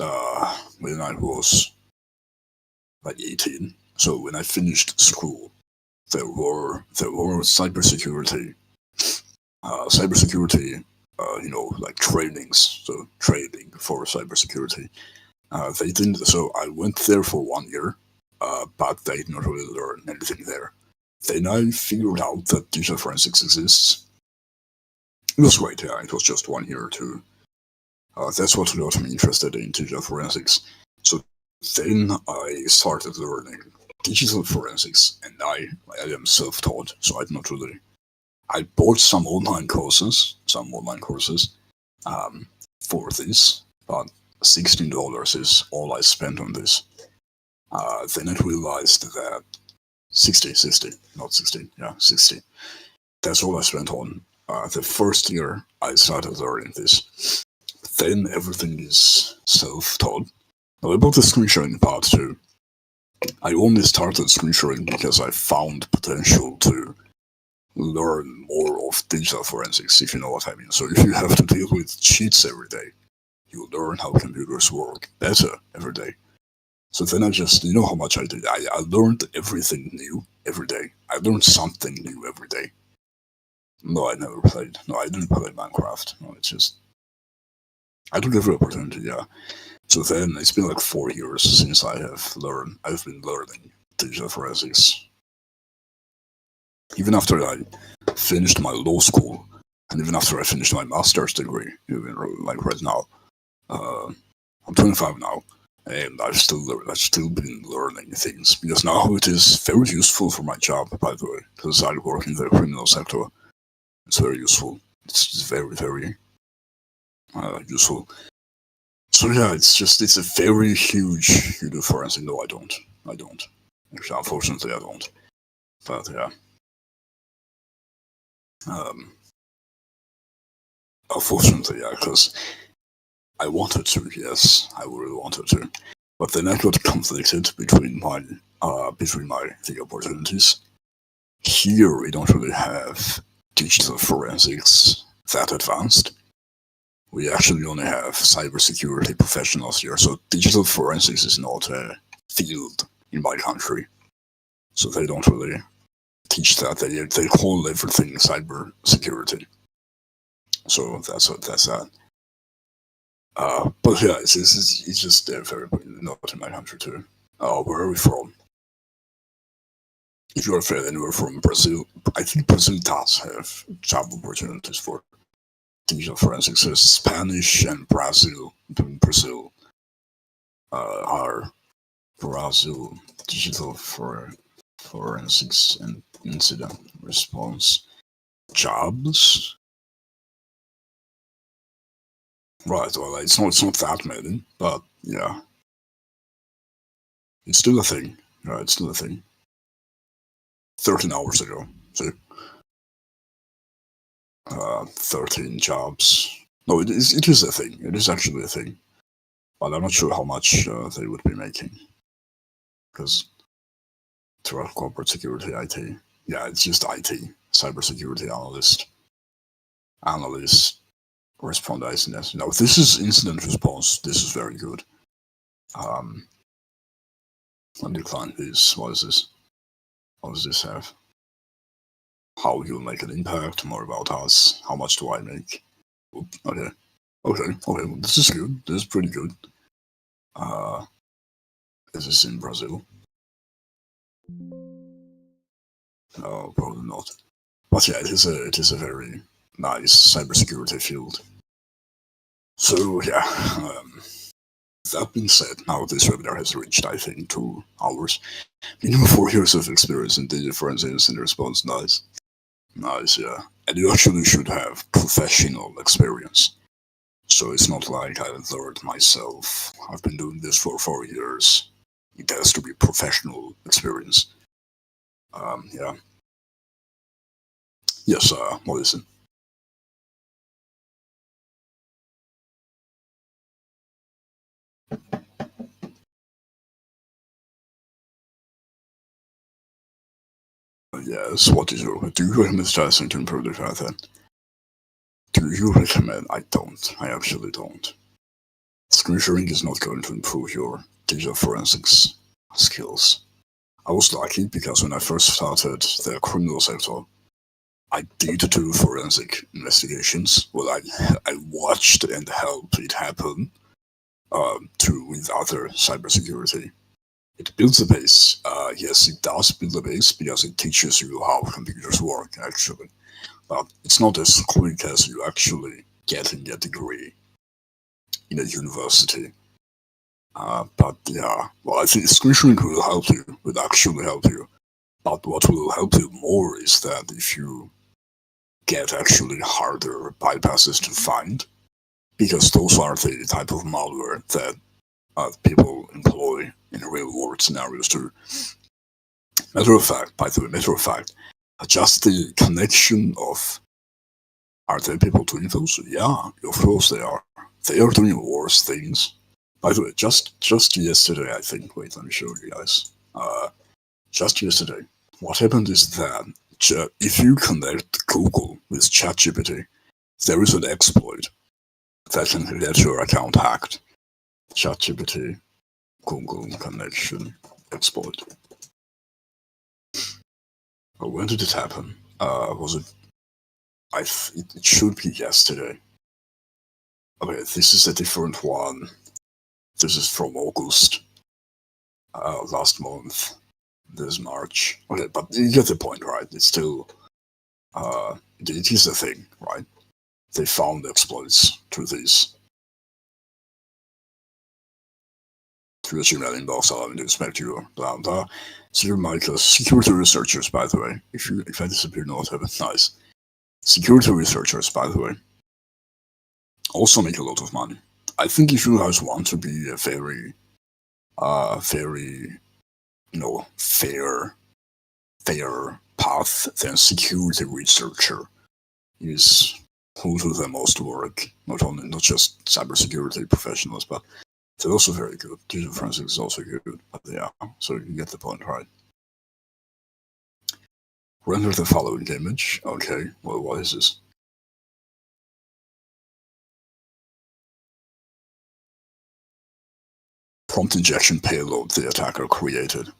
like 18, so when I finished school, there were cybersecurity, like trainings, so training for cybersecurity. They didn't. So I went there for 1 year. but they didn't really learn anything there. Then I figured out that digital forensics exists. It was great, yeah, it was just 1 year or two. That's what got me interested in digital forensics. So then I started learning digital forensics, and I am self-taught, so I not really. I bought some online courses, for this, but $16 is all I spent on this. Then I realized that 60, not 16, yeah, 60. That's all I spent on the first year I started learning this. Then everything is self-taught. Now about the screen sharing part too. I only started screen sharing because I found potential to learn more of digital forensics, if you know what I mean. So if you have to deal with cheats every day, you learn how computers work better every day. So then I just, you know how much I did? I learned everything new every day. I learned something new every day. No, I never played. No, I didn't play Minecraft. No, it's just, I took every opportunity, yeah. So then it's been like 4 years since I've been learning digital forensics. Even after I finished my law school, and even after I finished my master's degree, even like right now, I'm 25 now, and I've still been learning things, because now it is very useful for my job, by the way, because I work in the criminal sector. It's very useful. It's very, very useful. So yeah, it's a very huge forensic. No, I don't. Actually, unfortunately, I don't. But yeah. Unfortunately, yeah, because I wanted to, yes, I really wanted to. But then I got conflicted between the opportunities. Here we don't really have digital forensics that advanced. We actually only have cybersecurity professionals here, so digital forensics is not a field in my country. So they don't really teach that. They call everything cybersecurity. So that's that. But yeah, it's just very not in my country too. Where are we from? If you're anywhere from Brazil, I think Brazil does have job opportunities for digital forensics. So Spanish and Brazil, are Brazil digital forensics and incident response jobs. Right. Well, it's not that many, but yeah, it's still a thing. Right, it's still a thing. 13 hours ago. So, 13 jobs. No, it is a thing. It is actually a thing. But I'm not sure how much they would be making. Because throughout corporate security, IT. Yeah, it's just IT. Cybersecurity analyst, respond incident. No, this is incident response. This is very good. Let me decline this. What is this? What does this have? How you'll make an impact, more about us, how much do I make? Okay. Well, this is good. This is pretty good. Is this in Brazil? No, probably not. But yeah, it is a very nice cybersecurity field. So yeah, that being said, now this webinar has reached, I think, 2 hours. Minimum 4 years of experience in digital forensics and response. Nice, yeah. And you actually should have professional experience. So it's not like I learned myself. I've been doing this for 4 years. It has to be professional experience. Yeah. Yes, what is it? Yes, what is your... Do you recommend testing to improve the content? Do you recommend? I don't. I actually don't. Screen sharing is not going to improve your digital forensics skills. I was lucky because when I first started the criminal sector, I did do forensic investigations. Well, I watched and helped it happen with other cybersecurity It builds a base. Yes, it does build a base because it teaches you how computers work, actually. But it's not as quick as you actually getting a degree in a university. But yeah, well, I think screen sharing will help you, will actually help you. But what will help you more is that if you get actually harder bypasses to find, because those are the type of malware that people employ in real world scenarios too. Matter of fact, by the way, just the connection of, are there people doing those? Yeah, of course they are. They are doing worse things. By the way, just yesterday, I think. Wait, let me show you guys. Just yesterday, what happened is that if you connect Google with ChatGPT, there is an exploit that can get your account hacked. ChatGPT Google connection exploit. When did it happen? Was it? It should be yesterday. Okay, this is a different one. This is from August, last month. This March. Okay, but you get the point, right? It's still, it is a thing, right? They found exploits to these. Through the Gmail inbox, allowing to inspect your blah blah. So you're like security researchers, by the way. If I disappear, not have it, nice. Security researchers, by the way, also make a lot of money. I think if you guys want to be a very, fair path, then security researcher is who do the most work. Not just cybersecurity professionals, but they're also very good. Digital forensics is also good. But yeah, so you get the point, right? Render the following image. Okay, well, what is this? Prompt injection payload the attacker created.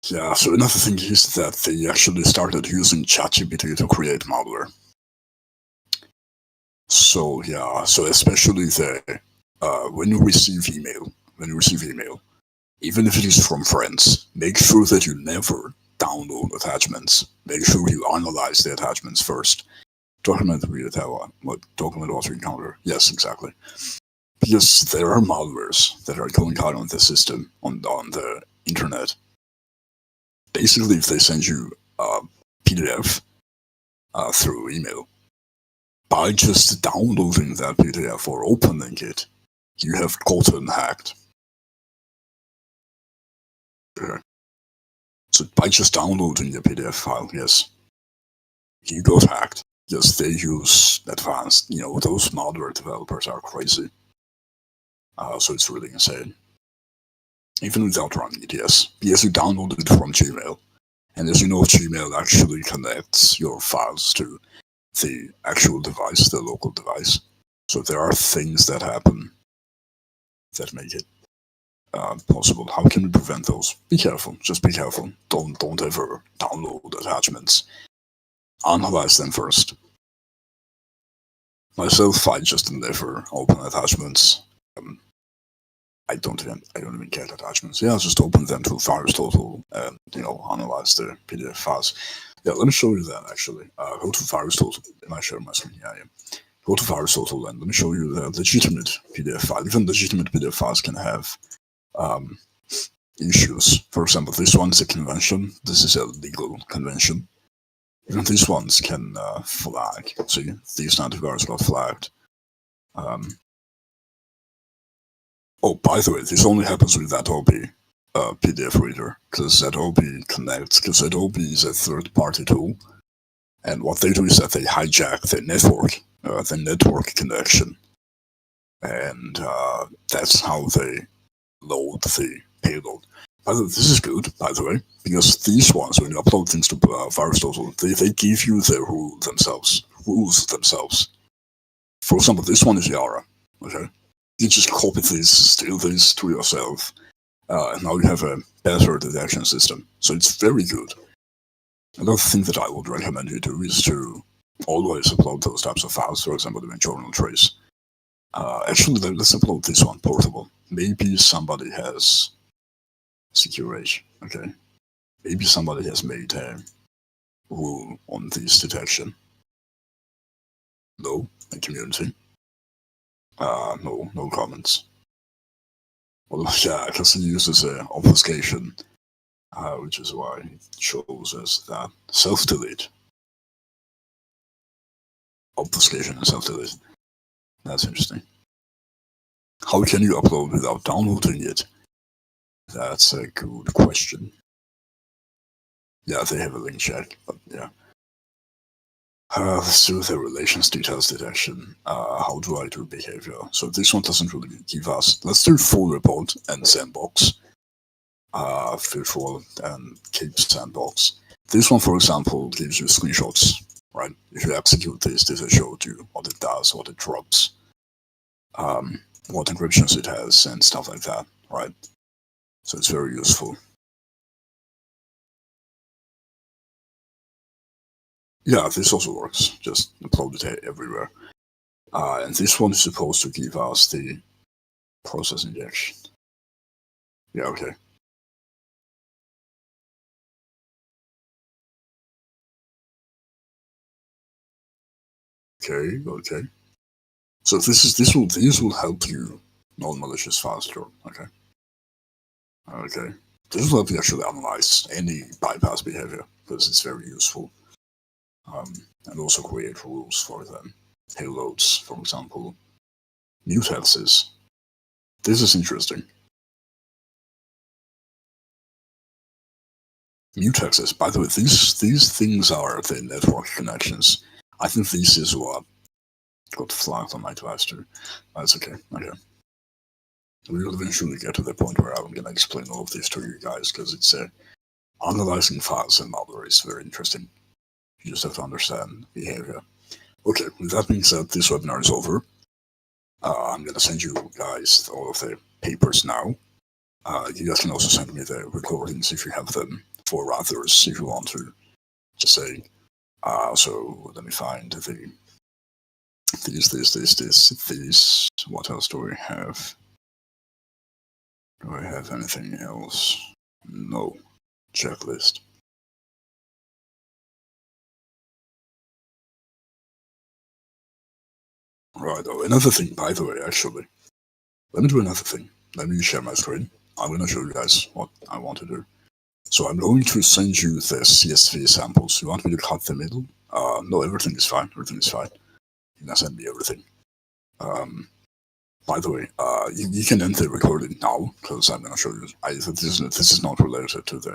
Yeah, so another thing is that they actually started using ChatGPT to create malware. So yeah, so especially when you receive email, even if it is from friends, make sure that you never download attachments. Make sure you analyze the attachments first. Document what you encounter. Yes, exactly. Because there are malwares that are going out on the system, on the internet. Basically, if they send you a PDF through email, by just downloading that PDF or opening it, you have gotten hacked. Okay. So by just downloading the PDF file, yes, you got hacked. Yes, they use advanced, those malware developers are crazy. So it's really insane. Even without running it, yes. Because you downloaded it from Gmail. And as you know, Gmail actually connects your files to the actual device, the local device. So there are things that happen that make it possible. How can we prevent those? Be careful. Just be careful. Don't ever download attachments. Analyze them first. Myself, I just never open attachments. I don't even get attachments. Yeah, just open them to VirusTotal and analyze the PDF files. Yeah, let me show you that actually. Go to VirusTotal. Am I sharing my screen? Yeah. Go to VirusTotal and let me show you the legitimate PDF file. Even legitimate PDF files can have issues. For example, this one's a convention. This is a legal convention. Even these ones can flag. See, these antivirus got flagged. Oh, by the way, this only happens with Adobe PDF reader, because Adobe connects, because Adobe is a third-party tool, and what they do is that they hijack the network connection, and that's how they load the payload. By the way, this is good, by the way, because these ones, when you upload things to VirusTotal, they give you the rules themselves. For example, this one is Yara, okay? You just copy these, steal these to yourself, and now you have a better detection system. So it's very good. Another thing that I would recommend you do is to always upload those types of files, for example, the journal trace. Actually, let's upload this one, portable. Maybe somebody has secure age. Okay. Maybe somebody has made a rule on this detection. No, in community. No comments. Well, yeah, because he uses obfuscation, which is why it shows us that self-delete. Obfuscation and self-delete. That's interesting. How can you upload without downloading it? That's a good question. Yeah, they have a link check, but yeah. Let's do the relations details detection. How do I do behavior? So this one doesn't really give us. Let's do full report and sandbox. Virtual and keep sandbox. This one, for example, gives you screenshots, right? If you execute this will show you what it does, what it drops, what encryptions it has, and stuff like that, right? So it's very useful. Yeah, this also works. Just upload it everywhere. And this one is supposed to give us the process injection. Yeah, okay. Okay. So these will help you non-malicious faster. Okay. This will help you actually analyze any bypass behavior because it's very useful. And also create rules for them. Payloads, for example. Mutexes. This is interesting. Mutexes. By the way, these things are the network connections. I think this is what got flagged on my device too. That's okay. We'll eventually get to the point where I'm gonna explain all of this to you guys because it's analyzing files and malware is very interesting. You just have to understand behavior. Okay, with that being said, this webinar is over. I'm gonna send you guys all of the papers now. You guys can also send me the recordings if you have them for others if you want to just say. So let me find these. What else do we have? Do I have anything else? No. Checklist. Right, oh, another thing, by the way, actually. Let me do another thing. Let me share my screen. I'm going to show you guys what I want to do. So I'm going to send you the CSV samples. You want me to cut the middle? No, everything is fine. Everything is fine. You can send me everything. By the way, you can end the recording now because I'm going to show you. This is not related to the